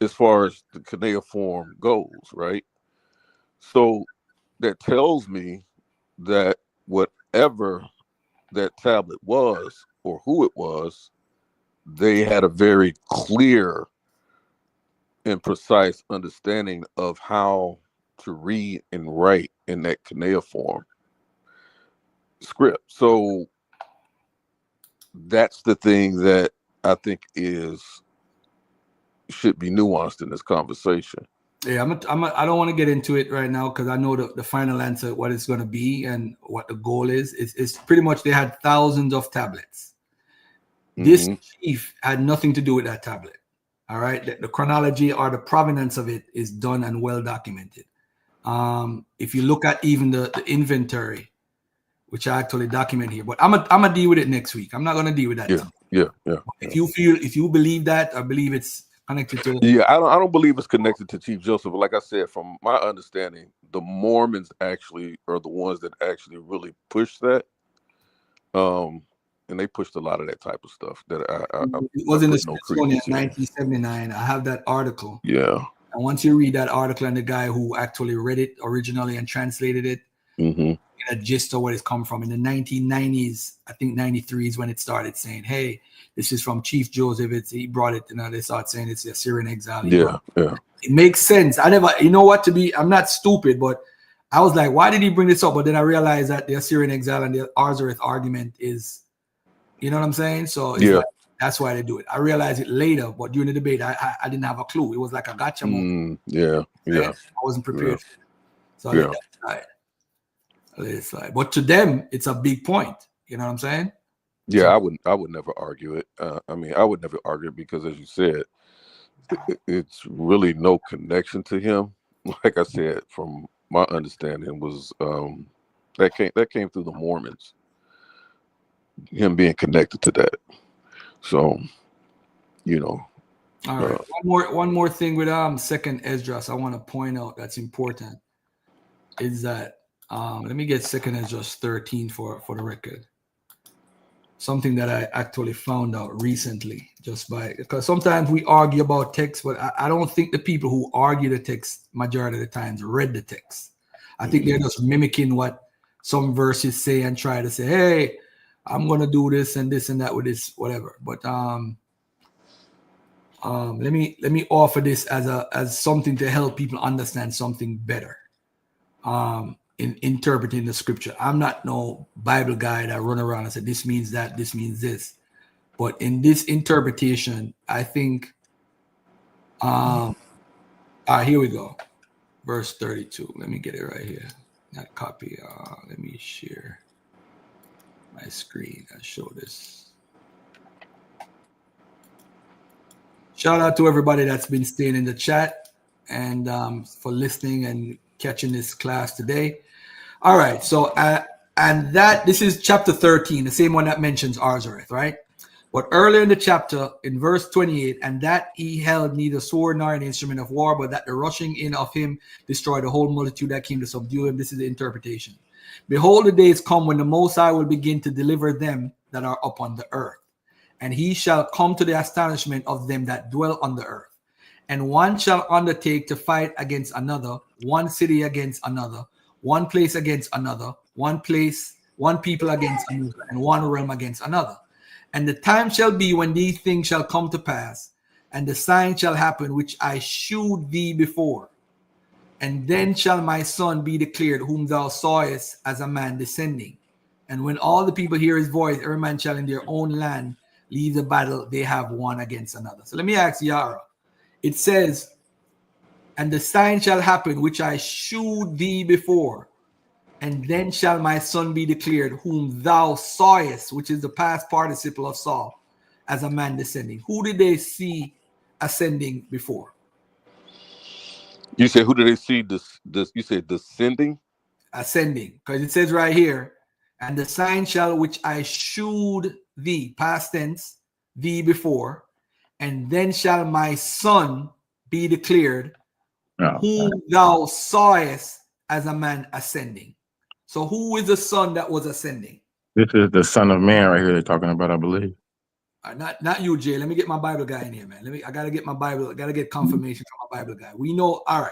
as far as the cuneiform goes, right? So that tells me that whatever that tablet was or who it was, they had a very clear and precise understanding of how to read and write in that cuneiform script. So that's the thing that I think should be nuanced in this conversation. Yeah, I don't want to get into it right now because I know the final answer, what it's going to be and what the goal is. It's pretty much they had thousands of tablets. This chief had nothing to do with that tablet. All right. The chronology or the provenance of it is done and well documented. If you look at even the inventory, which I actually document here, but I'm gonna deal with it next week. I'm not gonna deal with that. Yeah. If you believe that, I believe it's connected to. Yeah, I don't believe it's connected to Chief Joseph. But like I said, from my understanding, the Mormons actually are the ones that actually really push that. And they pushed a lot of that type of stuff that it was in the Smithsonian in 1979. I have that article. Yeah. And once you read that article and the guy who actually read it originally and translated it, get a gist of where it's come from. In the 1990s, I think 93 is when it started saying, hey, this is from Chief Joseph. He brought it, they started saying it's the Assyrian exile. Yeah. It makes sense. I'm not stupid, but I was like, why did he bring this up? But then I realized that the Assyrian exile and the Tazarach argument is, you know what I'm saying? So it's like, that's why they do it. I realized it later, but during the debate, I didn't have a clue. It was like a gotcha moment. Yeah. I wasn't prepared. So I let that slide. But to them, it's a big point. You know what I'm saying? Yeah, I would never argue it. I would never argue it because, as you said, it's really no connection to him. Like I said, from my understanding, was that came through the Mormons. Him being connected to that. So, All right. One more thing with second Esdras I want to point out that's important is that let me get second Esdras 13 for the record. Something that I actually found out recently because sometimes we argue about text, but I don't think the people who argue the text majority of the times read the text. I think they're just mimicking what some verses say and try to say, hey, I'm going to do this and that with this, whatever. But let me offer this as something to help people understand something better. In interpreting the scripture. I'm not no Bible guy that run around and say this means that, this means this. But in this interpretation, I think here we go. Verse 32. Let me get it right here. Not copy. Let me share my screen and show this. Shout out to everybody that's been staying in the chat and for listening and catching this class today. All right, so and this is chapter 13, the same one that mentions Arzareth, right? But earlier in the chapter, in verse 28, and that he held neither sword nor an instrument of war, but that the rushing in of him destroyed the whole multitude that came to subdue him. This is the interpretation. Behold, the days come when the Most High will begin to deliver them that are upon the earth, and he shall come to the astonishment of them that dwell on the earth. And one shall undertake to fight against another, one city against another, one place against another, one people against another, and one realm against another. And the time shall be when these things shall come to pass, and the sign shall happen which I shewed thee before. And then shall my son be declared, whom thou sawest as a man descending. And when all the people hear his voice, every man shall in their own land leave the battle they have one against another. So let me ask Yara. It says, and the sign shall happen which I shewed thee before, and then shall my son be declared, whom thou sawest, which is the past participle of saw, as a man descending. Who did they see ascending before? You said, who did they see you said descending? Ascending, because it says right here, and the sign shall which I shewed thee, past tense, thee before, and then shall my son be declared, whom thou sawest as a man ascending. So who is the son that was ascending? This is the Son of Man right here they're talking about, I believe. Not you, Jay. Let me get my Bible guy in here, man. I gotta get my Bible. I gotta get confirmation from my Bible guy. We know, all right.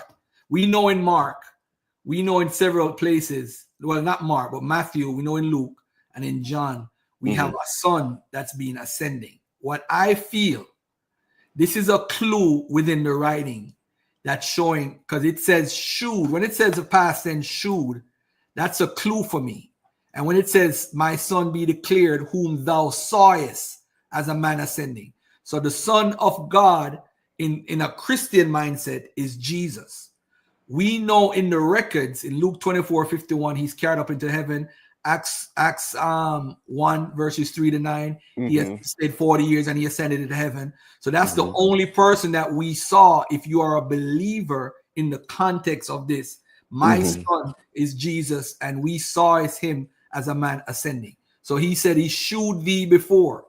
We know in Mark, we know in several places. Well, not Mark, but Matthew. We know in Luke and in John, we have a son that's been ascending. What I feel, this is a clue within the writing that's showing, because it says shewed. When it says the past tense shewed, that's a clue for me. And when it says, my son be declared, whom thou sawest as a man ascending. So the Son of God in a Christian mindset is Jesus. We know in the records in Luke 24:51, he's carried up into heaven. Acts 1 verses 3-9, he has stayed 40 years and he ascended into heaven. So that's the only person that we saw. If you are a believer in the context of this, my son is Jesus, and we saw him as a man ascending. So he said, he shewed thee before,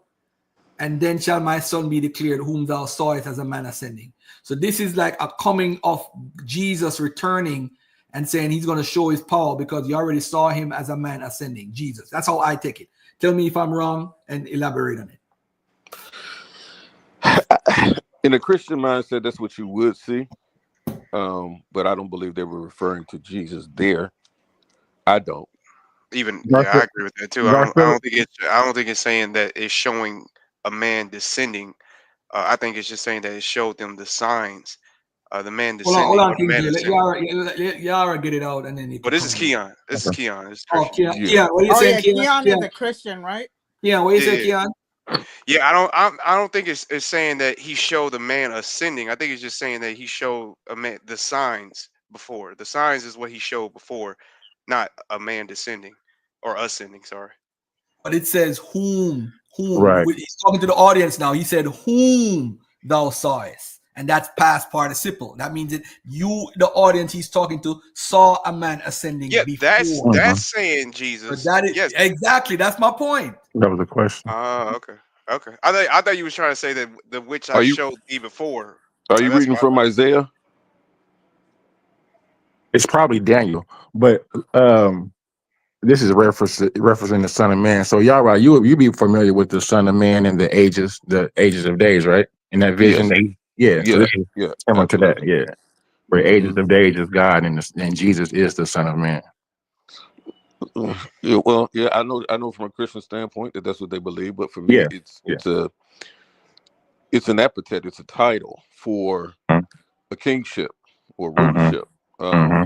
and then shall my son be declared, whom thou sawest as a man ascending. So this is like a coming of Jesus returning and saying he's going to show his power, because you already saw him as a man ascending. Jesus. That's how I take it. Tell me if I'm wrong and elaborate on it. In a Christian mindset, that's what you would see. But I don't believe they were referring to Jesus there. I don't. Even yeah, I agree with that too. I don't think it's saying that it's showing a man descending. I think it's just saying that it showed them the signs. The man descending. Hold on, King J. Let Yara get it out, and then. But this is Keon. This is Keon. This is Christian. Keon. What are you saying, Keon? Keon is a Christian, right? Yeah. What do you say, Keon? Yeah, I don't think it's saying that he showed the man ascending. I think it's just saying that he showed a man the signs before. The signs is what he showed before, not a man descending or ascending. Sorry. But it says whom. Right. He's talking to the audience now. He said whom thou sawest, and that's past participle. That means that you, the audience he's talking to, saw a man ascending. Yeah, before. that's saying Jesus. But that is exactly, that's my point. That was the question. Okay. I thought you was trying to say that the which I showed thee before. Are you reading from Isaiah? It's probably Daniel, but this is referencing the Son of Man. So y'all right, you be familiar with the Son of Man and the ages of days, right? In that vision, Yes. So this is similar to that, yeah. Where ages of days is God and Jesus is the Son of Man. Yeah, well, I know from a Christian standpoint that's what they believe, but for me, It's an epithet. It's a title for a kingship or Mm-hmm. rulership. Mm-hmm.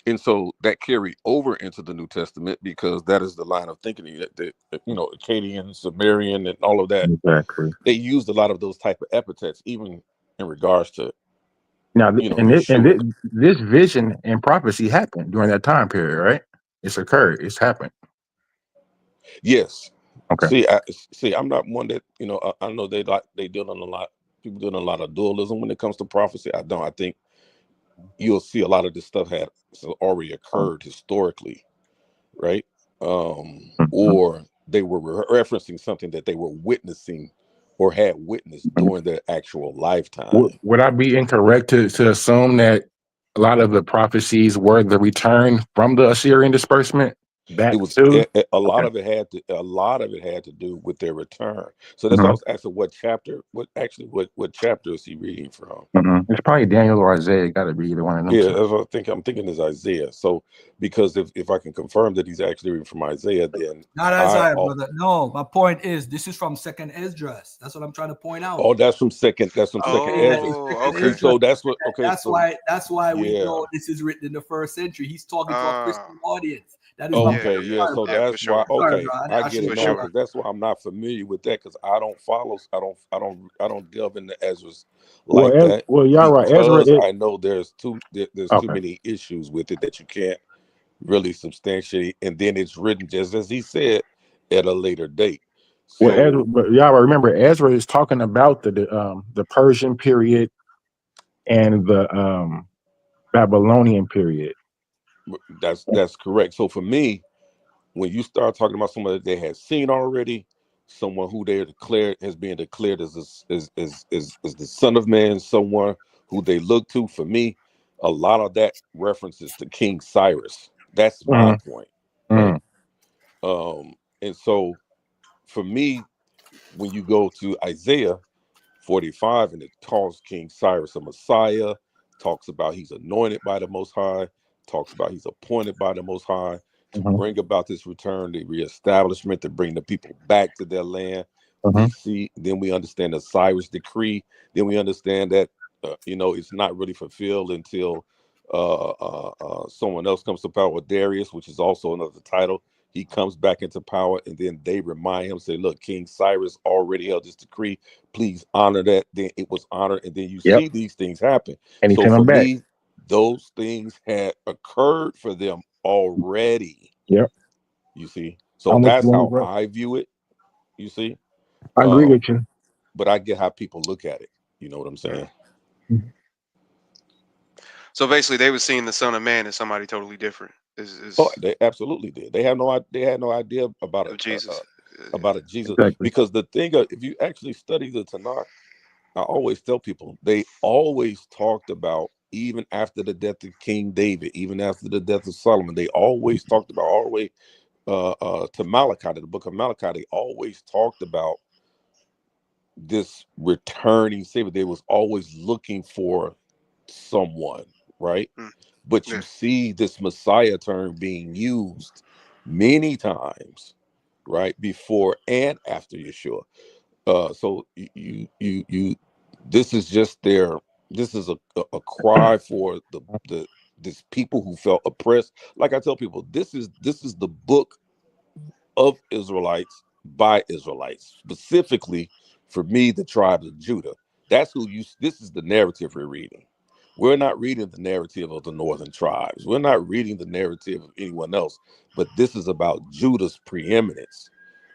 And so that carried over into the New Testament because that is the line of thinking that Akkadian, Sumerian, and all of that. Exactly. They used a lot of those type of epithets, even in regards to Now, Yeshua. this vision and prophecy happened during that time period, right? It's occurred. It's happened. Yes. Okay. I'm not one that I know they deal in a lot. People deal in a lot of dualism when it comes to prophecy. I don't. I think you'll see a lot of this stuff had already occurred historically, right? Or they were referencing something that they were witnessing or had witnessed during their actual lifetime. Would I be incorrect to assume that a lot of the prophecies were the return from the Assyrian disbursement? It Back was to a lot okay. of it had to do with their return. So that's why I Mm-hmm. was asking what chapter is he reading from? Mm-hmm. It's probably Daniel or Isaiah. Got to be either one of them Yeah, two. that's what I'm thinking is Isaiah. So because if I can confirm that he's actually reading from Isaiah, then Not Isaiah, brother. No, my point is this is from second Esdras. That's what I'm trying to point out. Oh, that's from second Yeah, Ezra. it's second And Esdras. so that's what That's why we yeah. know this is written in the first century. He's talking to a Christian audience. That is my point. Yeah. So for that's why. sure. Okay, Sorry, bro. I I get should it have now sure. because that's why I'm not familiar with that because I don't delve into Ezra's like that Y'all right. Ezra. because I know there's too Okay. many issues with it that you can't really substantiate, and then it's written just as he said at a later date. Well, Ezra, So but y'all remember Ezra is talking about the Persian period and the Babylonian period. that's correct. So for me, when you start talking about someone that they had seen already, someone who they has been declared as the Son of Man, someone who they look to, for me, a lot of that references to King Cyrus. That's my point, right? And so for me, when you go to Isaiah 45 and it calls King Cyrus a Messiah, talks about he's anointed by the Most High, talks about he's appointed by the Most High to bring about this return, the reestablishment, to bring the people back to their land. Then we understand the Cyrus decree. Then we understand that it's not really fulfilled until someone else comes to power, Darius, which is also another title. He comes back into power, and then they remind him, say, look, King Cyrus already held this decree. Please honor that. Then it was honored, and then you see these things happen. And he So sent for him back. me, those things had occurred for them already. Yep. You see? So that's how I view it. You see? I agree with you. But I get how people look at it. You know what I'm saying? So basically, they were seeing the Son of Man as somebody totally different. Oh, they absolutely did. They had no idea about Of Jesus. Jesus. Exactly. Because the thing if you actually study the Tanakh, I always tell people they always talked about, even after the death of King David, even after the death of Solomon, they always talked about all the way to Malachi, to the book of Malachi. They always talked about this returning Savior. They was always looking for someone, right? But you see this Messiah term being used many times, right, before and after Yeshua. So you this is just this is a cry for the this people who felt oppressed. Like I tell people, this is the book of Israelites by Israelites, specifically for me, the tribes of Judah. That's who this is the narrative we're reading. We're not reading the narrative of the northern tribes. We're not reading the narrative of anyone else, but this is about Judah's preeminence.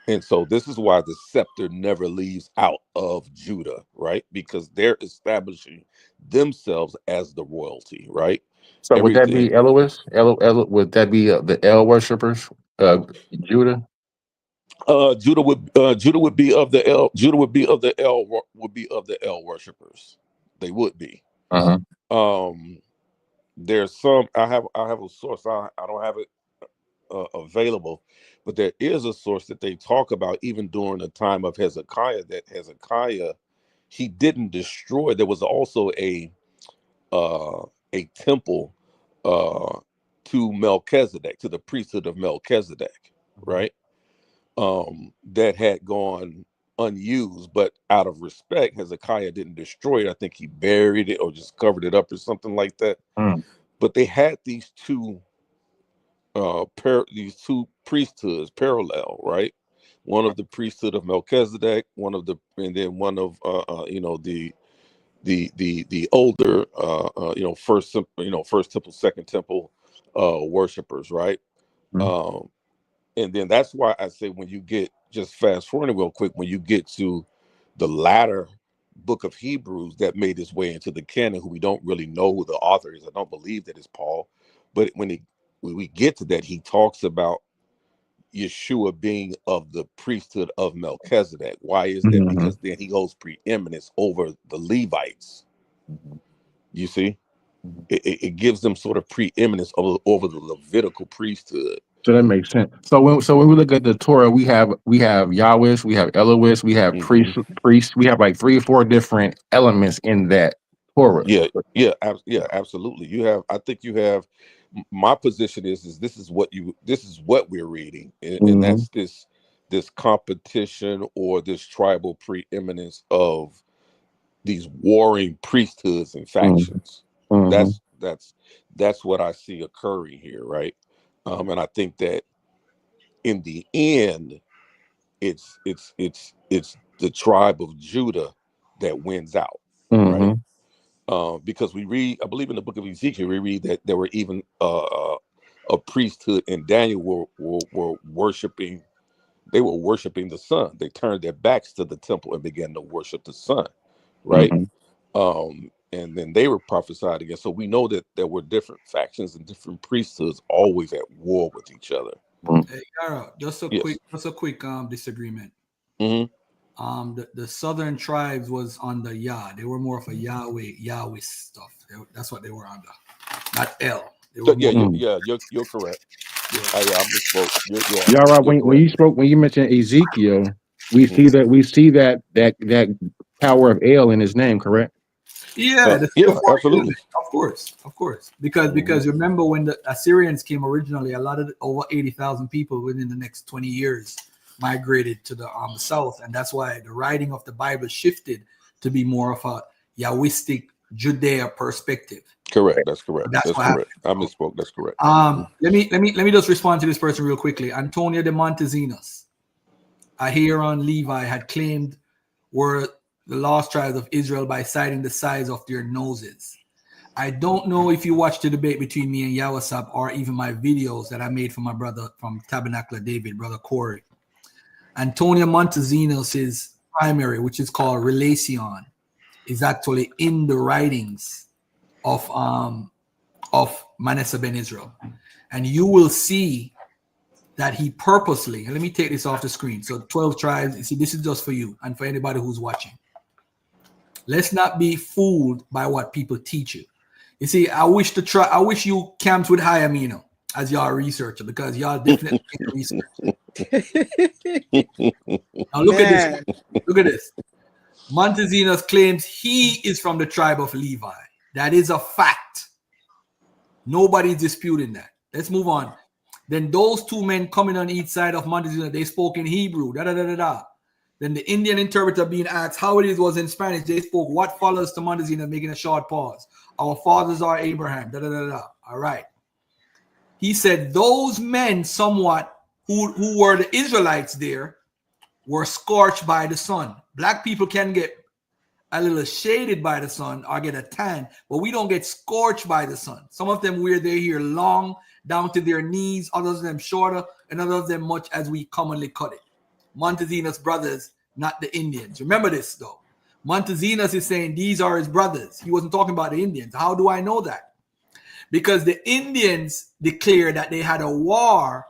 And so this is why the scepter never leaves out of Judah, right? Because they're establishing themselves as the royalty, right? So would that be Elois? Would that be the El worshippers? Judah? Judah would be of the El worshippers. They would be. There's some I have a source. I don't have it available, but there is a source that they talk about even during the time of Hezekiah, that Hezekiah, he didn't destroy. There was also a temple to Melchizedek, to the priesthood of Melchizedek, right? That had gone unused, but out of respect, Hezekiah didn't destroy it. I think he buried it or just covered it up or something like that. But they had these two priesthoods parallel, right? One of the priesthood of Melchizedek, and then one of the older first temple, second temple worshipers, right? And then that's why I say, when you get, just fast forwarding real quick, when you get to the latter book of Hebrews that made its way into the canon, who we don't really know who the author is. I don't believe that it's Paul, but when we get to that, he talks about Yeshua being of the priesthood of Melchizedek. Why is that? Because then he holds preeminence over the Levites. You see, it gives them sort of preeminence over the Levitical priesthood. So that makes sense. So when we look at the Torah, we have Yahweh, we have Elohim, we have priests, we have like 3 or 4 different elements in that Torah. Yeah, absolutely. I think you have. My position is this is what we're reading, and that's this competition or this tribal preeminence of these warring priesthoods and factions. That's what I see occurring here, right? And I think that in the end, it's the tribe of Judah that wins out, right? Because we read, I believe in the book of Ezekiel, we read that there were even a priesthood in Daniel were worshiping. They were worshiping the sun. They turned their backs to the temple and began to worship the sun, right? And then they were prophesied against. So we know that there were different factions and different priesthoods always at war with each other. Hey, Yara, just a quick disagreement. The southern tribes was under Yah. They were more of a Yahweh stuff. That's what they were under, not El. You're correct. I misspoke. Yara, when you mentioned Ezekiel, we see that power of El in his name, correct? Absolutely. Of course. Because remember, when the Assyrians came originally, a lot of over 80,000 people within the next 20 years migrated to the south, and that's why the writing of the Bible shifted to be more of a Yahwistic Judea perspective. Correct. That's correct. That's correct. I misspoke. That's correct. Let me just respond to this person real quickly. Antonio de Montezinos, a Huron Levi, had claimed were the lost tribes of Israel by citing the size of their noses. I don't know if you watched the debate between me and Yawasab or even my videos that I made for my brother from Tabernacle of David, brother Corey. Antonio Montezinos' primary, which is called Relation, is actually in the writings of Manasseh ben Israel. And you will see that he purposely, and let me take this off the screen. So 12 tribes, you see, this is just for you and for anybody who's watching. Let's not be fooled by what people teach you. You see, I wish you camped with Hayamino as y'all researcher, because y'all definitely research. Now look at this. Look at this. Montezinos claims he is from the tribe of Levi. That is a fact. Nobody's disputing that. Let's move on. Then those 2 men coming on each side of Montezinos, they spoke in Hebrew. Then the Indian interpreter being asked how it was in Spanish, they spoke what follows to Montezinos, making a short pause. Our fathers are Abraham. All right. He said those men somewhat who were the Israelites there were scorched by the sun. Black people can get a little shaded by the sun or get a tan, but we don't get scorched by the sun. Some of them wear their hair long down to their knees, others of them shorter, and others of them much as we commonly cut it. Montezinos' brothers, not the Indians. Remember this though. Montezinos is saying these are his brothers. He wasn't talking about the Indians. How do I know that? Because the Indians declared that they had a war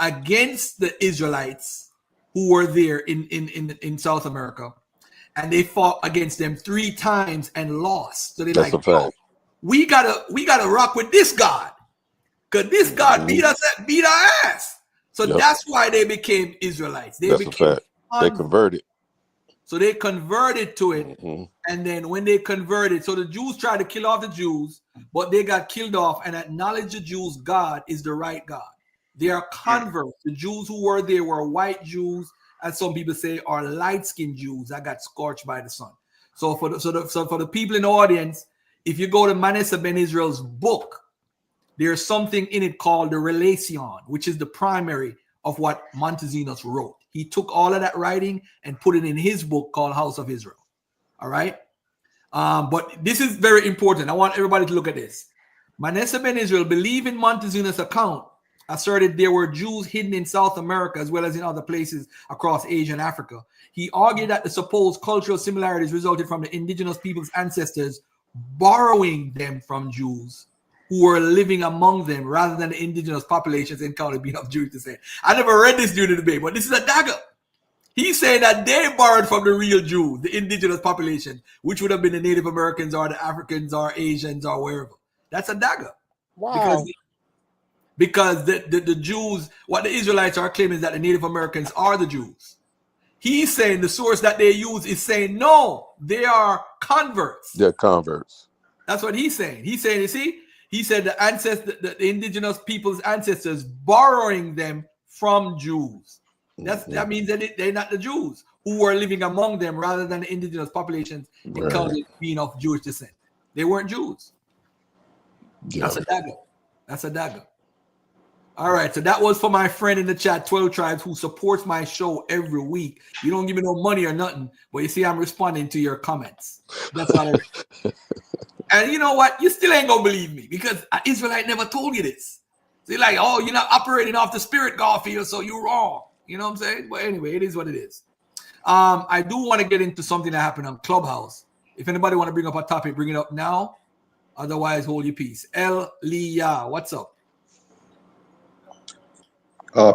against the Israelites who were there in South America, and they fought against them 3 times and lost. So they're like, oh, we gotta rock with this God, because this God beat our ass. So that's why they became Israelites. They converted. So they converted to it. And then when they converted, so the Jews tried to kill off the Jews, but they got killed off and acknowledged the Jews' God is the right God. They are converts. The Jews who were there were white Jews as some people say, are light-skinned Jews that got scorched by the sun. So for the people in the audience, if you go to Manasseh ben Israel's book, there's something in it called the Relation, which is the primary of what Montezinos wrote. He took all of that writing and put it in his book called House of Israel. All right. But this is very important. I want everybody to look at this. Manasseh ben Israel, believing Montezinos' account, asserted there were Jews hidden in South America as well as in other places across Asia and Africa. He argued that the supposed cultural similarities resulted from the indigenous people's ancestors borrowing them from Jews who were living among them rather than the indigenous populations encountered being of Jewish descent. I never read this during the debate, but this is a dagger. He's saying that they borrowed from the real Jews, the indigenous population, which would have been the Native Americans or the Africans or Asians or wherever. That's a dagger. Wow. Because the Jews, what the Israelites are claiming is that the Native Americans are the Jews. He's saying the source that they use is saying, no, they are converts. They're converts. That's what he's saying. He's saying, you see, he said the indigenous people's ancestors borrowing them from Jews. That means that they're not the Jews who were living among them rather than the indigenous populations encountered being of Jewish descent. They weren't Jews. Yeah. That's a dagger. That's a dagger. All right, so that was for my friend in the chat, 12 Tribes, who supports my show every week. You don't give me no money or nothing, but you see I'm responding to your comments. That's all. And you know what? You still ain't gonna believe me because an Israelite never told you this. So you're like, oh, you're not operating off the spirit, Garfield, so you're wrong. You know what I'm saying? But anyway, it is what it is. I do want to get into something that happened on Clubhouse. If anybody want to bring up a topic, bring it up now. Otherwise, hold your peace. El Liya, what's up?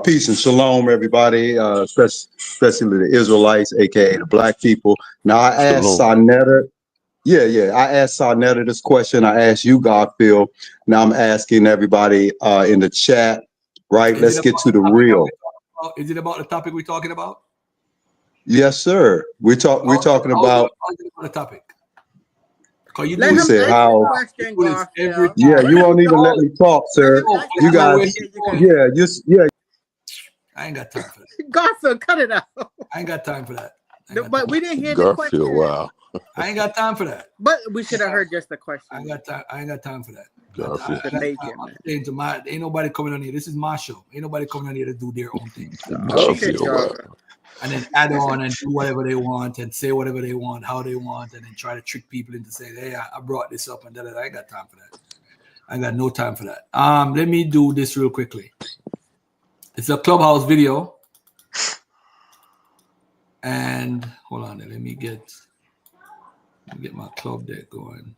Peace and shalom, everybody, especially the Israelites, aka the black people. Now, I asked Sarnetta, I asked Sarnetta this question. I asked you, Garfield. Now I'm asking everybody in the chat, right? Let's get to the real. Is it about the topic we're talking about? Yes, sir. We're talking about the topic. Let him said ask how. the question, Yeah, you won't even let me talk, sir. You guys, I ain't got time for that. Garfield, cut it out. I ain't got time for that. But we didn't hear Garfield, the question. wow. I ain't got time for that. But we should have heard just the question. I ain't got time for that. Garfield. Ain't nobody coming on here. This is my show. Ain't nobody coming on here to do their own thing. Garfield, wow. And then add on and do whatever they want and say whatever they want, how they want, and then try to trick people into saying, hey, I brought this up and that. I ain't got time for that. I got no time for that. Let me do this real quickly. It's a Clubhouse video. And hold on, let me get my club deck going.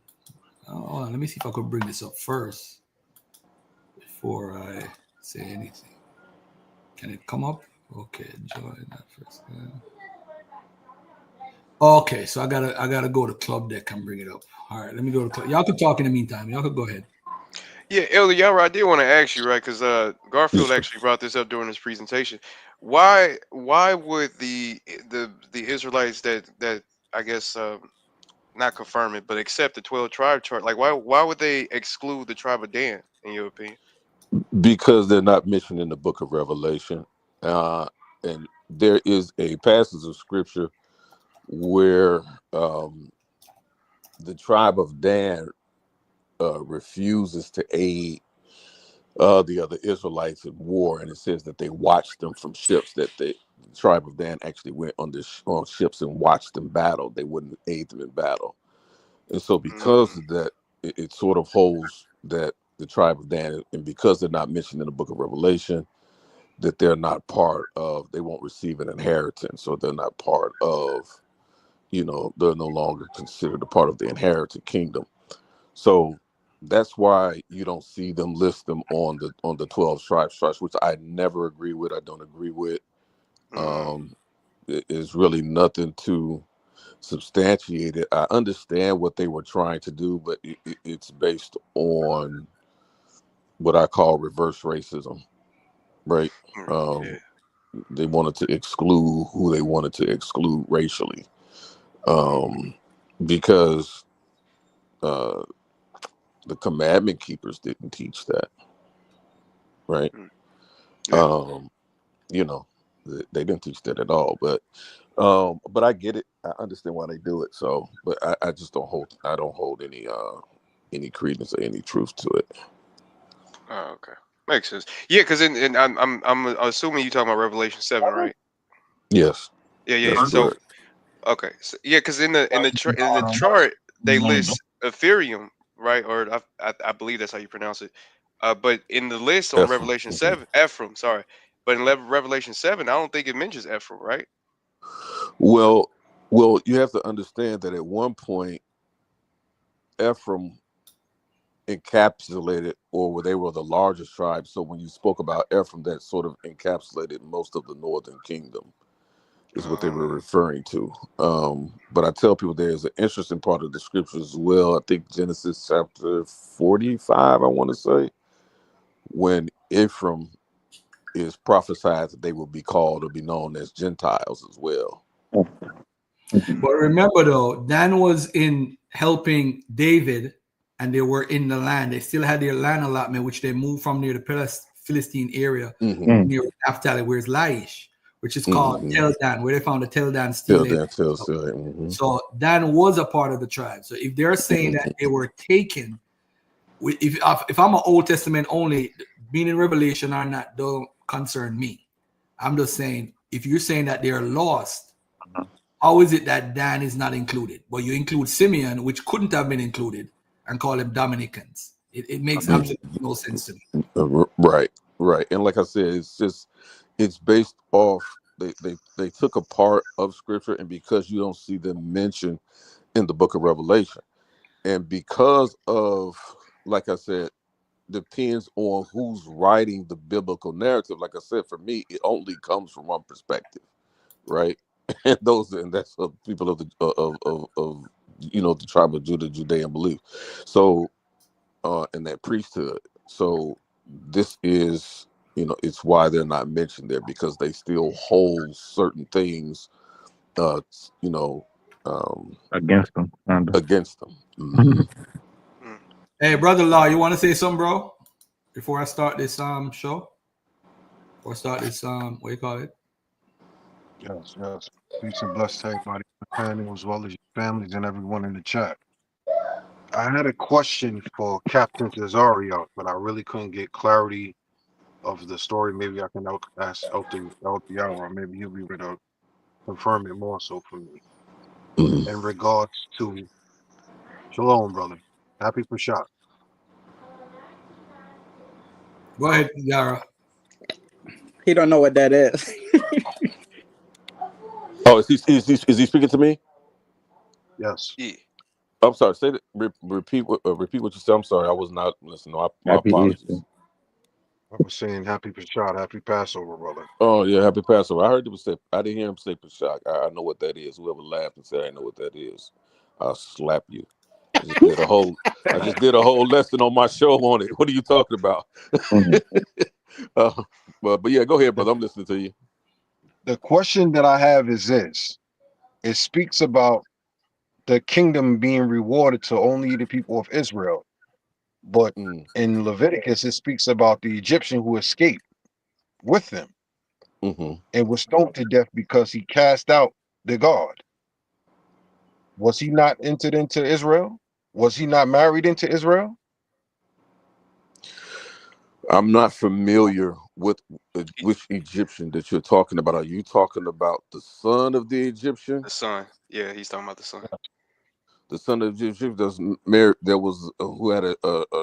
Hold on, let me see if I could bring this up first before I say anything. Can it come up? Okay, join that first. Okay, so I gotta go to club deck and bring it up. All right, let me go to club. Y'all can talk in the meantime. Y'all could go ahead. Yeah, Elder Yara, I did want to ask you, right? Because Garfield actually brought this up during his presentation. Why would the Israelites that I guess not confirm it, but accept the 12 tribe chart? Like, why would they exclude the tribe of Dan, in your opinion? Because they're not mentioned in the book of Revelation. And there is a passage of scripture where the tribe of Dan refuses to aid the other Israelites in war, and it says that they watched them from ships, that the tribe of Dan actually went on ships and watched them battle. They wouldn't aid them in battle. And so because of that, it sort of holds that the tribe of Dan, and because they're not mentioned in the book of Revelation, that they're not part of, they won't receive an inheritance, or they're not part of, they're no longer considered a part of the inherited kingdom. So that's why you don't see them list them on the 12 tribes, which I never agree with. I don't agree with. It's really nothing to substantiate it. I understand what they were trying to do, but it's based on what I call reverse racism, right? They wanted to exclude who they wanted to exclude racially, because the commandment keepers didn't teach that, right? They didn't teach that at all. But I get it. I understand why they do it. So, but I just don't hold. I don't hold any credence or any truth to it. Oh, okay, makes sense. Yeah, because I'm assuming you talking about Revelation 7, right? Yes, Yeah. that's So correct. okay, so, yeah, because in the chart they list Ethereum, right? Or I believe that's how you pronounce it. But in the list on Ephraim. Revelation 7, Ephraim, sorry, but in Revelation 7, I don't think it mentions Ephraim, right? Well, you have to understand that at one point, Ephraim encapsulated, or where they were the largest tribe. So when you spoke about Ephraim, that sort of encapsulated most of the northern kingdom, is what they were referring to. But I tell people there's an interesting part of the scripture as well. I think Genesis chapter 45, I want to say, when Ephraim is prophesied that they will be called or be known as Gentiles as well. But remember though, Dan was in helping David, and they were in the land. They still had their land allotment, which they moved from near the Philistine area near Naphtali, where's Laish, which is called Tel Dan, where they found the Tel Dan stele. So Dan was a part of the tribe. So if they're saying that they were taken, if I'm an Old Testament only, being in Revelation or not don't concern me. I'm just saying, if you're saying that they're lost, how is it that Dan is not included? But you include Simeon, which couldn't have been included, and call them Dominicans. It makes absolutely no sense to me. Right. And like I said, it's based off, they took a part of scripture, and because you don't see them mentioned in the book of Revelation, and because of, like I said, depends on who's writing the biblical narrative. Like I said, for me, it only comes from one perspective, right? And that's of people of the of the tribe of Judah, Judean belief. So and that priesthood. So this is, it's why they're not mentioned there, because they still hold certain things against them. Against them. Mm-hmm. Hey, brother Law, you want to say something, bro? Before I start this show? Or start this what do you call it? Yes. Peace and blessings to everybody, panel, as well as your families and everyone in the chat. I had a question for Captain Tazarach, but I really couldn't get clarity of the story. Maybe I can ask El or maybe he'll be able to confirm it more so for me. In regards to Shalom, brother. Happy Pesach. Go ahead, Yara. He don't know what that is. Oh, is he speaking to me? Yes. Yeah. I'm sorry. Say that. Repeat what you said. I'm sorry. I was not listening. My apologies. I was saying happy Pesach, happy Passover, brother. Oh yeah, happy Passover. I heard him say. I didn't hear him say Pesach. I know what that is. Whoever laughed and said I know what that is, I'll slap you. I just did a whole lesson on my show on it. What are you talking about? But yeah, go ahead, brother. I'm listening to you. The question that I have is this: it speaks about the kingdom being rewarded to only the people of Israel, but in Leviticus it speaks about the Egyptian who escaped with them and was stoned to death because he cast out the God. Was he not entered into Israel? Was he not married into Israel? I'm not familiar with which Egyptian that you're talking about. Are you talking about the son of the Egyptian? The son. Yeah, he's talking about the son. The son of the Egyptian that was who had a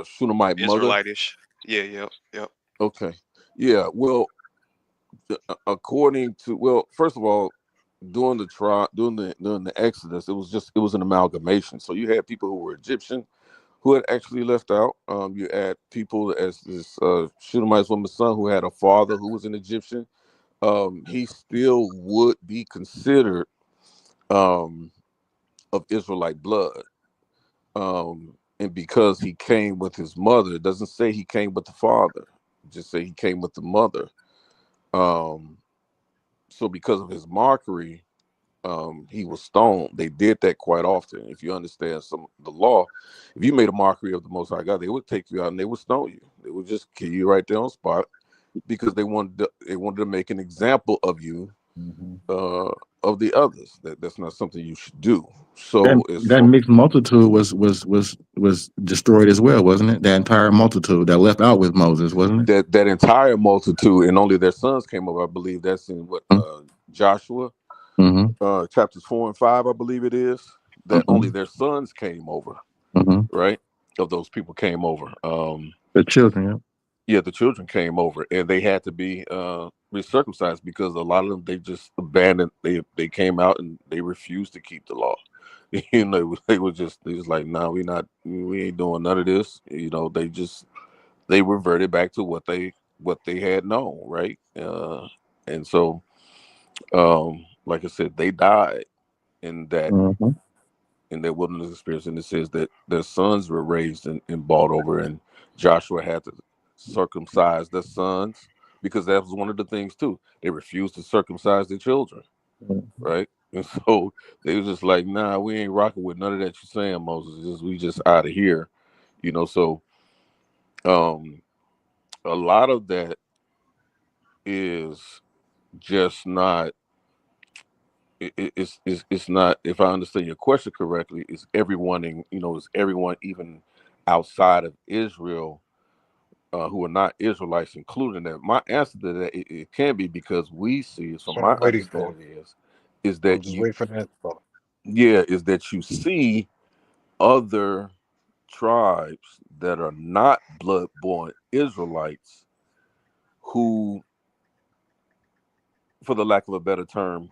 Shunammite mother. Israelitish. Yeah. Yep. Okay. Yeah. Well, according to first of all, during the Exodus, it was an amalgamation. So you had people who were Egyptian who had actually left out. You had people as this Shunammite woman's son who had a father who was an Egyptian. He still would be considered of Israelite blood. And because he came with his mother, it doesn't say he came with the father. It just say he came with the mother. So because of his mockery, he was stoned. They did that quite often. If you understand the law, if you made a mockery of the Most High God, they would take you out and they would stone you. They would just kill you right there on spot, because they wanted to make an example of you, Mhm. of the others. That's not something you should do. That So it's that mixed multitude was destroyed as well, wasn't it? That entire multitude that left out with Moses, wasn't it? that entire multitude, and only their sons came over. I believe that's in what Joshua, Mm-hmm. chapters 4 and 5. I believe it is that only Mm-hmm. their sons came over. Mm-hmm. Right, of those people came over. The children, Yeah, the children came over, and they had to be recircumcised because a lot of them, they just abandoned. They came out and they refused to keep the law. You know, they was like, nah, we ain't doing none of this. You know, they reverted back to what they had known, right? And so, like I said, they died in that yeah. Mm-hmm. wilderness experience, and it says that their sons were raised and bought over, and Joshua had to circumcise their sons because that was one of the things too. They refused to circumcise their children, right? And so they was just like, nah, we ain't rocking with none of that you're saying, Moses. We just out of here, you know. So a lot of that is just not. It's not. If I understand your question correctly, is everyone is everyone even outside of Israel who are not Israelites included in that? My answer to that, it can be, because we see, That's from what my I'm waiting for. understanding is I'm that just waiting for that. is that you see other tribes that are not blood-born Israelites who, for the lack of a better term,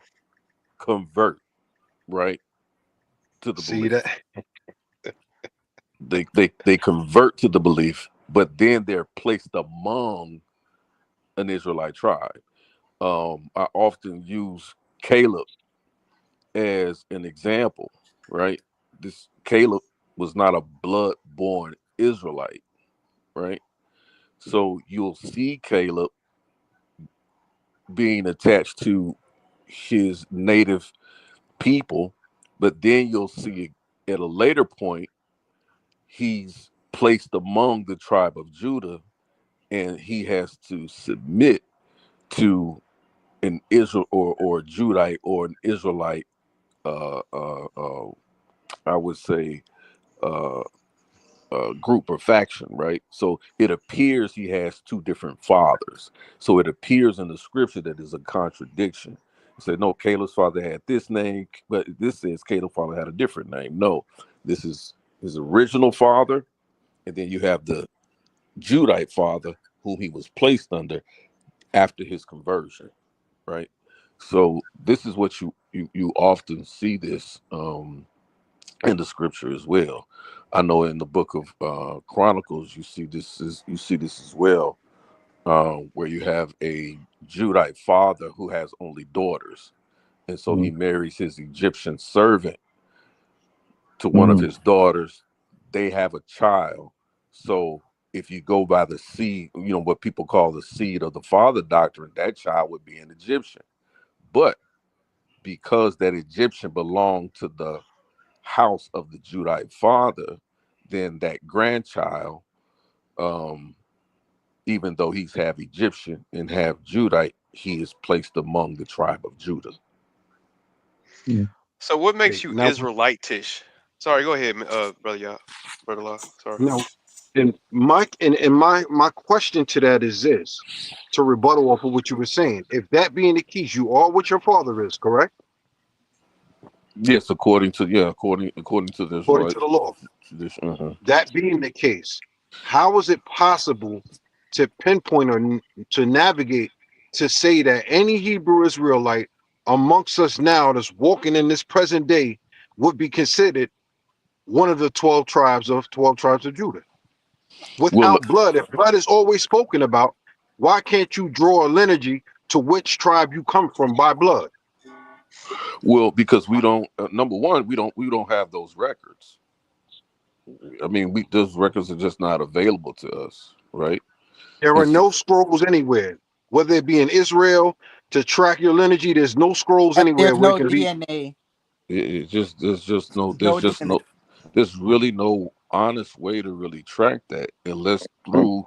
convert, right, to the See that? belief. They convert to the belief, but then they're placed among an Israelite tribe. I often use Caleb as an example, right? This Caleb was not a blood-born Israelite, right? So you'll see Caleb being attached to his native people, but then you'll see at a later point he's placed among the tribe of Judah, and he has to submit to an Israel or Judite or an Israelite. Uh, uh, uh, I would say uh, group or faction, right? So it appears he has two different fathers. So it appears in the scripture that there's a contradiction. It said, no, Caleb's father had this name, but this says Caleb's father had a different name. No, this is his original father, and then you have the Judite father whom he was placed under after his conversion, right? So this is what you often see this in the scripture as well. I know in the book of Chronicles you see this as well, where you have a Judite father who has only daughters, and so he marries his Egyptian servant to one of Mm-hmm. his daughters. They have a child. So if you go by the seed, what people call the seed of the father doctrine, that child would be an Egyptian. But because that Egyptian belonged to the house of the Judite father, then that grandchild, even though he's half Egyptian and half Judite, he is placed among the tribe of Judah. So what makes Okay, you now, Israelitish? Sorry, go ahead, brother. Brother Law. Sorry. now, and my question to that is this: to rebuttal off of what you were saying. If that being the case, you are what your father is, correct? Yes, according to the According Israelite to the law. tradition. That being the case, how is it possible to pinpoint or to navigate to say that any Hebrew Israelite amongst us now that's walking in this present day would be considered one of the 12 tribes of Judah? Well, Without blood, if blood is always spoken about, why can't you draw a lineage to which tribe you come from by blood? because we don't. Number one, we don't have those records. I mean, those records are just not available to us, right? There are It's no scrolls anywhere, whether it be in Israel to track your lineage. There's no scrolls And anywhere there's where it no can be. DNA. there's No just DNA. no there's really no honest way to really track that unless through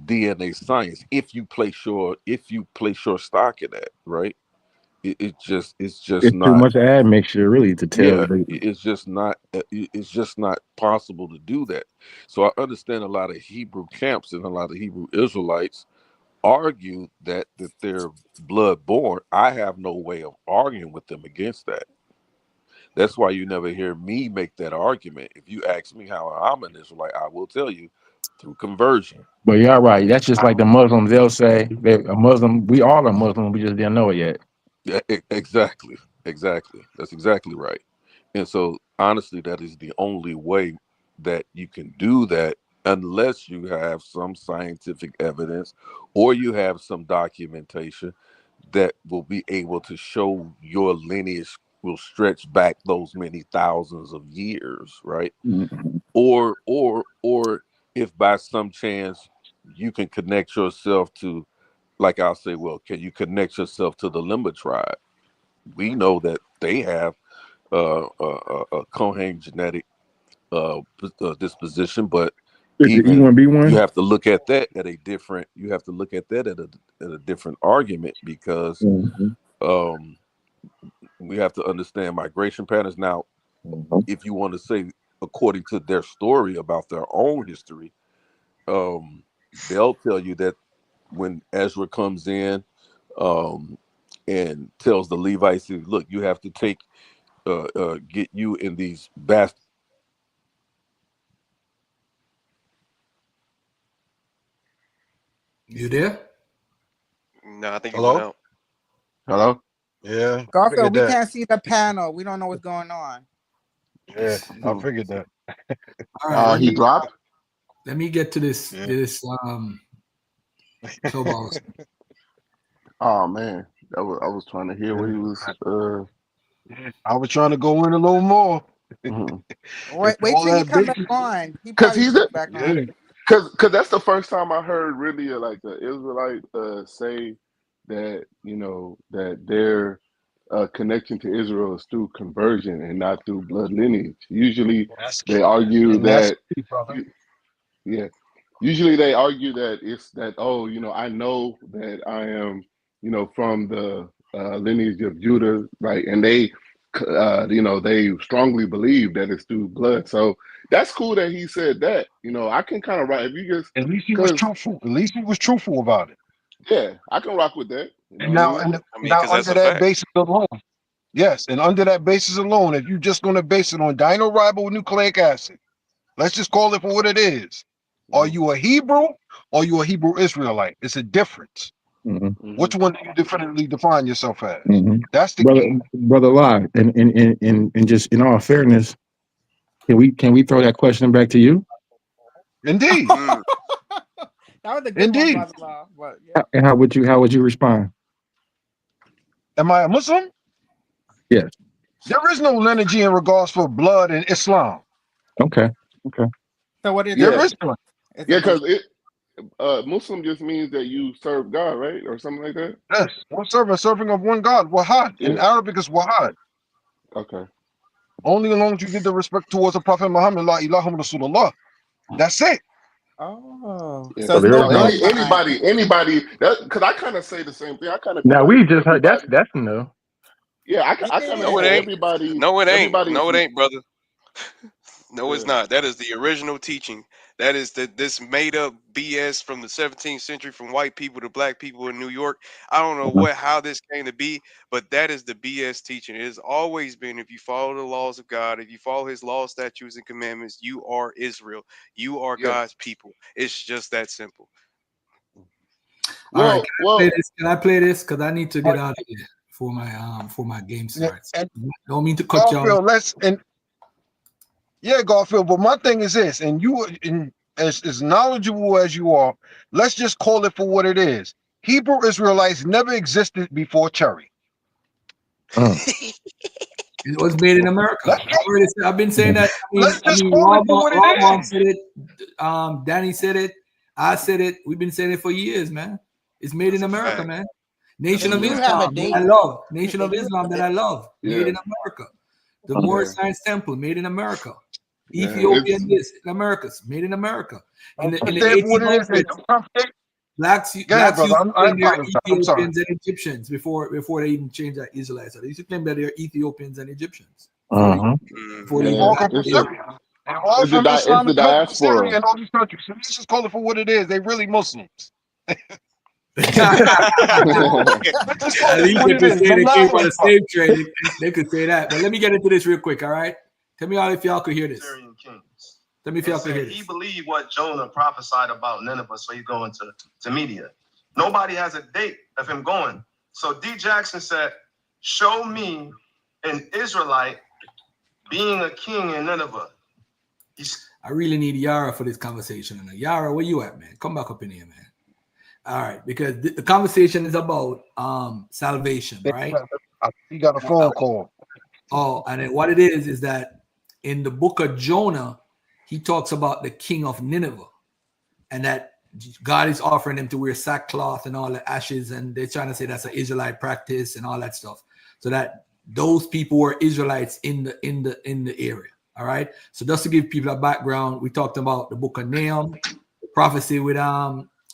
DNA science if you place your stock in that, right? It's just It's too not. much admixture, really, to tell. Yeah, it's just not. It's just not possible to do that. So I understand a lot of Hebrew camps and a lot of Hebrew Israelites argue that they're blood born. I have no way of arguing with them against that. That's why you never hear me make that argument. If you ask me how I'm an Israelite, I will tell you through conversion. But yeah, right. That's just like the Muslims. They'll say that a Muslim. We all are Muslim. We just didn't know it yet. Yeah, exactly. That's exactly right. And so, honestly, that is the only way that you can do that, unless you have some scientific evidence or you have some documentation that will be able to show your lineage will stretch back those many thousands of years, right? Mm-hmm. Or if by some chance you can connect yourself to, like I'll say, well, can you connect yourself to the Limba tribe? We know that they have a Kohen genetic disposition, but Is it even E1B1? you have to look at that at a different. You have to look at that at a different argument, because Mm-hmm. we have to understand migration patterns. Now, Mm-hmm. if you want to say according to their story about their own history, they'll tell you that when Ezra comes in and tells the Levites, look, you have to take get you in these bastards. You there? No, I think you went Hello? out. Hello? Yeah, I Garfield, figured we that. can't see the panel. We don't know what's going on. Yeah, I figured that. All right, He dropped. let me get to this Yeah. Clubhouse. Oh man, I was trying to hear what he was. I was trying to go in a little more. Wait till he come back on. He Because probably he's come back on. because that's the first time I heard really like an Israelite say that that their connection to Israel is through conversion and not through blood lineage. Usually they argue And that's that key, brother. yeah. Usually they argue that it's that, oh, I know that I am, from the lineage of Judah, right? And they, they strongly believe that it's through blood. So that's cool that he said that. I can kind of rock if you just At least he was because truthful. At least he was truthful about it. yeah, I can rock with that. You know And what I now, mean? and I mean, now because that's under a that fact. basis alone, yes, and under that basis alone, if you're just going to base it on nucleic acid, let's just call it for what it is. Are you a Hebrew or are you a Hebrew Israelite? It's a difference. Mm-hmm. Which one do you definitely define yourself as? Mm-hmm. That's the key. Brother Lie, and just in all fairness, can we throw that question back to you? Indeed. Mm. That was a good Indeed. one, brother. But yeah. And how would you respond? Am I a Muslim? Yes. There is no lineage in regards for blood in Islam. Okay. So what is There it? is none. It's Yeah, a because Muslim just means that you serve God, right, or something like that. Yes. One serving of one God. Wahad. In Yeah. Arabic, it's Wahad. Okay. Only as long as you give the respect towards the Prophet Muhammad, La ilaha Rasulullah. That's it. Oh, Yeah. so it's there no is no. S behind it. Anybody. That because I kind of say the same thing. I kind of be Now like we just heard everybody. that's no. Yeah, I kind of No, it say Yeah. ain't. everybody. No, it ain't. Everybody is. No, it ain't, brother. No, it's Yeah. not. That is the original teaching. That is this made up BS from the 17th century from white people to black people in New York. I don't know how this came to be, but that is the BS teaching. It has always been, if you follow the laws of God, if you follow his laws, statutes, and commandments, you are Israel. You are Yeah. God's people. It's just that simple. All right, Well. can I play this? Because I need to get out of here for my game starts. And Don't mean to cut you off. Garfield, Garfield, but my thing is this, and you, as knowledgeable as you are, let's just call it for what it is. Hebrew Israelites never existed before Cherry. It was made in America. I've been saying that. Let's just call it for what it Ramon is. said it. Danny said it. I said it. We've been saying it for years, man. It's made in America, man. Nation They of do have a Islam that date. I love. Nation They of do Islam have that a I love. Made in America. The Moorish Science Temple, made in America. Ethiopian this in Americas, made in America. In the But then what it is, 1800s, blacks go ahead, used brother. to I claim they're apologize. I'm sorry. Ethiopians and Egyptians before they even changed that Israelites. So they used to claim that they're Ethiopians and Egyptians. Before they All even come from Syria. And all It's the from Islamic countries, Syria diaspora. and all these countries. So let's just call it for what it is. They really Muslims. Let's just call At it least what if it they is. say they came on Monopoly a slave trade, they could say that. But let me get into this real quick, all right? Tell me all if y'all could hear this. Tell me if y'all could hear this. He believed what Jonah prophesied about Nineveh, so he's going to Media. Nobody has a date of him going. So D. Jackson said, show me an Israelite being a king in Nineveh. I really need Yara for this conversation. Yara, where you at, man? Come back up in here, man. All right, because the conversation is about salvation, right? You got a phone call. Oh, and then what it is that in the book of Jonah, he talks about the king of Nineveh, and that God is offering them to wear sackcloth and all the ashes, and they're trying to say that's an Israelite practice and all that stuff. So that those people were Israelites in the area. All right. So just to give people a background, we talked about the book of Nahum, the prophecy with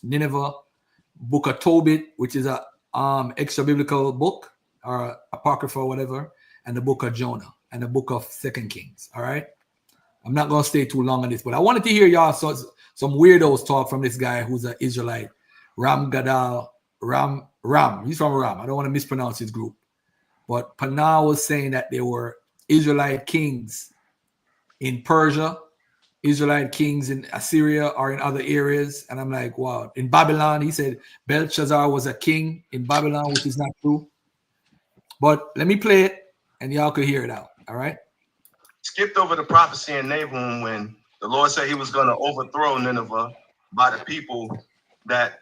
Nineveh, book of Tobit, which is a extra biblical book or apocrypha or whatever, and the book of Jonah and the book of 2 Kings. All right. I'm not gonna stay too long on this, but I wanted to hear y'all some weirdos talk from this guy who's an Israelite, Ram. He's from Ram. I don't want to mispronounce his group, but Panah was saying that there were Israelite kings in Persia, Israelite kings in Assyria or in other areas, and I'm like, wow. In Babylon, he said Belshazzar was a king in Babylon, which is not true. But let me play it, and y'all could hear it out. All right. Skipped over the prophecy in Nahum when the Lord said he was going to overthrow Nineveh by the people that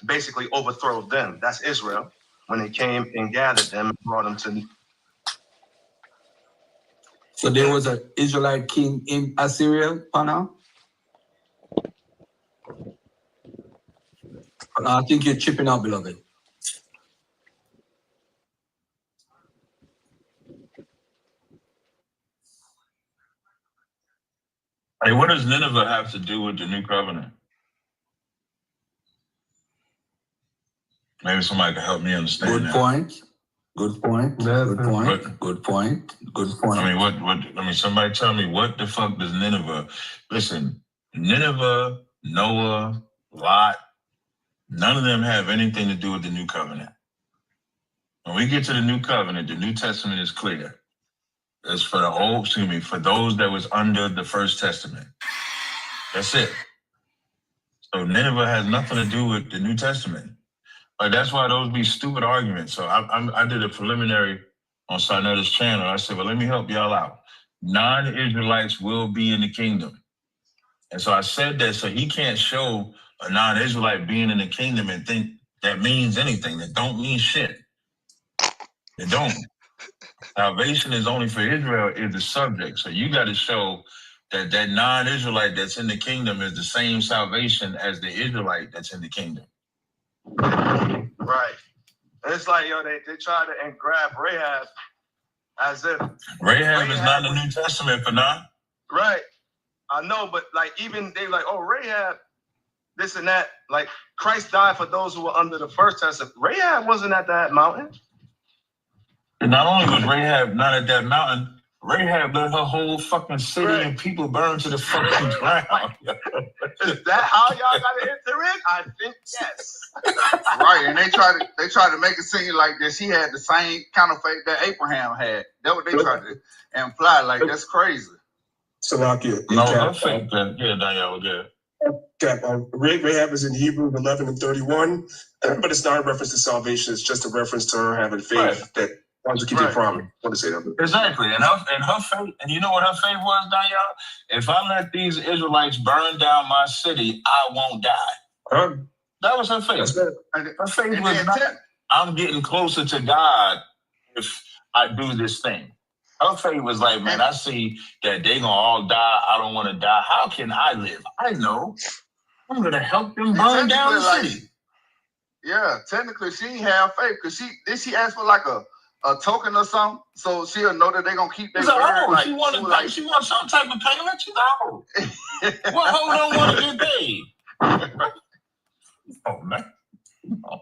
basically overthrow them. That's Israel, when they came and gathered them and brought them to. So there was an Israelite king in Assyria, Pana? I think you're chipping out, beloved. Hey, what does Nineveh have to do with the new covenant? Maybe somebody can help me understand Good that. point. Good point. Good point. Good point. Good point. I mean, somebody tell me what the fuck does Nineveh? Listen, Nineveh, Noah, Lot, none of them have anything to do with the new covenant. When we get to the new covenant, the New Testament is clear. It's for for those that was under the first testament. That's it. So Nineveh has nothing to do with the New Testament. Like, that's why those be stupid arguments. So I did a preliminary on Sarnetta's channel. I said, well, let me help y'all out. Non-Israelites will be in the kingdom. And so I said that so he can't show a non-Israelite being in the kingdom and think that means anything. That don't mean shit. It don't. Salvation is only for Israel is the subject. So you got to show that that non-Israelite that's in the kingdom is the same salvation as the Israelite that's in the kingdom. Right. And it's like, yo, they try to grab Rahab as if Rahab is not in the New Testament for now. Right. I know, but like even they like, oh, Rahab, this and that. Like Christ died for those who were under the first testament. Rahab wasn't at that mountain. And not only was Rahab not at that mountain, Rahab let her whole fucking city and people burn to the fucking ground. Is that how y'all got to enter in? I think yes. Right, and they try to make it seem like that she had the same kind of faith that Abraham had. That's what they tried to imply. Like that's crazy. Salakia. No, her faith. Yeah, Danielle, yeah. Rahab is in Hebrews 11 and 31, but it's not a reference to salvation. It's just a reference to her having faith that wants to keep the promise. I want to say that. Exactly, and her faith, and you know what her faith was, Danielle? If I let these Israelites burn down my city, I won't die. That was her faith. Her faith was not, I'm getting closer to God if I do this thing. Her faith was like, man, I see that they gonna all die. I don't want to die. How can I live? I know. I'm gonna help them burn down the city. Yeah, technically she had faith because she asked for like a a token or something, so she'll know that they're gonna keep their She's like, word. oh, Like, she want to like, she wants some type of payment. She's oh, what hoe don't want to get paid? Oh man. Oh.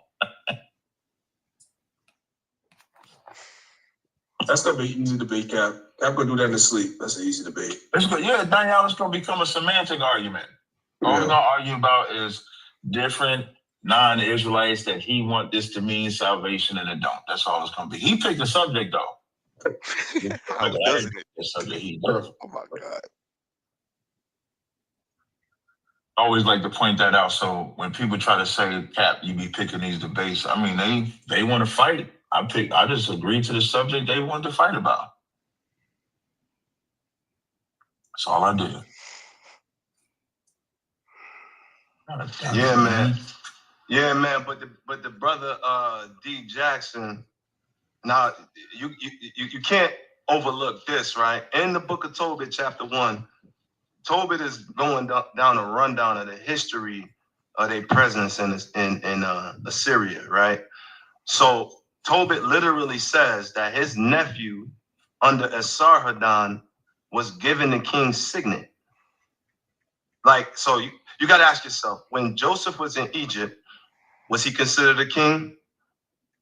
That's gonna be an easy debate, Cap. I'm gonna do that in his sleep. That's an easy debate. Yeah, Danielle, it's gonna become a semantic argument. All we're gonna argue about is different non-Israelites that he want this to mean salvation and it don't. That's all it's gonna be. He picked the subject though. How doesn't it? The subject he does. Oh my God. I always like to point that out. So when people try to say, Cap, you be picking these debates, I mean, they want to fight. I just agreed to the subject they wanted to fight about. That's all I did. Yeah, man. Yeah, man. But the brother D Jackson. Now you can't overlook this, right? In the book of Tobit, chapter 1, Tobit is going down a rundown of the history of their presence in Assyria, right? So Tobit literally says that his nephew under Esarhaddon was given the king's signet. Like, so you got to ask yourself, when Joseph was in Egypt, was he considered a king?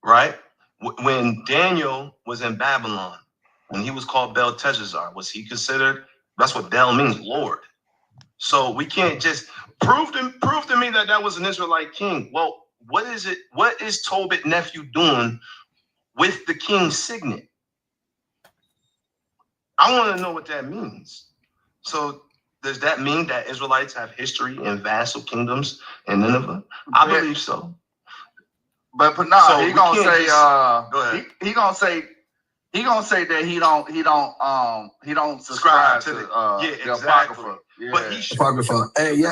Right? When Daniel was in Babylon, when he was called Belteshazzar, was he considered? That's what Bel means, Lord. So we can't just prove to me that was an Israelite king. Well, what is it? What is Tobit nephew doing with the king's signet? I want to know what that means. So does that mean that Israelites have history in vassal kingdoms in Nineveh? I believe so. But no, So he we gonna can't say just- go ahead. he gonna say that he don't subscribe to the Apocrypha. Yeah. But he should. Apocrypha. Hey, yeah.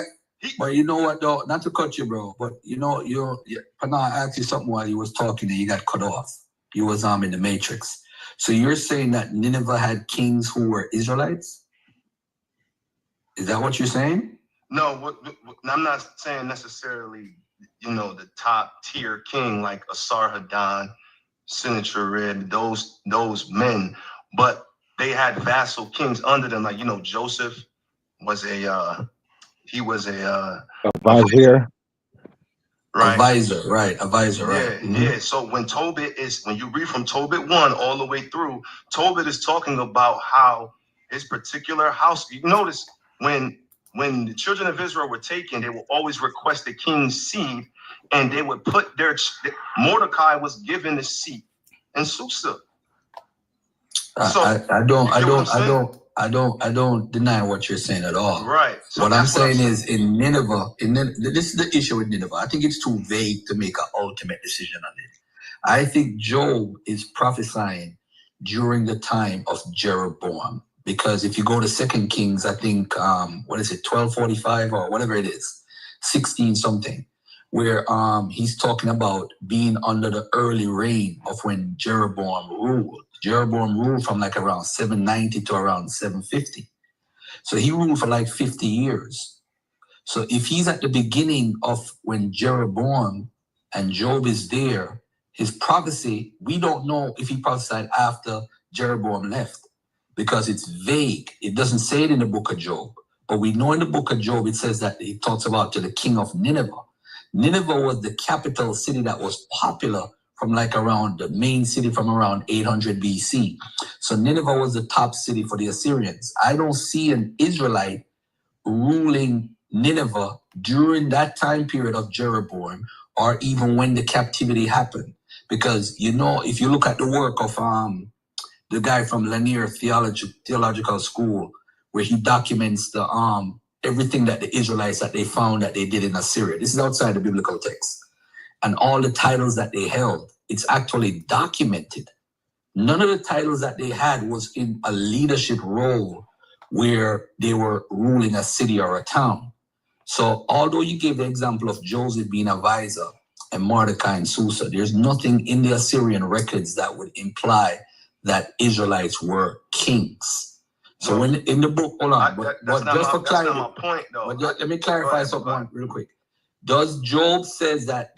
But you know what, though? Not to cut you, bro. But you know, Pana, I asked you something while you was talking and you got cut off. You was in the Matrix. So you're saying that Nineveh had kings who were Israelites? Is that what you're saying? No, I'm not saying necessarily, the top tier king like Esarhaddon, Sennacherib, those men, but they had vassal kings under them. Like, Joseph was a Vizier. Right. Advisor, right? Yeah. So when you read from Tobit 1 all the way through, Tobit is talking about how his particular house. You notice when the children of Israel were taken, they will always request the king's seed, and they would put Mordecai was given the seat in Susa. So I don't deny what you're saying at all. Right. So what I'm saying is in Nineveh, this is the issue with Nineveh. I think it's too vague to make an ultimate decision on it. I think Job is prophesying during the time of Jeroboam. Because if you go to 2 Kings, I think, 1245 or whatever it is, 16 something, where he's talking about being under the early reign of when Jeroboam ruled. Jeroboam ruled from like around 790 to around 750. So he ruled for like 50 years. So if he's at the beginning of when Jeroboam and Job is there, his prophecy, we don't know if he prophesied after Jeroboam left because it's vague. It doesn't say it in the book of Job. But we know in the book of Job, it says that it talks about to the king of Nineveh. Nineveh was the capital city that was popular from like around the main city from around 800 BC. So Nineveh was the top city for the Assyrians. I don't see an Israelite ruling Nineveh during that time period of Jeroboam or even when the captivity happened. Because, if you look at the work of the guy from Lanier Theological School, where he documents the everything that the Israelites that they found that they did in Assyria. This is outside the biblical text. And all the titles that they held, it's actually documented. None of the titles that they had was in a leadership role where they were ruling a city or a town. So although you gave the example of Joseph being a vizier and Mordecai and Susa, there's nothing in the Assyrian records that would imply that Israelites were kings. So when in the book, hold on, that's not my point, though. Let me clarify something real quick. Does Job says that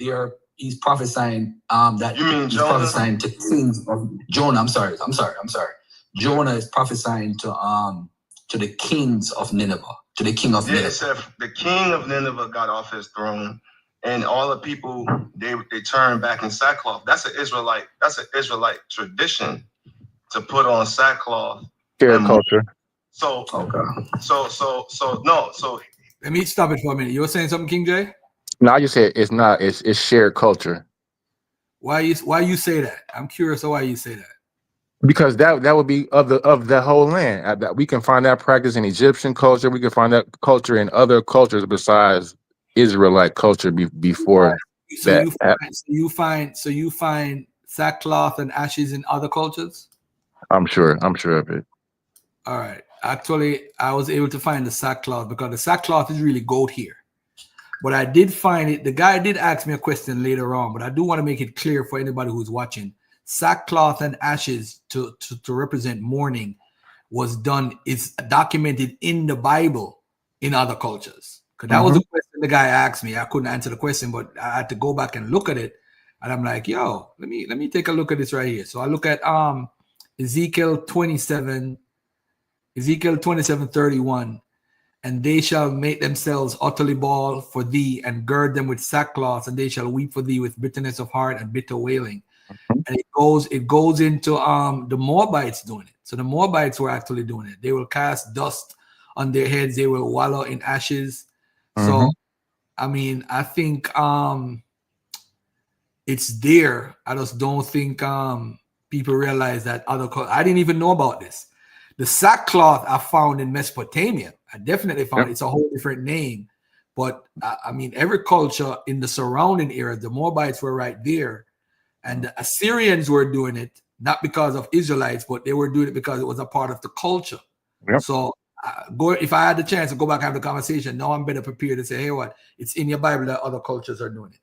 he's prophesying that You mean he's Jonah? prophesying to kings of Jonah. I'm sorry. Jonah is prophesying to the kings of Nineveh, to the king of Yeah, Nineveh. it said the king of Nineveh got off his throne, and all the people they turned back in sackcloth. That's an Israelite tradition to put on sackcloth. Shared culture. So okay. So let me stop it for a minute. You were saying something, King J? No, I just said it's not. It's shared culture. Why you say that? I'm curious why you say that. Because that would be of the whole land. That we can find that practice in Egyptian culture. We can find that culture in other cultures besides Israelite culture before So that. you find sackcloth and ashes in other cultures? I'm sure of it. All right. Actually, I was able to find the sackcloth because the sackcloth is really goat here. But I did find it. The guy did ask me a question later on, but I do want to make it clear for anybody who's watching. Sackcloth and ashes to represent mourning is documented in the Bible in other cultures. Because that was the question the guy asked me. I couldn't answer the question, but I had to go back and look at it. And I'm like, yo, let me take a look at this right here. So I look at Ezekiel 27:31. And they shall make themselves utterly bald for thee, and gird them with sackcloth, and they shall weep for thee with bitterness of heart and bitter wailing. And it goes into the Moabites doing it. So the Moabites were actually doing it. They will cast dust on their heads, they will wallow in ashes. So I mean, I think it's there. I just don't think people realize that I didn't even know about this. The sackcloth I found in Mesopotamia. I definitely found it's a whole different name. But I mean, every culture in the surrounding area, the Moabites were right there. And the Assyrians were doing it, not because of Israelites, but they were doing it because it was a part of the culture. Yep. So if I had the chance to go back and have the conversation, now I'm better prepared to say, hey, what? It's in your Bible that other cultures are doing it.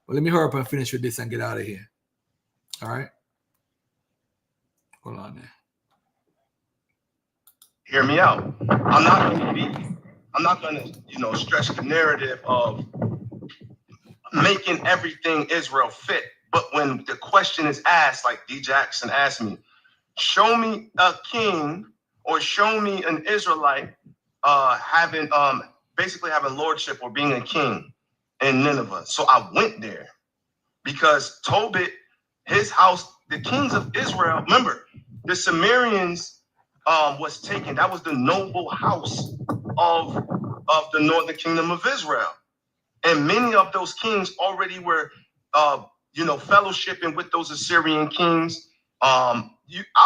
But let me hurry up and finish with this and get out of here. All right? Hold on there. hear me out. I'm not gonna stretch the narrative of making everything Israel fit. But when the question is asked, like D. Jackson asked me, show me a king or show me an Israelite basically having lordship or being a king in Nineveh. So I went there because Tobit, his house, the kings of Israel, remember, the Sumerians was taken. That was the noble house of the northern kingdom of Israel. And many of those kings already were, fellowshipping with those Assyrian kings. I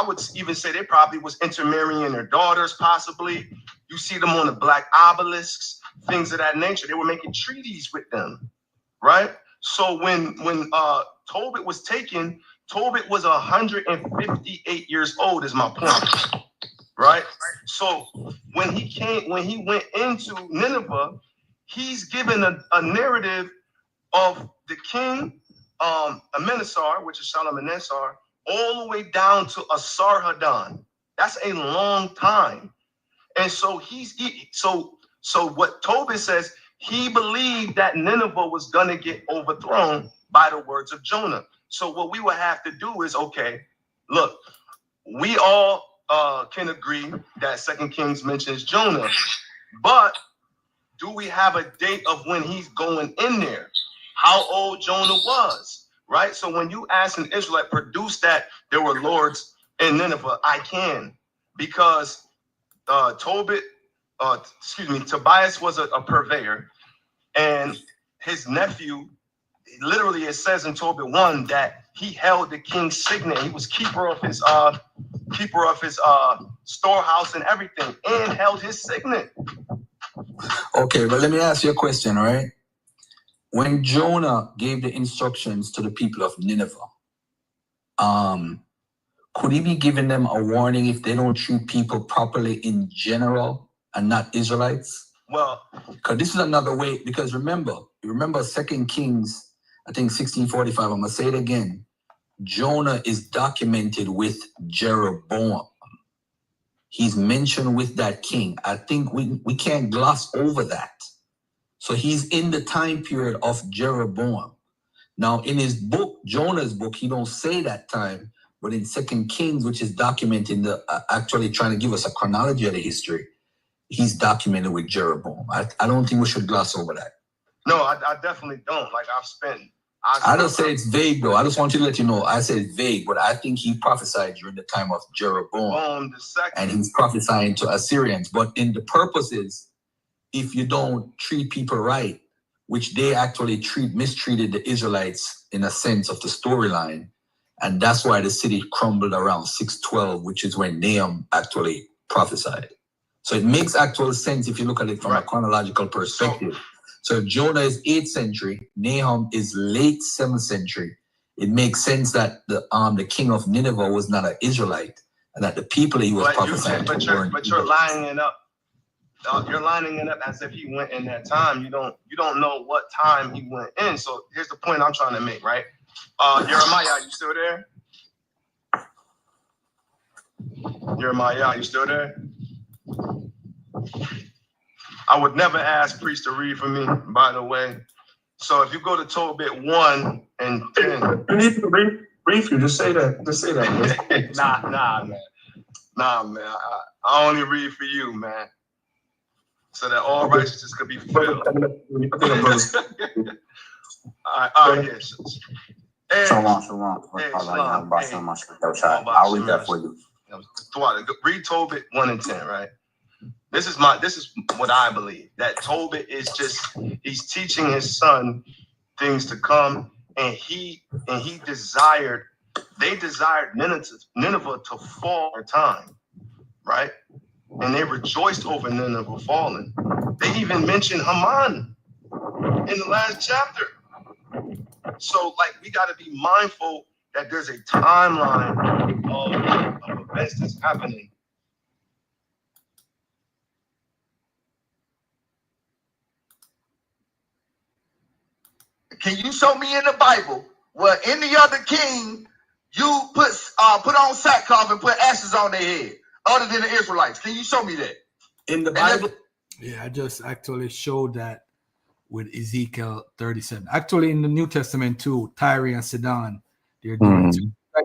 would even say they probably was intermarrying their daughters, possibly. You see them on the black obelisks, things of that nature. They were making treaties with them, right? So when Tobit was taken, Tobit was 158 years old, is my point, right? So when he went into Nineveh, he's given a narrative of the king, Amenasar, which is Shalmaneser, all the way down to Asarhaddon. That's a long time. And so so what Tobit says, he believed that Nineveh was going to get overthrown by the words of Jonah. So what we would have to do is, okay, look, we all can agree that 2 Kings mentions Jonah, but do we have a date of when he's going in there? How old Jonah was, right? So when you ask an Israelite, produce that there were lords in Nineveh, I can, because Tobias was a purveyor, and his nephew, literally it says in Tobit 1 that he held the king's signet. He was keeper of his storehouse and everything, and held his signet. Okay, but let me ask you a question, all right? When Jonah gave the instructions to the people of Nineveh, could he be giving them a warning if they don't treat people properly in general and not Israelites? Well, because this is another way, because remember 2 Kings, I think 16:45, I'm gonna say it again. Jonah is documented with Jeroboam. He's mentioned with that king. I think we can't gloss over that. So he's in the time period of Jeroboam. Now, in his book, Jonah's book, he don't say that time, but in 2 Kings, which is documenting the actually trying to give us a chronology of the history, he's documented with Jeroboam. I don't think we should gloss over that. No, I definitely don't. Like I don't say it's vague though. I just want you to let you know. I say it's vague, but I think he prophesied during the time of Jeroboam, and he's prophesying to Assyrians. But in the purposes, if you don't treat people right, which they actually mistreated the Israelites in a sense of the storyline, and that's why the city crumbled around 612, which is when Nahum actually prophesied. So it makes actual sense if you look at it from a chronological perspective. So if Jonah is 8th century, Nahum is late 7th century, it makes sense that the king of Nineveh was not an Israelite, and that the people he was prophesying to weren't. But you're lining it up. You're lining it up as if he went in that time. You don't know what time he went in. So here's the point I'm trying to make, right? Jeremiah, you still there? Jeremiah, you still there? I would never ask priest to read for me, by the way. So if you go to Tobit 1 and 10. Briefly, just say that. Just say that. Nah, man. I only read for you, man. So that all righteousness could be fulfilled. All right, yes. Shalom. I'll read that for you. Read Tobit 1 and 10, right? This is what I believe. That Tobit is he's teaching his son things to come, and they desired Nineveh to fall in time, right? And they rejoiced over Nineveh falling. They even mentioned Haman in the last chapter. So, we got to be mindful that there's a timeline of events that's happening. Can you show me in the Bible where any other king you put on sackcloth and put ashes on their head, other than the Israelites? Can you show me that in the Bible? Yeah, I just actually showed that with Ezekiel 37. Actually, in the New Testament too, Tyre and Sidon, they're doing it.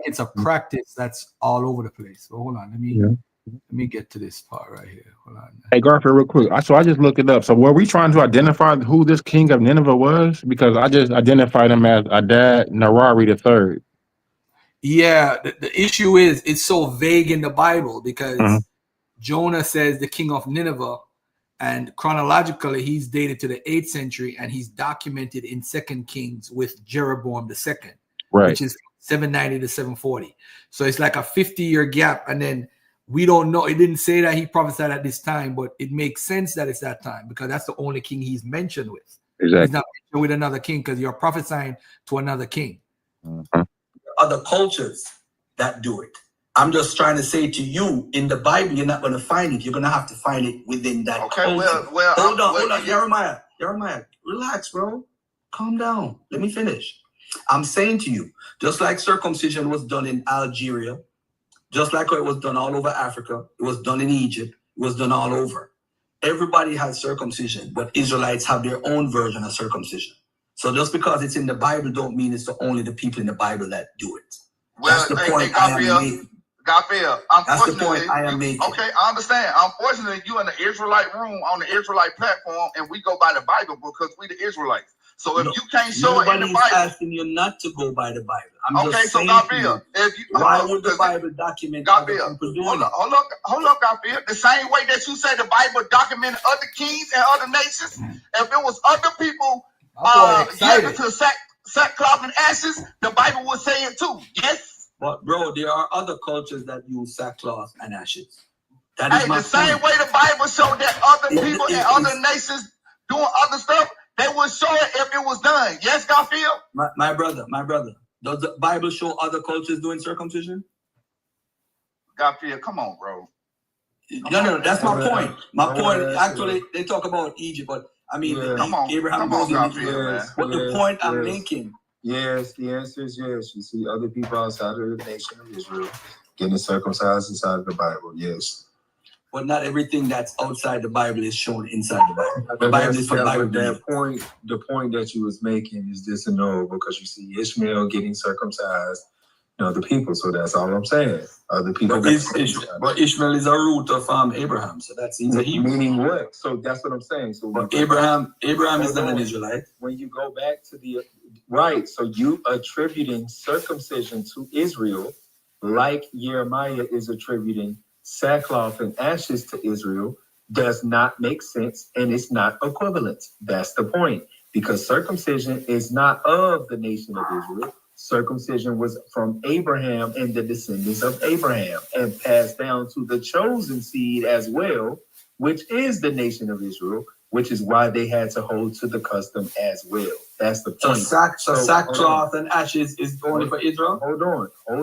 It's a practice that's all over the place. So hold on, let me get to this part right here. Hold on. Hey Garfield, real quick. So I just looked it up. So were we trying to identify who this king of Nineveh was? Because I just identified him as Adad Nerari III. Yeah, the issue is it's so vague in the Bible because Jonah says the king of Nineveh, and chronologically he's dated to the 8th century, and he's documented in 2 Kings with Jeroboam II, which is 790 to 740. So it's like a 50-year gap, and then we don't know. It didn't say that he prophesied at this time, but it makes sense that it's that time because that's the only king he's mentioned with. Exactly. He's not mentioned with another king because you're prophesying to another king. Other cultures that do it. I'm just trying to say to you, in the Bible, you're not going to find it. You're going to have to find it within that culture. Hold on, Jeremiah, relax, bro. Calm down. Let me finish. I'm saying to you, just like circumcision was done in Algeria, just like it was done all over Africa, it was done in Egypt, it was done all over. Everybody has circumcision, but Israelites have their own version of circumcision. So just because it's in the Bible don't mean it's only the people in the Bible that do it. That's the point I am making. Garfield, that's the point I am making. Okay, I understand. Unfortunately, you in the Israelite room on the Israelite platform, and we go by the Bible because we the Israelites. So if you can't show it in the Bible, nobody's asking you not to go by the Bible. I'm just saying Garfield, why would the Bible document Garfield? Hold up, Garfield. The same way that you say the Bible documented other kings and other nations, if it was other people yielded to sackcloth and ashes, the Bible would say it too. Yes. But bro, there are other cultures that use sackcloth and ashes. That is the same way the Bible showed that other people and other nations doing other stuff, they would show it if it was done. Yes, Garfield? My brother. Does the Bible show other cultures doing circumcision? Garfield, come on, bro. No, that's my point. My point, actually, they talk about Egypt, but I mean, Abraham goes in Israel. But the point I'm making. Yes, the answer is yes. You see other people outside of the nation of Israel getting circumcised inside of the Bible. Yes. but not everything that's outside the Bible is shown inside the Bible. The Bible is for Bible believers. The point that you was making is dishonorable because you see Ishmael getting circumcised, the people. So that's all I'm saying. Other people. But Ishmael is a root of Abraham, so that's meaning what? So that's what I'm saying. So but Abraham is not an Israelite. When you go back to the right, so you attributing circumcision to Israel, like Jeremiah is attributing sackcloth and ashes to Israel, does not make sense, and it's not equivalent. That's the point, because circumcision is not of the nation of Israel. Circumcision was from Abraham and the descendants of Abraham, and passed down to the chosen seed as well, which is the nation of Israel, which is why they had to hold to the custom as well. That's the point. So sackcloth and ashes is only for Israel? Hold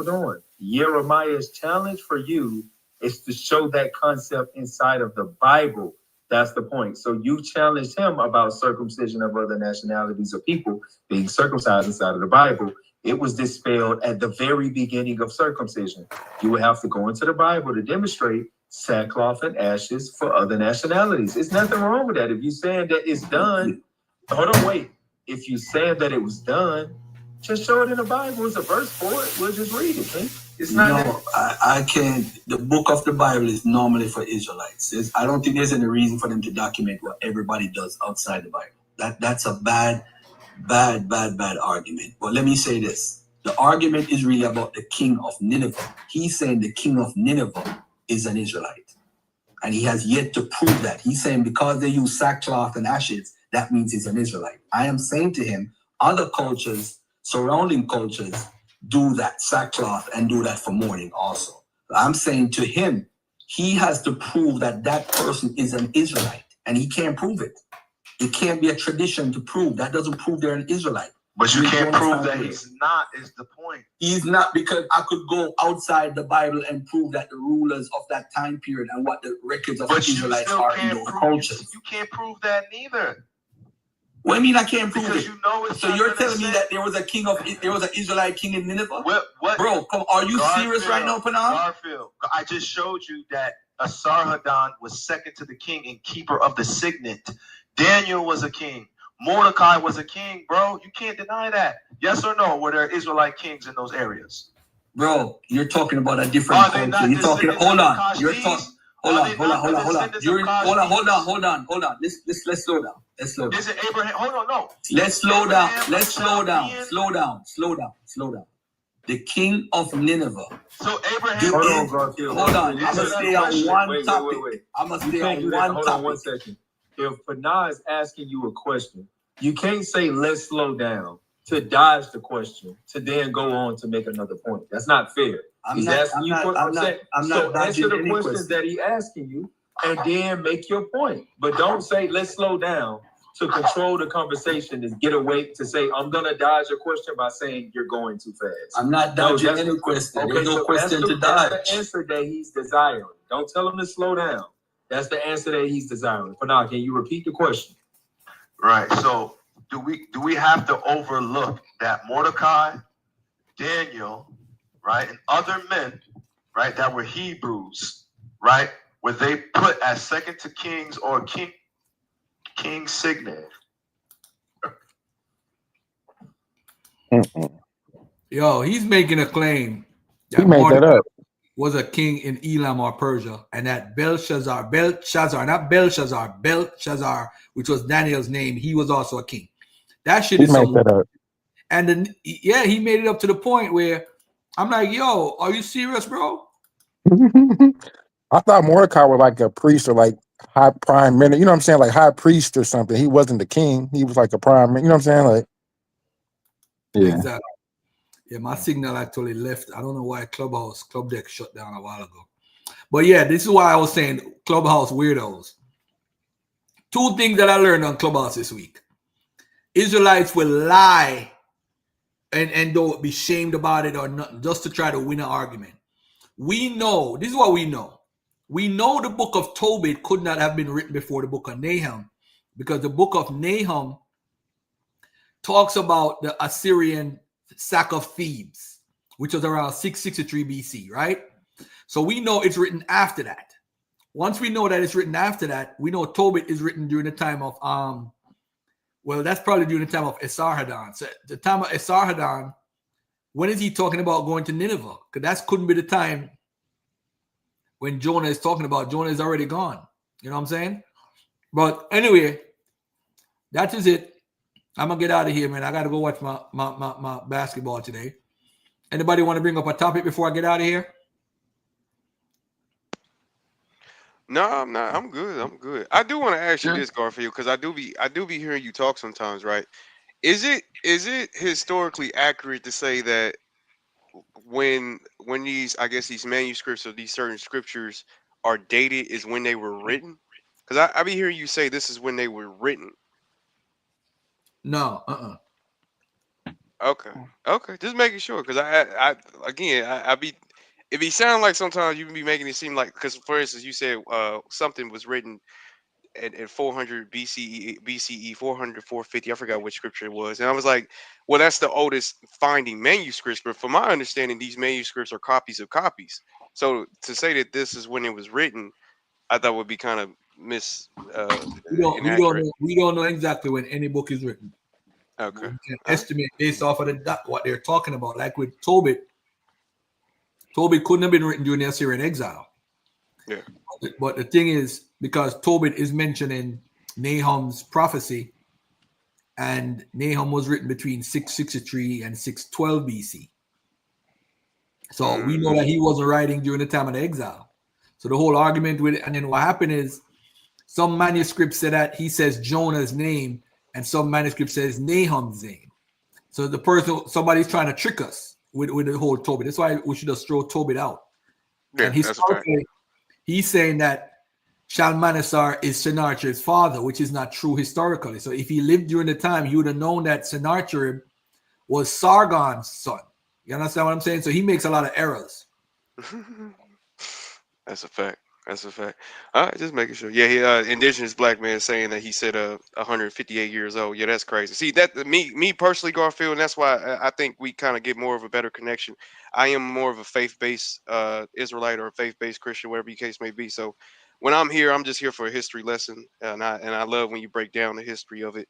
on. Jeremiah's challenge for you is to show that concept inside of the Bible. That's the point. So you challenged him about circumcision of other nationalities or people being circumcised inside of the Bible. It was dispelled at the very beginning of circumcision. You would have to go into the Bible to demonstrate sackcloth and ashes for other nationalities. There's nothing wrong with that. If you're saying that it's done, hold on, wait. If you're saying that it was done, just show it in the Bible. It's a verse for it. We'll just read it, man. It's not. No, I can't. The book of the Bible is normally for Israelites. I don't think there's any reason for them to document what everybody does outside the Bible. That's a bad argument. But let me say this. The argument is really about the king of Nineveh. He's saying the king of Nineveh is an Israelite. And he has yet to prove that. He's saying because they use sackcloth and ashes, that means he's an Israelite. I am saying to him, other cultures, surrounding cultures, do that sackcloth and do that for mourning also. I'm saying to him, he has to prove that that person is an Israelite, and he can't prove it. It can't be a tradition to prove. That doesn't prove they're an Israelite. But you can't prove that he's not, is the point. He's not, because I could go outside the Bible and prove that the rulers of that time period and what the records of Israelites are in those cultures. You can't prove that neither. What do you mean I can't prove because it? You know it's so you're telling me that there was an Israelite king in Nineveh? What? Bro, come, are you serious right now, Panam? Garfield, I just showed you that Asarhaddon was second to the king and keeper of the signet. Daniel was a king. Mordecai was a king, bro. You can't deny that. Yes or no? Were there Israelite kings in those areas? Bro, you're talking about a different culture. You're talking. Hold on. You're talking. Hold on. Hold on. Let's slow down. Is it Abraham? Hold on, no. Let's slow down. Slow down. The king of Nineveh. So Abraham. Hold on. I'm gonna stay on one topic. I'm gonna stay on one topic. Hold on 1 second. If Panah is asking you a question, you can't say let's slow down to dodge the question to then go on to make another point. That's not fair. I'm not answer the questions that he's asking you and then make your point. But don't say let's slow down to control the conversation and get away to say I'm gonna dodge a question by saying you're going too fast. I'm not dodging any question. There's no question to dodge. That's the answer that he's desiring. Don't tell him to slow down. That's the answer that he's desiring. Panah, can you repeat the question? Right. So do we have to overlook that Mordecai, Daniel, right, and other men, right, that were Hebrews, right, were they put as second to kings or king signet? Yo, he's making a claim that he made that up. Was a king in Elam or Persia, and that Belshazzar, which was Daniel's name, he was also a king. That shit is so. And then, yeah, he made it up to the point where I'm like, yo, are you serious, bro? I thought Mordecai was like a priest or like high prime minister. You know what I'm saying? Like high priest or something. He wasn't the king. He was like a prime minister. You know what I'm saying? Like, yeah. Exactly. Yeah, my signal actually left. I don't know why Club Deck shut down a while ago. But yeah, this is why I was saying Clubhouse weirdos. Two things that I learned on Clubhouse this week. Israelites will lie and don't be shamed about it or nothing, just to try to win an argument. We know, this is what we know. We know the book of Tobit could not have been written before the book of Nahum, because the book of Nahum talks about the Assyrian sack of Thebes, which was around 663 BC, right? So we know it's written after that. once we know that it's written after that, we know Tobit is written during the time of well, that's probably during the time of Esarhaddon. So the time of Esarhaddon, when is he talking about going to Nineveh? Because that couldn't be the time when Jonah is talking about. Jonah is already gone. You know what I'm saying? But anyway, that is it. I'm gonna get out of here, man. I gotta go watch my basketball today. Anybody want to bring up a topic before I get out of here? No, I'm not. I'm good. I'm good. I do want to ask you this, Garfield, because I do be hearing you talk sometimes, right? Is it historically accurate to say that when these, I guess, these manuscripts or these certain scriptures are dated is when they were written? Because I be hearing you say this is when they were written. No, Okay, just making sure, because I be it be sounding like sometimes you be making it seem like, because for instance you said something was written at 400 BCE 400 450, I forgot which scripture it was, and I was like, well, that's the oldest finding manuscripts, but from my understanding these manuscripts are copies of copies, so to say that this is when it was written I thought would be kind of inaccurate. we don't know exactly when any book is written. Okay. We can estimate based off of what they're talking about. Like with Tobit couldn't have been written during the Assyrian exile. Yeah. But the thing is, because Tobit is mentioned in Nahum's prophecy, and Nahum was written between 663 and 612 BC. So we know that he wasn't writing during the time of the exile. So the whole argument with it, and then what happened is some manuscripts say that he says Jonah's name, and some manuscript says Nahum's name. So somebody's trying to trick us with the whole Tobit. That's why we should just throw Tobit out. Yeah, and he's saying that Shalmaneser is Sennacherib's father, which is not true historically. So if he lived during the time, he would have known that Sennacherib was Sargon's son. You understand what I'm saying? So he makes a lot of errors. That's a fact. All right, just making sure. Yeah, he indigenous black man saying that he said 158 years old. Yeah, that's crazy. See, that me personally, Garfield, and that's why I think we kind of get more of a better connection. I am more of a faith-based Israelite or a faith-based Christian, whatever your case may be. So when I'm here, I'm just here for a history lesson, and I love when you break down the history of it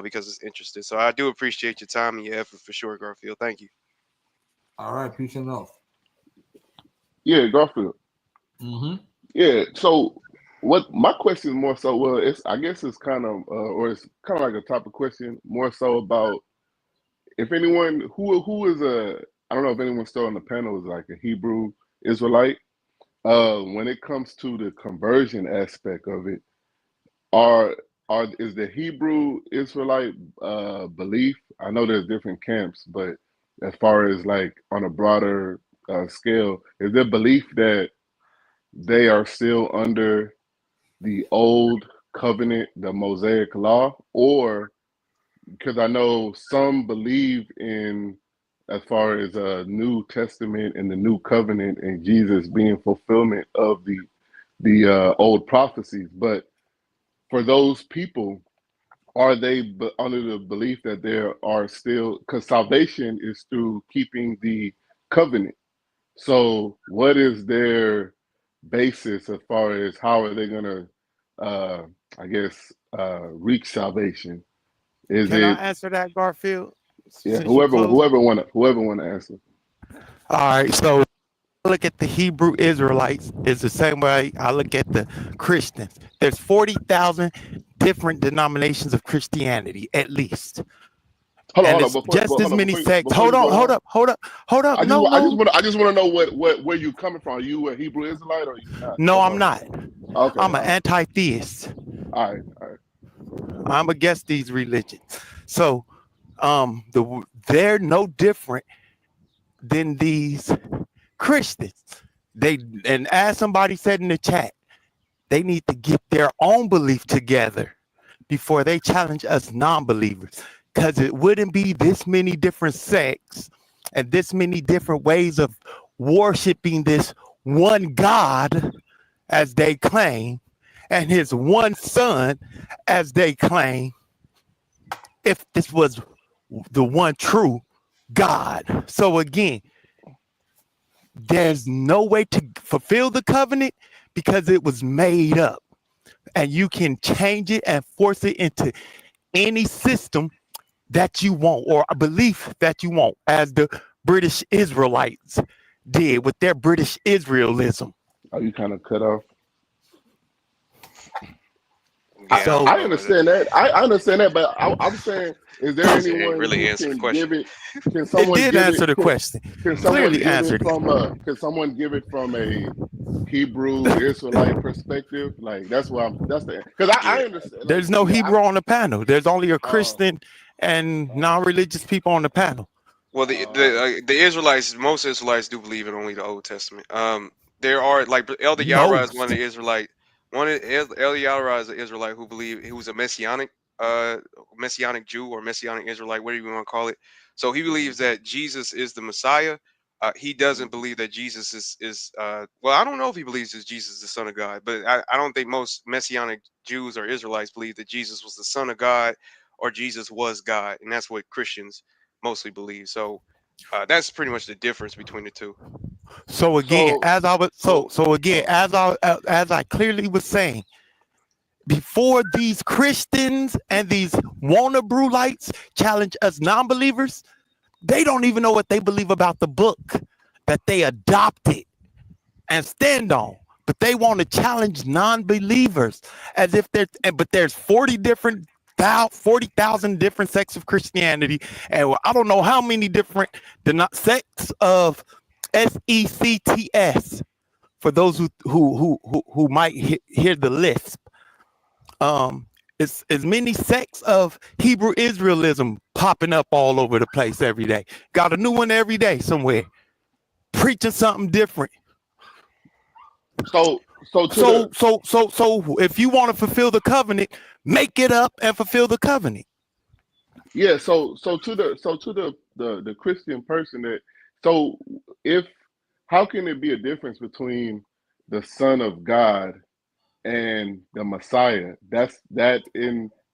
because it's interesting. So I do appreciate your time and your effort for sure, Garfield. Thank you. All right, peace and love. Yeah, Garfield. Mm-hmm. Yeah. So, what my question is more so, well, I guess it's kind of, or it's kind of like a topic question, more so about if anyone who is I don't know if anyone still on the panel is like a Hebrew Israelite. When it comes to the conversion aspect of it, is the Hebrew Israelite belief? I know there's different camps, but as far as like on a broader scale, is there belief that they are still under the old covenant, the Mosaic law, or because I know some believe in as far as New Testament and the New Covenant and Jesus being fulfillment of the old prophecies, but for those people, are they under the belief that there are still, because salvation is through keeping the covenant? So what is their basis as far as how are they going to, I guess, reach salvation? Is Can I it, answer that, Garfield? yeah, Since you closed. whoever want to answer. All right, so I look at the Hebrew Israelites is the same way I look at the Christians. There's 40,000 different denominations of Christianity, at least. Hold and on. it's just as many sects. Hold Hold up. I just want to know where you coming from. Are you a Hebrew Israelite or are you not? No, I'm not. Okay. I'm an anti-theist. All right. I'm against these religions. So they're no different than these Christians. And as somebody said in the chat, they need to get their own belief together before they challenge us non-believers, because it wouldn't be this many different sects and this many different ways of worshiping this one God as they claim and his one son as they claim, if this was the one true God. So again, there's no way to fulfill the covenant because it was made up, and you can change it and force it into any system that you want or a belief that you want, as the British Israelites did with their British Israelism. Oh, you kind of cut off. Yeah, So I understand that. I understand that, but I'm saying, is there it anyone really who answered the can question. give it? Can it someone did give answer it? the question. Can someone Clearly give it answered it. from a? Can someone give it from a Hebrew Israelite perspective? Like that's what that's the because I understand. Like There's no yeah, Hebrew on the panel. There's only a Christian and non-religious people on the panel. Well, the Israelites, most Israelites do believe in only the Old Testament. There are like Elder Yara is one of the Israelite. Elder Yara is an Israelite who was a messianic Jew or messianic Israelite, whatever you want to call it. So he believes that Jesus is the Messiah. He doesn't believe that Jesus is well, I don't know if he believes that Jesus is the Son of God, but I don't think most messianic Jews or Israelites believe that Jesus was the Son of God or Jesus was God, and that's what Christians mostly believe. So that's pretty much the difference between the two. So again, as I clearly was saying, before these Christians and these wanna-Brulites challenge us non-believers, they don't even know what they believe about the book that they adopted and stand on. But they want to challenge non-believers as if there's 40,000 different sects of Christianity, and I don't know how many different sects of SECTS. For those who might hear the lisp, it's as many sects of Hebrew Israelism popping up all over the place every day. Got a new one every day somewhere, preaching something different. So if you want to fulfill the covenant, make it up and fulfill the covenant. Yeah. So to the Christian person how can it be a difference between the Son of God and the Messiah?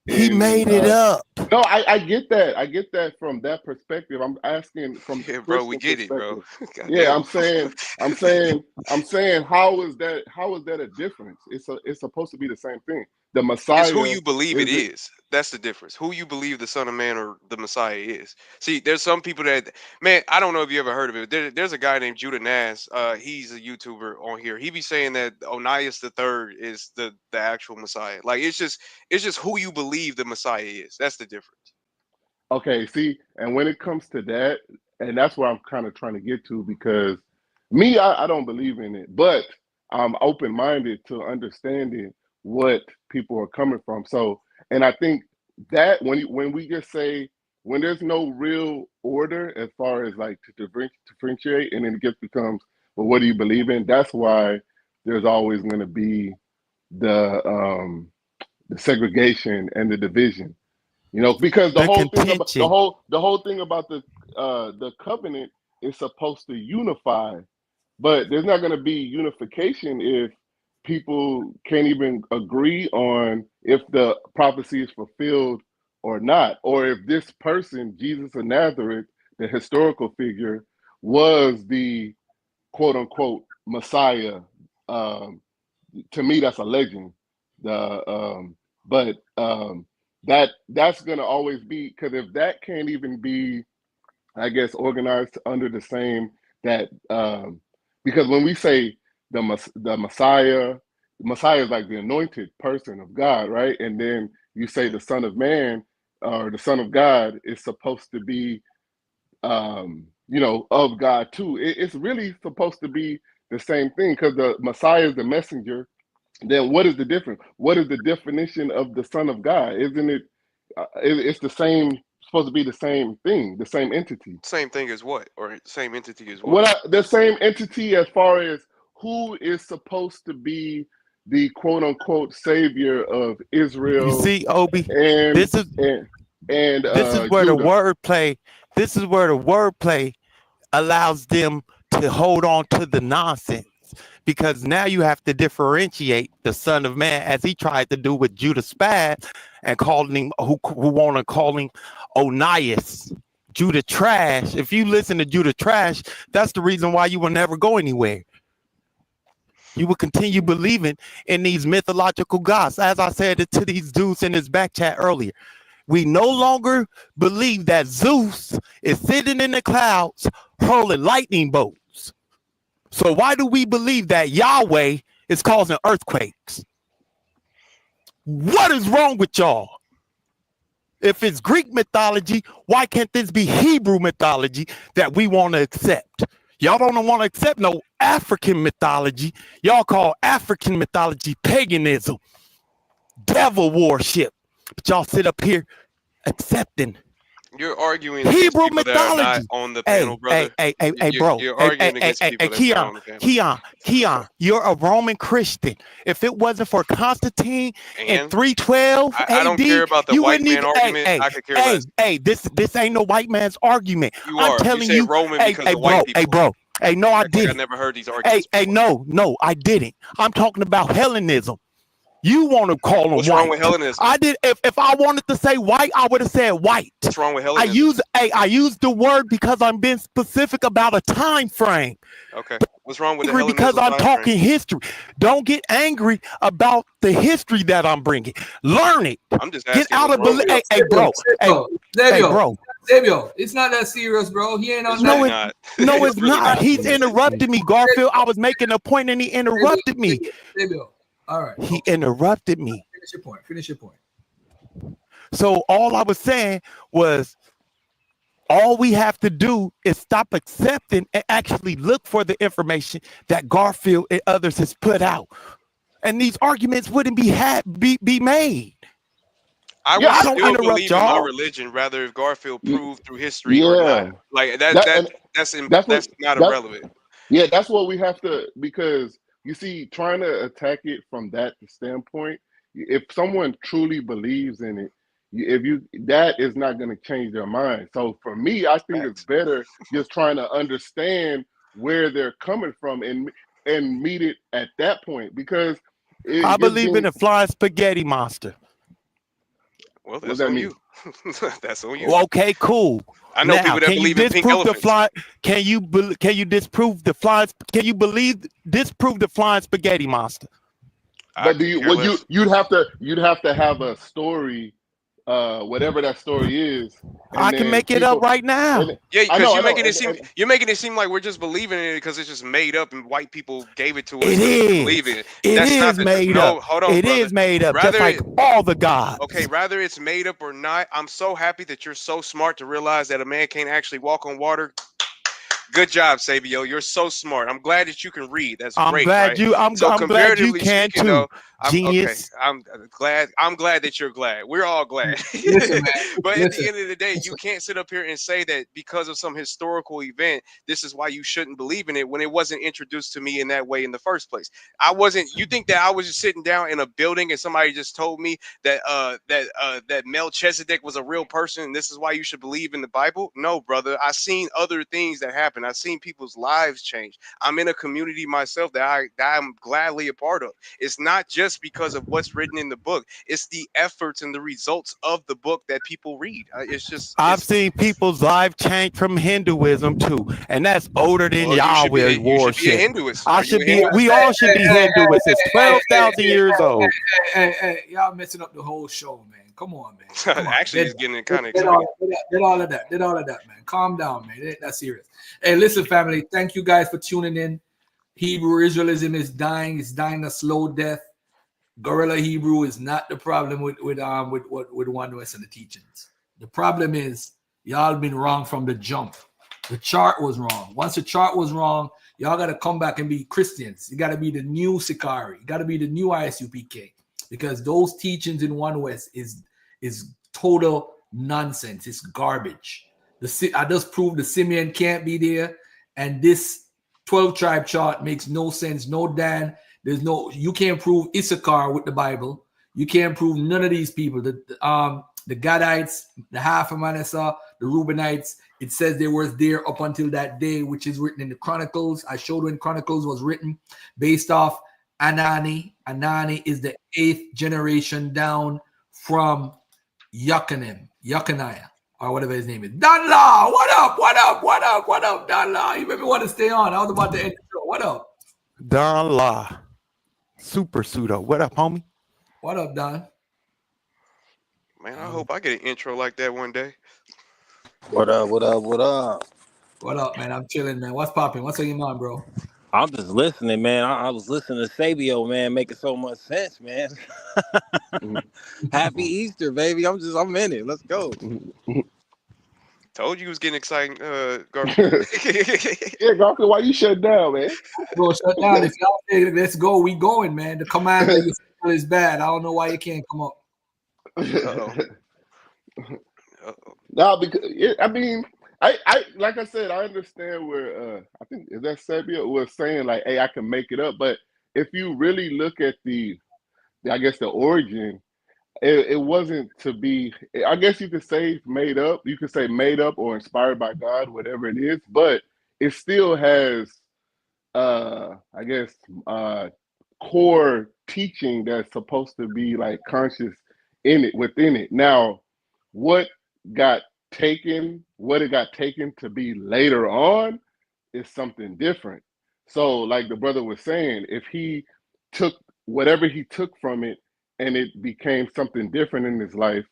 He made it up. No, I get that. I get that from that perspective. I'm asking from the bro, we Christian get it, bro. Yeah, I'm saying how is that a difference? It's supposed to be the same thing. The Messiah It's who you believe it is. That's the difference. Who you believe the Son of Man or the Messiah is. See, there's some people that, man, I don't know if you ever heard of it. There's a guy named Judah Nas. He's a YouTuber on here. He be saying that Onias III is the actual Messiah. Like it's just who you believe the Messiah is. That's the difference. Okay, see, and when it comes to that, and that's where I'm kind of trying to get to, because me, I don't believe in it, but I'm open-minded to understanding what people are coming from. So, and I think that when we just say, when there's no real order as far as like to differentiate, and then it just becomes, well, what do you believe in? That's why there's always going to be the segregation and the division. You know, because the whole thing about the covenant is supposed to unify, but there's not going to be unification if people can't even agree on if the prophecy is fulfilled or not, or if this person, Jesus of Nazareth, the historical figure, was the quote unquote Messiah. To me, that's a legend. That's gonna always be, because if that can't even be, I guess, organized under the same because when we say the Messiah is like the anointed person of God, right? And then you say the Son of Man or the Son of God is supposed to be of God too. It's really supposed to be the same thing, because the Messiah is the messenger. Then what is the difference? What is the definition of the Son of God? Isn't it? It's the same. Supposed to be the same thing, the same entity. Same thing as what, or same entity as what? The same entity as far as who is supposed to be the quote unquote savior of Israel. You see, Obi, this is where Judah. This is where the wordplay allows them to hold on to the nonsense, because now you have to differentiate the Son of Man, as he tried to do with Judah Spaz and calling him who want to call him Onias, Judah Trash. If you listen to Judah Trash, that's the reason why you will never go anywhere. You will continue believing in these mythological gods. As I said it to these dudes in this back chat earlier, we no longer believe that Zeus is sitting in the clouds hurling lightning bolts. So why do we believe that Yahweh is causing earthquakes? What is wrong with y'all? If it's Greek mythology, why can't this be Hebrew mythology that we want to accept? Y'all don't want to accept no African mythology. Y'all call African mythology paganism, devil worship. But y'all sit up here accepting You're arguing Hebrew against people that are not mythology. on the panel, brother. Bro. You're arguing against people that are not on the panel. Keon, you're a Roman Christian. If it wasn't for Constantine in And 312 AD, I don't care about the you white wouldn't man even. argument. I could care less. This ain't no white man's argument. You I'm are. telling You said you, Roman because of white people. bro. Hey, no, I Act like I didn't. never heard these arguments. No, I didn't. I'm talking about Hellenism. You want to call them What's white? wrong with Hellenism? I did. If I wanted to say white, I would have said white. What's wrong with Hellenism? I use the word because I'm being specific about a time frame. Okay. What's wrong with the Angry Hellenism because I'm time talking frame? history. Don't get angry about the history that I'm bringing. Learn it. I'm just asking. Get out of belief. Hey, bro. Xavier, it's not that serious, bro. He ain't on No, that. no, it's really not. He's interrupted me, Garfield. I was making a point and he interrupted me. Xavier. All right. He interrupted me. Finish your point. So all I was saying was, all we have to do is stop accepting and actually look for the information that Garfield and others has put out, and these arguments wouldn't be made. I would still believe in my religion, rather if Garfield proved through history or not. Like that's not irrelevant. Yeah, that's what we have to, because you see, trying to attack it from that standpoint, if someone truly believes in it, that is not going to change their mind. So for me, I think it's better just trying to understand where they're coming from and meet it at that point, because I believe in a flying spaghetti monster. Well, that's on you. That's on you. Okay, cool. I know people that believe in pink elephants. Can you disprove the flying? Can you disprove the flying spaghetti monster? But you'd have to have a story, whatever that story is. I can make it up right now. Yeah, because you're making it seem like we're just believing in it because it's just made up and white people gave it to us. It is. Believe in it. It is made up. Hold on, it is made up, just like all the gods. Okay, rather it's made up or not, I'm so happy that you're so smart to realize that a man can't actually walk on water. Good job, Sabio. You're so smart. I'm glad that you can read. That's great. I'm glad you can too. Though, Genius. Okay, I'm glad that you're glad. We're all glad. But at the end of the day, you can't sit up here and say that because of some historical event, this is why you shouldn't believe in it when it wasn't introduced to me in that way in the first place. You think that I was just sitting down in a building and somebody just told me that that Melchizedek was a real person and this is why you should believe in the Bible? No, brother. I've seen other things that happen. I've seen people's lives change. I'm in a community myself that I'm gladly a part of. It's not just because of what's written in the book. It's the efforts and the results of the book that people read. I've seen people's lives change from Hinduism too, and that's older than Yahweh worship. You should be a Hinduist. We all should be Hinduists. It's 12,000 years old. Hey, y'all messing up the whole show, man. Come on, man. Actually, it's getting kind of excited. Did all of that, man. Calm down, man. It ain't that serious. Hey, listen, family. Thank you guys for tuning in. Hebrew Israelism is dying. It's dying a slow death. Guerrilla Hebrew is not the problem with oneness and the teachings. The problem is y'all been wrong from the jump. The chart was wrong. Once the chart was wrong, y'all got to come back and be Christians. You got to be the new Sikari. You got to be the new ISUPK, because those teachings in oneness is total nonsense. It's garbage. I just proved the Simeon can't be there, and this 12 tribe chart makes no sense. No Dan. You can't prove Issachar with the Bible. You can't prove none of these people. The Gadites, the half of Manasseh, the Reubenites, it says they were there up until that day, which is written in the Chronicles. I showed when Chronicles was written based off Anani. Anani is the 8th generation down from Yechaniah, or whatever his name is. Danla, what up, Danla? You made me want to stay on. I was about to end the show. What up? Danla. Super pseudo. What up, homie? What up, Don? Man, I hope I get an intro like that one day. What up? What up? What up? What up, man? I'm chilling, man. What's popping? What's on your mind, bro? I'm just listening, man. I was listening to Sabio, man, making so much sense, man. Happy Easter, baby. I'm in it. Let's go. Told you was getting exciting, Garfield. Yeah, Garfield, why you shut down, man? Bro, shut down. If y'all say let's go, we going, man. The command that you feel is bad. I don't know why you can't come up. No, because I mean, I like I said, I understand where I think is that Sabia was saying like, hey, I can make it up, but if you really look at the I guess the origin, it wasn't to be. I guess you could say made up. You could say made up or inspired by God, whatever it is, but it still has, I guess, core teaching that's supposed to be like conscious within it. Now, what got what it got taken to be later on is something different. So, like the brother was saying, if he took whatever he took from it and it became something different in his life,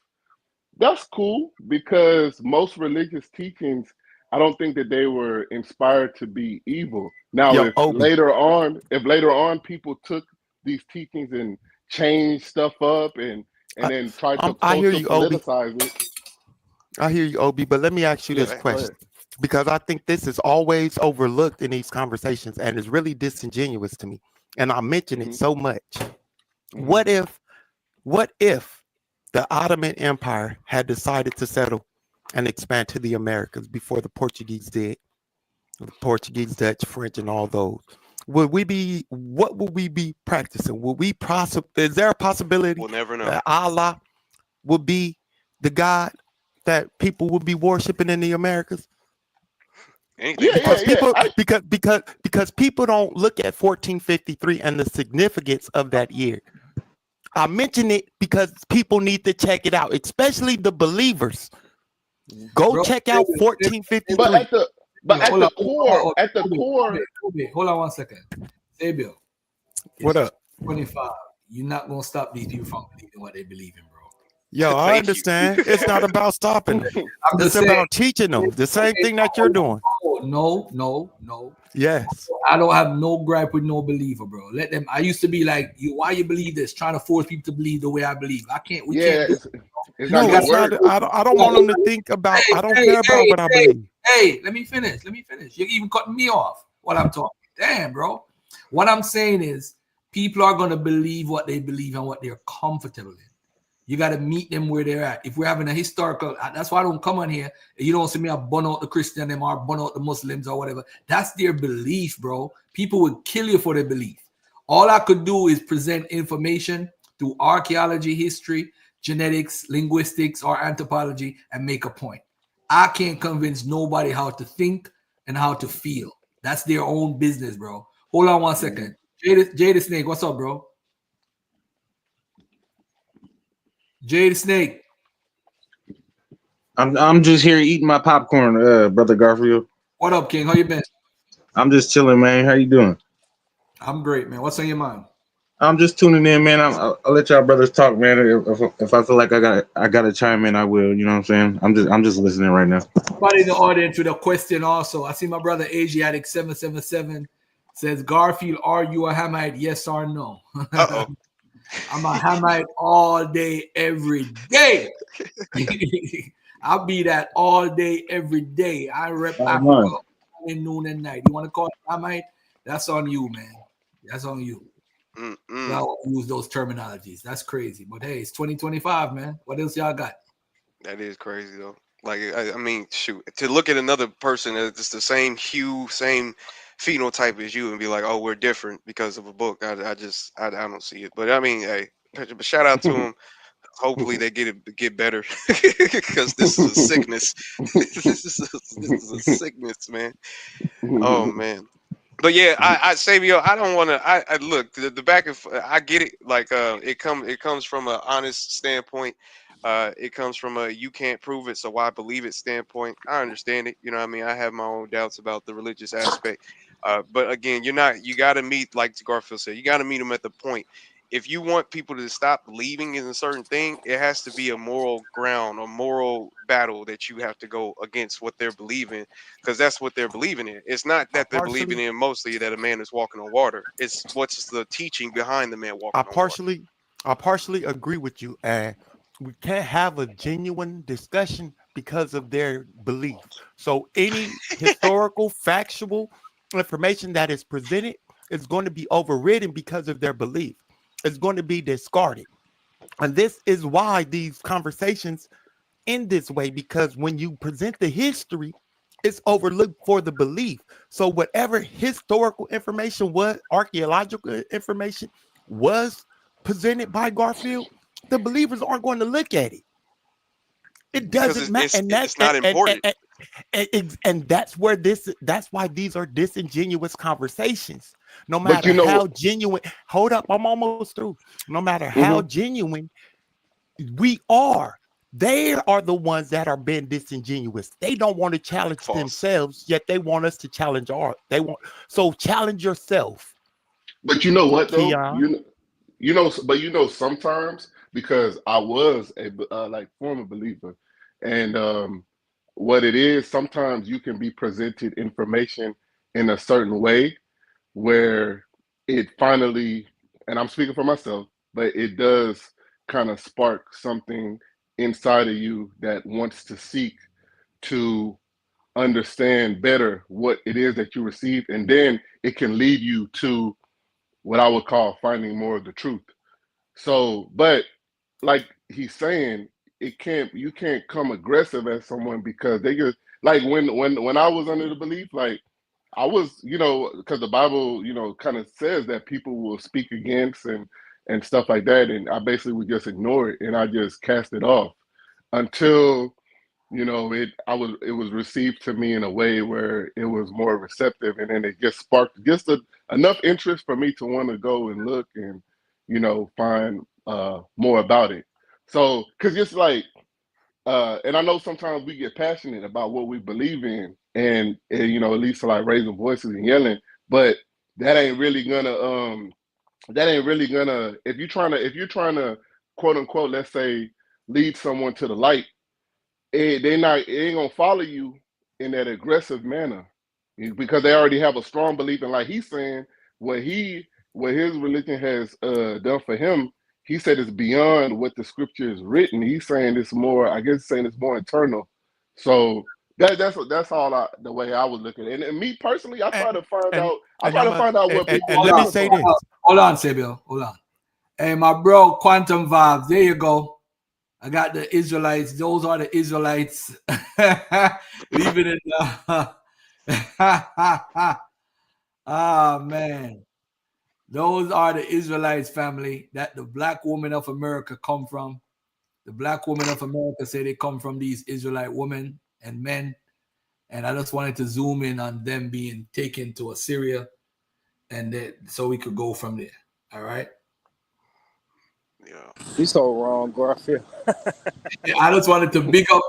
that's cool because most religious teachings, I don't think that they were inspired to be evil. Now, Yo, if Obi. later on people took these teachings and changed stuff up and then tried to I hear you, Obi. politicize it. I hear you, Obi, but let me ask you this question, because I think this is always overlooked in these conversations and is really disingenuous to me. And I mention it so much. What if the Ottoman Empire had decided to settle and expand to the Americas before the Portuguese did? The Portuguese, Dutch, French, and all those. What would we be practicing? Is there a possibility We'll never know. that Allah would be the God that people would be worshiping in the Americas? Because people don't look at 1453 and the significance of that year. I mention it because people need to check it out, especially the believers. Go check out 1453. But at the core. Hold on one second. Sabio. What up? 25. You're not gonna stop these people from believing what they believe in, bro. Yo, I understand. It's not about stopping them. It's about teaching them the same thing that you're doing. No. Yes. I don't have no gripe with no believer, bro. Let them. I used to be like, why you believe this? Trying to force people to believe the way I believe. I can't. We can't. No, it's not. I don't want them to think about. I don't care about what I believe. Hey, let me finish. You're even cutting me off while I'm talking. Damn, bro. What I'm saying is, people are gonna believe what they believe and what they're comfortable in. You got to meet them where they're at. If we're having a historical, that's why I don't come on here. You don't see me I bun out the Christian them or bun out the Muslims or whatever. That's their belief, bro. People would kill you for their belief. All I could do is present information through archaeology, history, genetics, linguistics, or anthropology and make a point. I can't convince nobody how to think and how to feel. That's their own business, bro. Hold on one second. Jada Snake, what's up, bro? Jade Snake. I'm just here eating my popcorn, brother Garfield. What up, King? How you been? I'm just chilling, man. How you doing? I'm great, man. What's on your mind? I'm just tuning in, man. I'll let y'all brothers talk, man. If I feel like I gotta chime in, I will. You know what I'm saying? I'm just listening right now. Somebody in the audience with a question also. I see my brother Asiatic 777 says, Garfield, are you a Hamite? Yes or no? Uh-oh. I'm a Hamite all day, every day. I'll be that all day, every day. I rep Africa morning, noon, and night. You want to call it Hamite? That's on you, man. That's on you. Y'all use those terminologies. That's crazy. But hey, it's 2025, man. What else y'all got? That is crazy, though. Like, I mean, shoot. To look at another person that's the same hue, same phenotype as you and be like, oh, we're different because of a book. I don't see it. But I mean, hey, but shout out to them. Hopefully they get better because this is a sickness. this is a sickness, man. Oh man. But yeah, I Savio, I don't want to. I look the back of. I get it. Like it comes from an honest standpoint. It comes from a you can't prove it, so why believe it standpoint. I understand it. You know what I mean? I have my own doubts about the religious aspect. But again, you got to meet, like Garfield said, you got to meet them at the point. If you want people to stop believing in a certain thing, it has to be a moral ground, a moral battle that you have to go against what they're believing, because that's what they're believing in. It's not that they're believing in mostly that a man is walking on water. It's what's the teaching behind the man walking on water. I partially agree with you, and we can't have a genuine discussion because of their belief. So any historical, factual information that is presented is going to be overridden because of their belief. It's going to be discarded. And this is why these conversations end this way, because when you present the history, it's overlooked for the belief. So whatever historical information was, archaeological information was presented by Garfield, the believers aren't going to look at it. It doesn't matter, and it's not important. And that's why these are disingenuous conversations. No But matter you know how what? genuine, hold up, I'm almost through. No matter how genuine we are, they are the ones that are being disingenuous. They don't want to challenge themselves, yet they want us to challenge so challenge yourself. But you know what though? Keon. Sometimes, because I was a like former believer, and what it is, sometimes you can be presented information in a certain way where it finally, and I'm speaking for myself, but it does kind of spark something inside of you that wants to seek to understand better what it is that you received, and then it can lead you to what I would call finding more of the truth. So, but like he's saying, you can't come aggressive at someone because they just like when I was under the belief, like I was, because the Bible, kind of says that people will speak against and stuff like that, and I basically would just ignore it and I just cast it off until it was received to me in a way where it was more receptive, and then it just sparked enough interest for me to want to go and look and find more about it. So because it's like and I know sometimes we get passionate about what we believe in, and it leads to like raising voices and yelling, but that ain't really gonna if you're trying to quote unquote, let's say, lead someone to the light, it ain't gonna follow you in that aggressive manner because they already have a strong belief in, like he's saying, what his religion has done for him. He said it's beyond what the scripture is written. He's saying it's more, I guess, saying it's more internal. So that's all the way I would look at it. And me personally, I try to find out what people. And let me say this. Hold on, Samuel. Hold on. Hey, my bro, Quantum Vibes. There you go. I got the Israelites. Those are the Israelites. Leave it in the... Ah, man. Those are the Israelites, family, that the black women of America come from. The black women of America say they come from these Israelite women and men. And I just wanted to zoom in on them being taken to Assyria, and so we could go from there. All right? Yeah. You so wrong, Garfield. I just wanted to big up.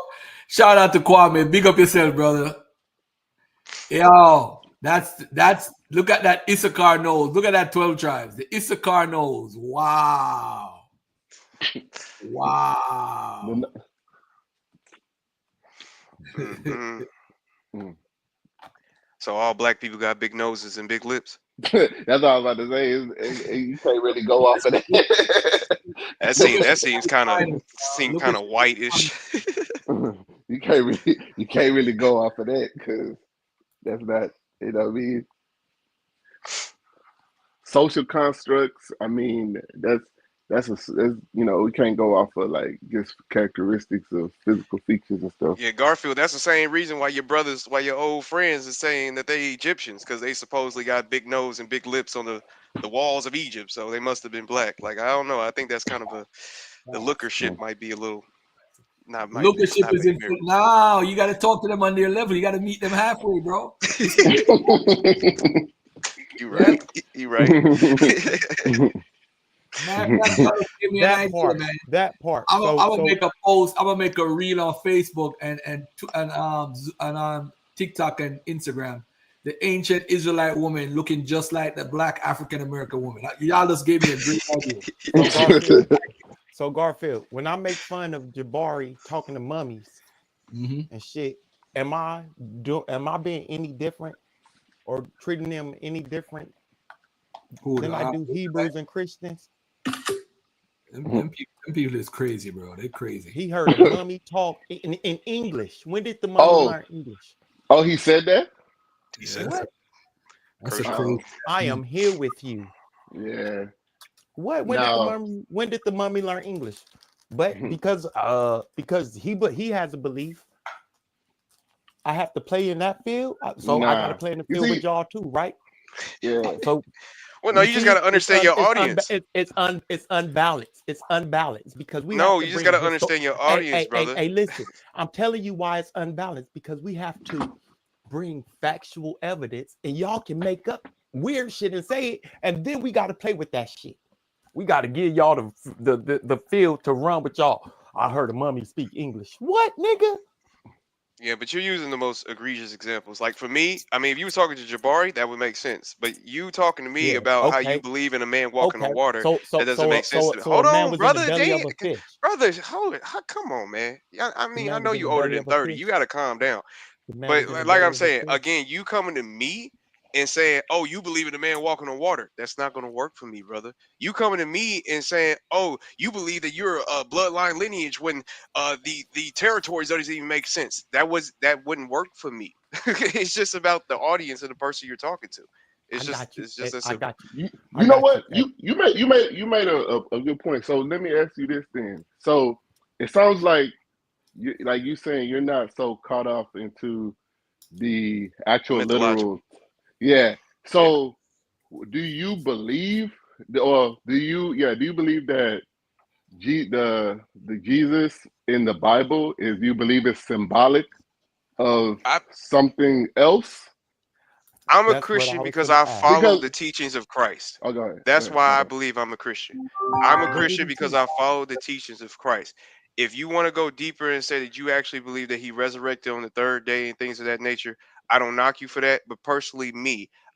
Shout out to Kwame. Big up yourself, brother. Yo, that's look at that Issachar nose. Look at that 12 tribes. The Issachar nose. Wow. Wow. So all black people got big noses and big lips. That's all I was about to say. You can't really go off of that. That seems kind of whitish. You can't really go off of that because that's not, what I mean. Social constructs. I mean, that's we can't go off of like just characteristics of physical features and stuff. Yeah, Garfield, that's the same reason why your old friends is saying that they Egyptians, because they supposedly got big nose and big lips on the walls of Egypt, so they must have been black. Like, I don't know. I think that's kind of the lookership might be a little Lookership is in full. No, you got to talk to them on their level. You got to meet them halfway, bro. You're right. You're right. That part. I'm gonna make a post. I'm gonna make a reel on Facebook and TikTok and Instagram. the ancient Israelite woman looking just like the black African American woman. Y'all just gave me a great idea. So Garfield, when I make fun of Jabari talking to mummies and shit, am I being any different or treating them any different than I do Hebrews and Christians? Them people is crazy, bro. They're crazy. He heard a mummy talk in English. When did the mummy learn English? Oh, he said that? He said what? That's a crazy. I am here with you. Yeah. What? When did the mummy learn English? But because he has a belief, I have to play in that field. So I got to play in the field with y'all too, right? Yeah. So well, no, you just got to understand your audience. It's unbalanced. It's unbalanced because we. No, you just got to understand your audience, brother. Hey, listen. I'm telling you why it's unbalanced because we have to bring factual evidence, and y'all can make up weird shit and say it, and then we got to play with that shit. We got to give y'all the field to run with y'all. I heard a mummy speak English. What, nigga? Yeah, but you're using the most egregious examples. Like for me, I mean, if you were talking to Jabari, that would make sense. But you talking to me about how you believe in a man walking on water, that doesn't make sense. Hold on, brother. Brother, hold it. Come on, man. I mean, I know you older than 30. You got to calm down. But like I'm saying, again, you coming to me and saying, oh, you believe in a man walking on water. That's not going to work for me, brother. You coming to me and saying, oh, you believe that you're a bloodline lineage when the territories doesn't even make sense. That wouldn't work for me. It's just about the audience and the person you're talking to. It's just as simple. You know what? You made a good point. So let me ask you this then. So it sounds like you saying you're not so caught up into the actual literal. Yeah. So do you believe do you believe that the Jesus in the Bible you believe it's symbolic of something else? I'm a Christian because I follow the teachings of Christ. Oh, go ahead. That's why I believe I'm a Christian. I'm a Christian because I follow the teachings of Christ. If you want to go deeper and say that you actually believe that he resurrected on the third day and things of that nature, I don't knock you for that. But personally,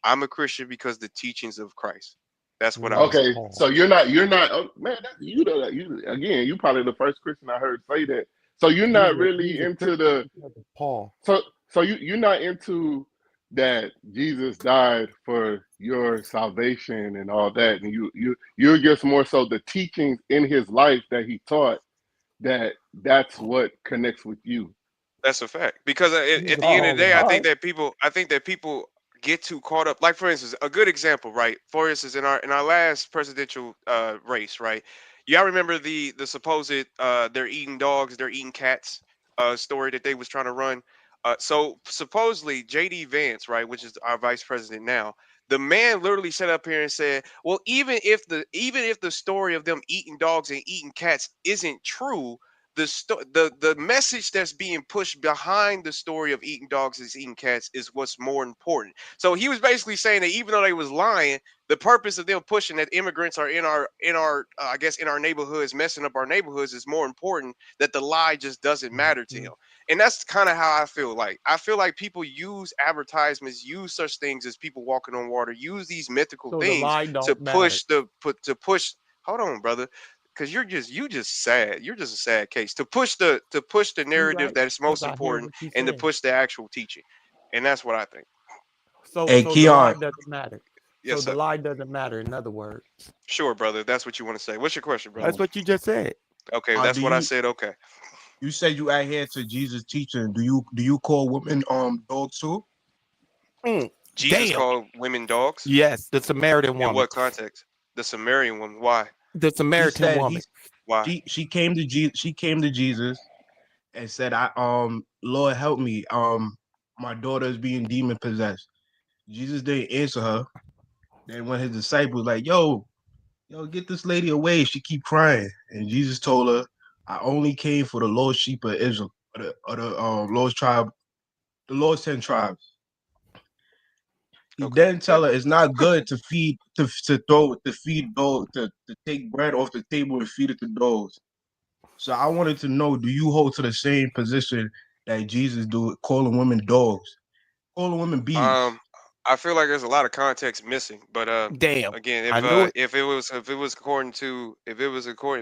I'm a Christian because the teachings of Christ. That's what I okay. So you're not. Oh, man, you again. You probably the first Christian I heard say that. So you're not really into the Paul. So you're not into that Jesus died for your salvation and all that, and you're just more so the teachings in his life that he taught. That's what connects with you. That's a fact. Because at the end of the day, I think that people get too caught up. Like for instance, a good example, right? For instance, in our last presidential race, right? Y'all remember the supposed they're eating dogs, they're eating cats story that they was trying to run. So supposedly JD Vance, right, which is our vice president now, the man literally sat up here and said, well, even if the story of them eating dogs and eating cats isn't true, the message that's being pushed behind the story of eating dogs and eating cats is what's more important. So he was basically saying that even though they was lying, the purpose of them pushing that immigrants are in our I guess in our neighborhoods, messing up our neighborhoods, is more important, that the lie just doesn't matter to him. And that's kind of how I feel like. I feel like people use advertisements, use such things as people walking on water, use these mythical things to push hold on, brother. Because you're just sad. You're just a sad case to push the narrative that is most important and to push the actual teaching. And that's what I think. So the lie doesn't matter. Yes, so the lie doesn't matter, in other words. Sure, brother. That's what you want to say. What's your question, brother? That's what you just said. Okay, that's what I said. Okay. You said you adhere to Jesus' teaching. Do you call women dogs too? Jesus called women dogs? Yes, the Samaritan woman. In what context? The Samaritan woman. Why? The Samaritan woman. Why? She came to Jesus and said, Lord, help me. My daughter is being demon possessed. Jesus didn't answer her. Then when his disciples like, yo, get this lady away. She keep crying. And Jesus told her, I only came for the lost sheep of Israel, or the lost tribe, the lost 10 tribes. He then tell her it's not good to feed dogs, to take bread off the table and feed it to dogs. So I wanted to know, do you hold to the same position that Jesus do, calling women dogs, calling women beasts? I feel like there's a lot of context missing, but Damn. again, I knew it. if it was according to if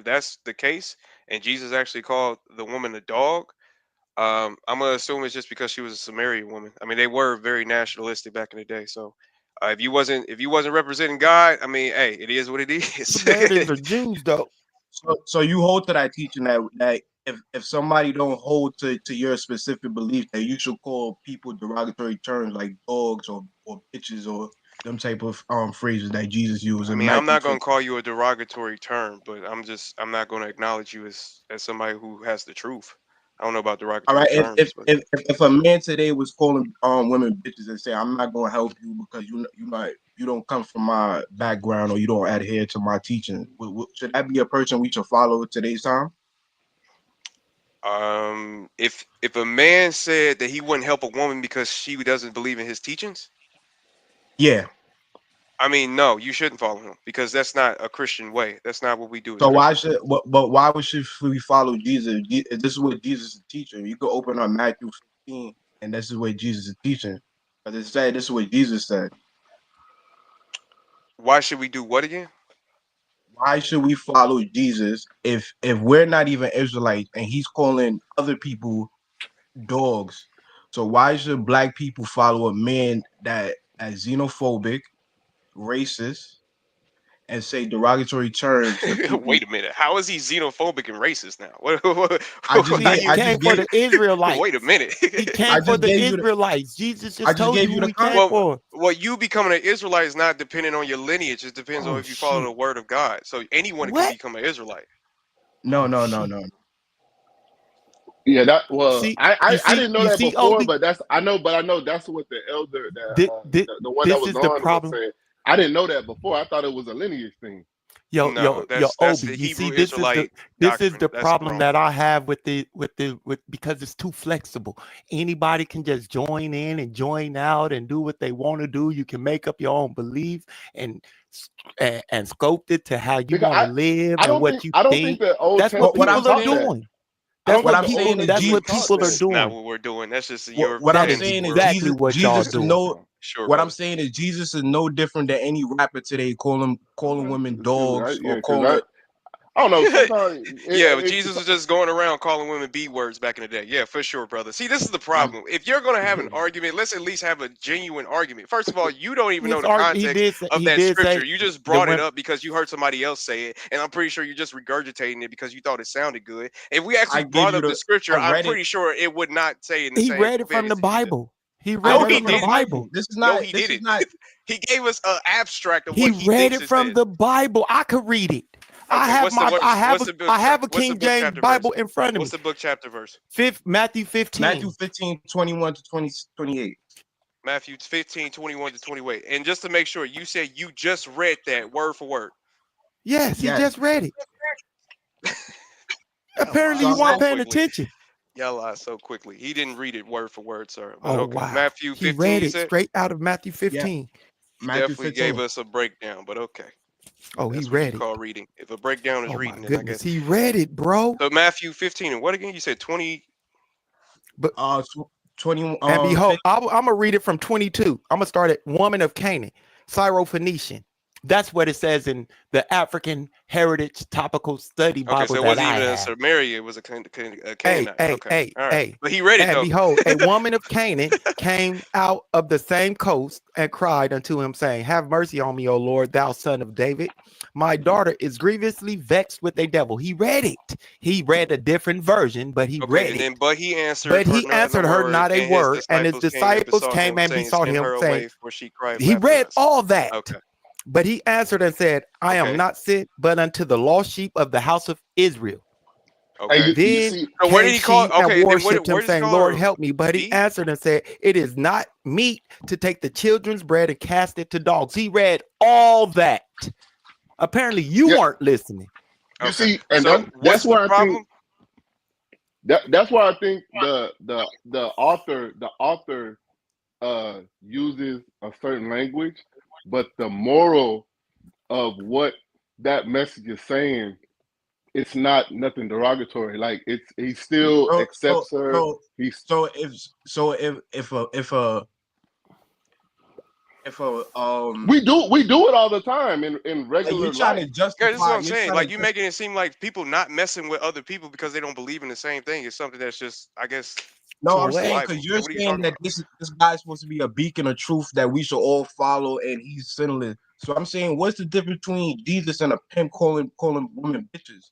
that's the case, and Jesus actually called the woman a dog, I'm gonna assume it's just because she was a Sumerian woman. I mean, they were very nationalistic back in the day. So if you wasn't representing God, I mean, hey, it is what it is. Samaritans are Jews, though. So you hold to that teaching that if somebody don't hold to your specific belief, that you should call people derogatory terms like dogs or bitches or them type of phrases that Jesus used I in mean, I'm Matthew not gonna 15. call you a derogatory term, but I'm not gonna acknowledge you as somebody who has the truth. I don't know about All derogatory right, terms, but if a man today was calling women bitches and say, I'm not gonna help you because you don't come from my background or you don't adhere to my teaching, should that be a person we should follow today's time? if a man said that he wouldn't help a woman because she doesn't believe in his teachings, Yeah. I mean, no, you shouldn't follow him because that's not a Christian way. That's not what we do as So why Christians. should but why should we follow Jesus? This is what Jesus is teaching. You can open up Matthew 15, and this is what Jesus is teaching. But it said this is what Jesus said. Why should we do what again? Why should we follow Jesus if we're not even Israelites and he's calling other people dogs? So why should black people follow a man that's xenophobic, racist, and say derogatory terms to people? Wait a minute. How is he xenophobic and racist now? I just How See, gave he you? I just came for gave the Israelites. Wait a minute. He I came for just the gave you the Israelites. Jesus I just just told gave you you who the he came context. for. Well, you becoming an Israelite is not dependent on your lineage. It depends on Oh, if you follow shit. the word of God. So anyone can What? become an Israelite. No, Oh, no, no, shit. no. Yeah, that You well, see, you I see, didn't know you that see, before, Obi, but I know that's what the elder that the one that this was is the on was problem. saying. I didn't know that before. I thought it was a lineage thing. No, Yo, that's Obi. the You see, Hebrew Israelite this is doctrine. the That's problem wrong. that I have with because it's too flexible. Anybody can just join in and join out and do what they want to do. You can make up your own belief and scope it to how you Because want to live I and don't what think you I don't think think. the Old That's what What Testament I'm people are taught saying, that. doing. I don't what think I'm the Old saying is That's Testament what taught Jesus. people are that. That's not doing. what we're doing. That's just your What I'm That is saying is world. exactly Jesus. what y'all Jesus is doing. no. Sure, What I'm brother. saying is Jesus is no different than any rapper today calling women dogs Yeah, or because calling. I don't know. Sometimes Yeah, but Jesus was just going around calling women B words back in the day. Yeah, for sure, brother. See, this is the problem. If you're gonna have an argument, let's at least have a genuine argument. First of all, you don't even know the context of He that did say scripture. You just the brought it women. up because you heard somebody else say it, and I'm pretty sure you're just regurgitating it because you thought it sounded good. If we I actually gave brought you up the the. I scripture, I'm read it. pretty sure it would not say in the He same read it from the vein either. Bible. He I read No, it read he it from from the the didn't. Bible. Bible. This is No, not. he This is didn't. not. He gave us an abstract of He what he read thinks it it from says. the Bible. I could read it. Okay, what's the verse? I have a What's the King book James chapter verse? Bible in front of What's me. the book chapter verse? Matthew Matthew 15. 15, 21 to 28. Matthew 15, 21 to 28. And just to make sure, you said you just read that word for word. Yes, he Yes. just read it. Y'all Apparently, lie you weren't so paying quickly. attention. Y'all lie so quickly. He didn't read it word for word, sir. But Oh, okay. wow. Matthew He 15, read you it said? straight out of Matthew Yeah. 15. He Matthew definitely gave 15. us a breakdown, but okay. Oh, he That's what you read it. call reading. If a breakdown is Oh, my reading, then I goodness. guess. He read it, bro. So Matthew 15, and what again? You said 20. But 20. and behold, I'm going to read it from 22. I'm going to start at woman of Canaan, Syrophoenician. That's what it says in the African Heritage Topical Study Okay, Bible so it that wasn't I even a have. Samaria, it was a Canaanite. Hey, Okay. All right. But he read it and though. behold, a woman of Canaan came out of the same coast and cried unto him, saying, have mercy on me, O Lord, thou son of David. My daughter is grievously vexed with a devil. He read it. He read a different version, but he Okay, read and it. then but he answered But her he not a answered her word, not a and his word, and his disciples disciples came and saying, besought send him, her saying, away, for she cried he laughing read at us. all that. Okay. But he answered and said, I am Okay. not sent but unto the lost sheep of the house of Israel. Okay. Then So where did came he call? she and Okay, then worshipped him, where does he saying, call Lord, her? help me. But he answered and said, it is not meet to take the children's bread and cast it to dogs. He read all that. Apparently, you weren't listening. You Okay. see, and So that's what's the why I problem? think that's why I think the author uses a certain language, but the moral of what that message is saying, it's not nothing derogatory. Like he still accepts her. So if if We do it all the time in regular you're trying life. to justify. Yeah, this is what I'm You're saying. trying Like to you making it seem like people not messing with other people because they don't believe in the same thing is something that's just, I guess, No, I'm towards the saying Bible. because you're What are you saying talking that about? this guy's supposed to be a beacon of truth that we should all follow, and he's sinless. So I'm saying, what's the difference between Jesus and a pimp calling women bitches?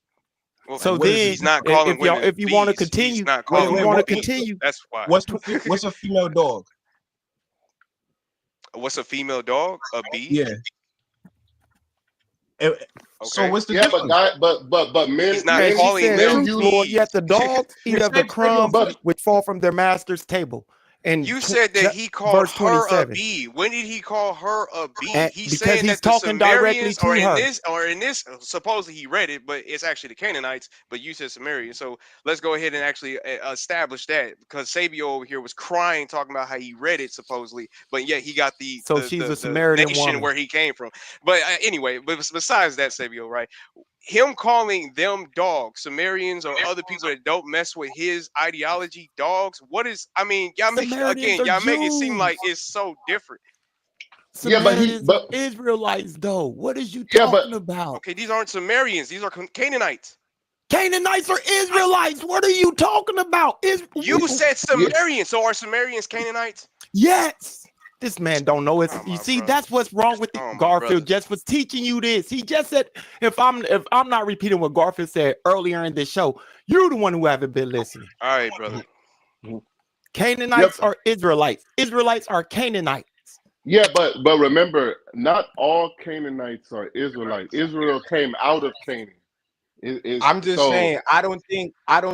Well, So Like, what is the then, he's not difference? calling women if you want to bees. He's continue, not Wait, if you calling wait, want women to what? bees. continue, That's why. What's a female dog? What's a female dog? A bee? Yeah. Eh, So Okay. what's the Yeah, but difference? He's not and she calling said, them men "Truth, use. Lord, yet bees. the dogs eat of the crumbs But which fall from their master's table." And You said that he called verse her a 27, bee. When did he call her a bee? and He's because saying he's that the talking directly Sumerians to her. are in this. Supposedly he read it, but it's actually the Canaanites. But you said Sumerians, so let's go ahead and actually establish that because Sabio over here was crying, talking about how he read it supposedly, but yet he got So she's a the Samaritan nation woman. where he came from. But anyway, but besides that, Sabio, right? Him calling them dogs, Sumerians or other people that don't mess with his ideology, dogs. What is? I mean, Samaritans are y'all make it seem like Jews. it's so different. yeah, Samaritans are Israelites, though. What is you talking about? Okay, these aren't Sumerians. These are Canaanites. Canaanites are Israelites. What are you talking about? You said Sumerians, so are Sumerians Canaanites? Yes. This man don't know it. You see, brother. that's what's wrong with Oh, my Garfield. brother. Just was teaching you this. He just said, if I'm not repeating what Garfield said earlier in this show, you're the one who haven't been listening. All right, brother. Canaanites are Israelites. Israelites are Canaanites. Yeah, but remember, not all Canaanites are Israelites. Israel came out of Canaan. I'm just saying, I don't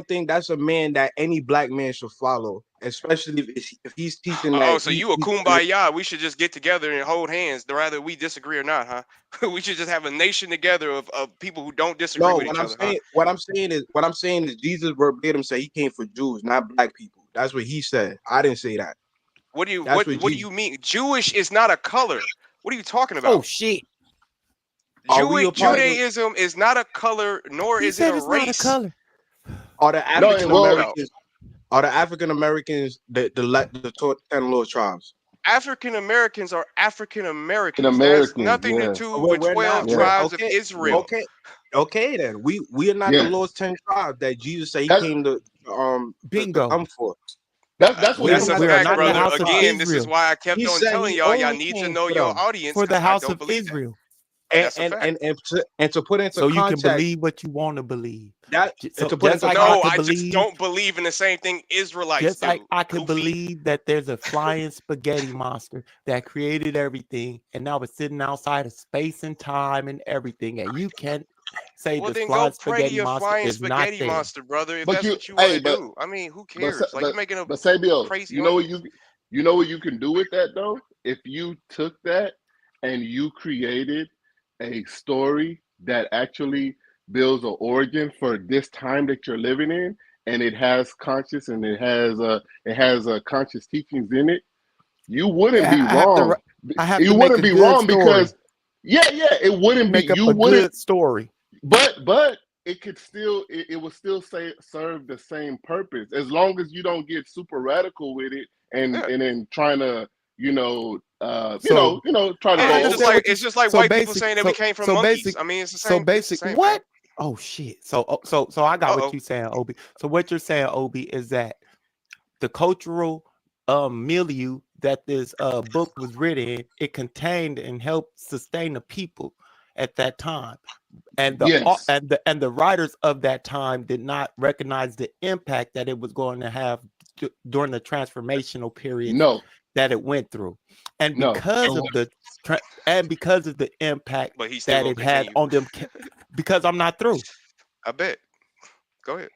think that's a man that any black man should follow, especially if he's teaching that. Oh, so you a kumbaya? We should just get together and hold hands, rather we disagree or not, huh? We should just have a nation together of people who don't disagree No, with each other, huh? what I'm saying is Jesus verbatim said he came for Jews, not black people. That's what he said. I didn't say that. What do you That's what do you mean? Jewish is not a color. What are you talking about? Oh shit. Judaism is not a color, nor is it a race. Not a color. Are the African Americans? Are the African Americans the 10 little tribes? African Americans are African Americans. There's nothing to do with 12 tribes of Israel. Okay, then we are not the Lord's 10 tribes that Jesus said he came to bingo come for. That's what That's a fact, not brother. the house Again, of this is Israel. why I kept He on said telling he y'all only need to came know for your them. audience For the because I house don't of believe that. Israel. That's a fact. And to put into so you context, can believe what you want to believe. So to put into No, I just don't believe in the same thing Israelites just do. like I could believe that there's a flying spaghetti monster that created everything, and now it's sitting outside of space and time and everything, and you can't say Well, this then flying go pray to spaghetti your monster flying is not spaghetti there. monster, brother. If But that's you, what you want hey, to but do, I mean, who cares? Like you're making a Sabio, crazy you know argument. what you can do with that though? If you took that and you created a story that actually builds an origin for this time that you're living in, and it has conscious and it has conscious teachings in it, you wouldn't be wrong. You wouldn't be wrong because it wouldn't be. You wouldn't. Good story. But it could still it would still serve the same purpose as long as you don't get super radical with it and then trying to try to it's just like white people saying that we came from monkeys. I mean, it's the same. So basic. Same what? thing. Oh shit. So I got what you're saying, Obi. So what you're saying, Obi, is that the cultural milieu that this book was written in, it contained and helped sustain the people at that time. And the writers of that time did not recognize the impact that it was going to have during the transformational period that it went through, and because of the impact that it had on them. Because I'm not through. I bet. Go ahead.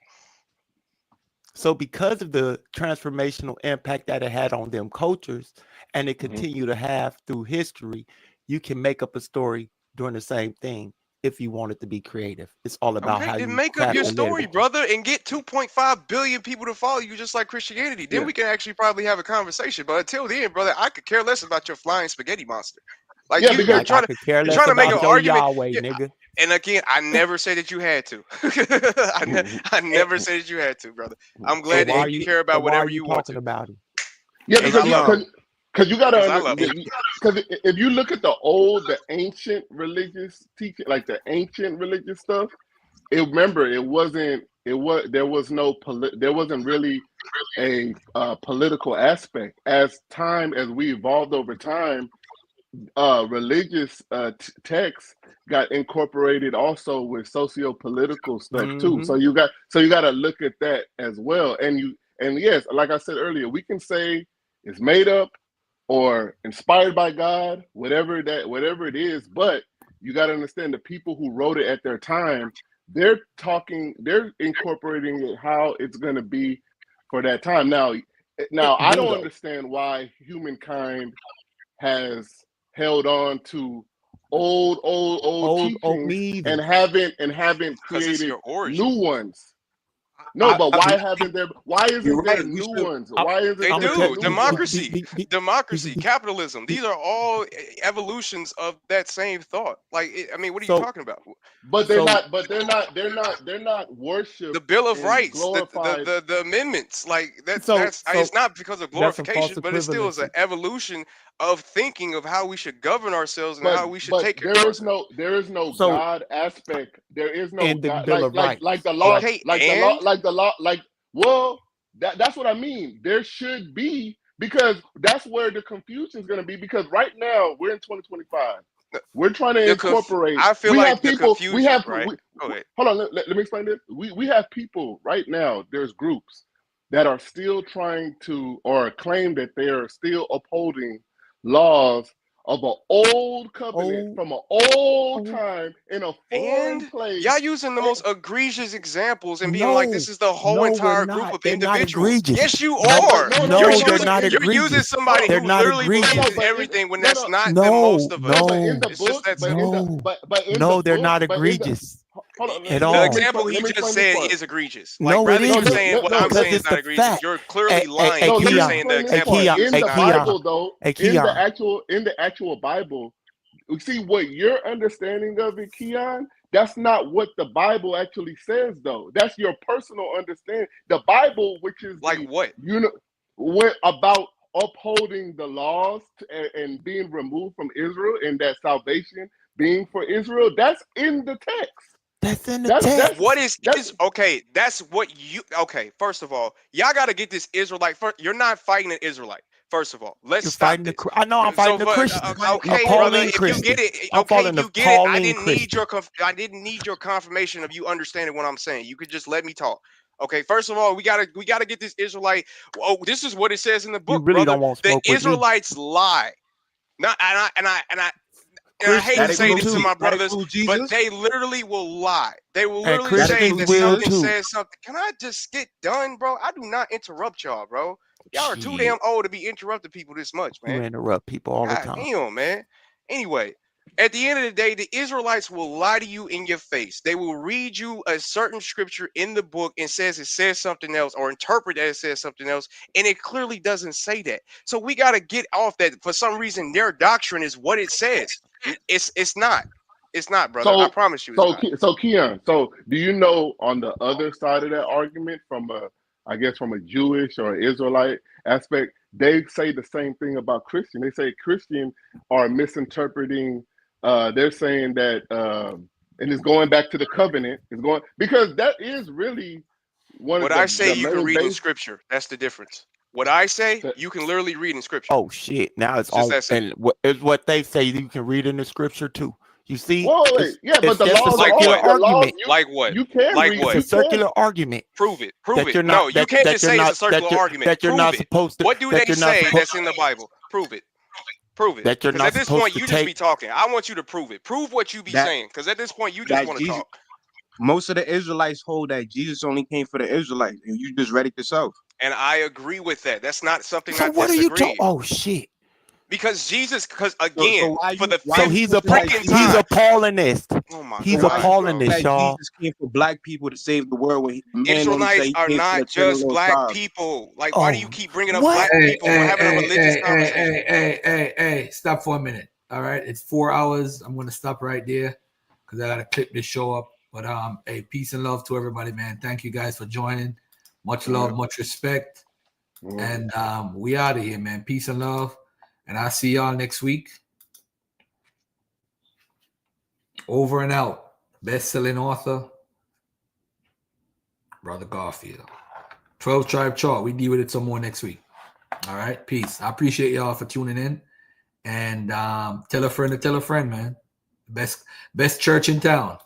So because of the transformational impact that it had on them cultures, and it continue to have through history, you can make up a story doing the same thing. If you want it to be creative, it's all about how you make up your story, brother, and get 2.5 billion people to follow you, just like Christianity. Then we can actually probably have a conversation. But until then, brother, I could care less about your flying spaghetti monster. Like you're trying to make an argument, Yahweh, nigga. And again, I never said that you had to. I never said that you had to, brother. I'm glad that you care about whatever you want to. About it. Yeah, because you gotta because if you look at the ancient religious teaching, like the ancient religious stuff, there wasn't really a political aspect. As we evolved over time, religious texts got incorporated also with socio-political stuff too. So you got to look at that as well. And yes, like I said earlier, we can say it's made up or inspired by God, whatever it is, but you got to understand the people who wrote it at their time, they're incorporating it how it's going to be for that time. Now I don't understand why humankind has held on to old teachings and haven't created new ones. No, but why isn't there new ones? Why isn't they there do new democracy, capitalism? These are all evolutions of that same thought. Like, I mean, what are you talking about? But they're not worshipped. The Bill of Rights, glorified. the amendments, like that's it's not because of glorification, but it still is an evolution of thinking of how we should govern ourselves and how we should take care of ourselves. There is no God aspect. There is no God, like the law, Okay, that's what I mean. There should be, because that's where the confusion is going to be. Because right now we're in 2025. We're trying to incorporate. I feel like the people. confusion, right? Hold on. Let me explain this. We have people right now. There's groups that are still trying to, or claim that they are still upholding laws of an old covenant from an old time in a foreign place. Y'all using the most egregious examples and being like, this is the whole entire group of individuals. Yes, you are. They're not egregious. You're using somebody who literally believes in everything when that's not the most of us. It's just that simple. No, they're not egregious at all. The example he just said is egregious. Like, rather than you saying what I'm saying is not egregious, you're clearly lying when you're saying the example. In the Bible, though, in the actual Bible, we see what your understanding of it, Keon. That's not what the Bible actually says, though. That's your personal understanding. The Bible, which is like what about upholding the laws and being removed from Israel, and that salvation being for Israel, that's in the text. That's in the text. What is okay? That's what you okay. First of all, y'all got to get this Israelite. First, you're not fighting an Israelite. First of all, let's stop this. I know I'm fighting the Christian. Okay, brother, if you get it, okay, you get it. I didn't need your confirmation of you understanding what I'm saying. You could just let me talk. Okay, first of all, we gotta get this Israelite. Oh, this is what it says in the book, you really brother. Don't want the Israelites lie. Not and I hate to say this to my brothers, but they literally will lie. They will literally say that something says something. Can I just get done, bro? I do not interrupt y'all, bro. Y'all are too damn old to be interrupting people this much, man. You interrupt people all the time. Damn, man. Anyway, at the end of the day, the Israelites will lie to you in your face. They will read you a certain scripture in the book and it says something else, or interpret that it says something else, and it clearly doesn't say that. So we got to get off that. For some reason, their doctrine is what it says. It's not. It's not, brother. I promise you. So Keon, do you know on the other side of that argument, from a Jewish or Israelite aspect, they say the same thing about Christian. They say Christian are misinterpreting. They're saying that, and it's going back to the covenant. Because that is really one what of the, I say. the You can read in scripture. That's the difference. What I say, you can literally read in scripture. Oh shit! Now it's all, and what they say you can read in the scripture too. You see? But the law, like what? Argument. Like what? You can like read. What? It's a circular argument. Prove it. Prove it. No, you can't just say it's a circular argument. That you're not supposed to. What do they say that's in the Bible? Prove it. Prove it. That you're not at this point, you just be talking. I want you to prove it. Prove what you be saying. Because at this point, you just want to talk. Most of the Israelites hold that Jesus only came for the Israelites, and you just read it yourself. And I agree with that. That's not something I what disagree. Are you talking? Oh shit! Because Jesus, again, so he's a Paulinist. Oh my he's God, a Paulinist, y'all. Jesus came for black people to save the world. When Israelites are not just black people. Like, why do you keep bringing up black people? We're having a religious conversation. Hey, stop for a minute. All right, it's 4 hours. I'm gonna stop right there because I gotta clip this show up. But hey, peace and love to everybody, man. Thank you guys for joining. Much love, much respect. And we out of here, man. Peace and love. And I'll see y'all next week. Over and out. Best-selling author, Brother Garfield. 12 Tribe Chart. We deal with it some more next week. All right. Peace. I appreciate y'all for tuning in. And tell a friend to tell a friend, man. Best church in town.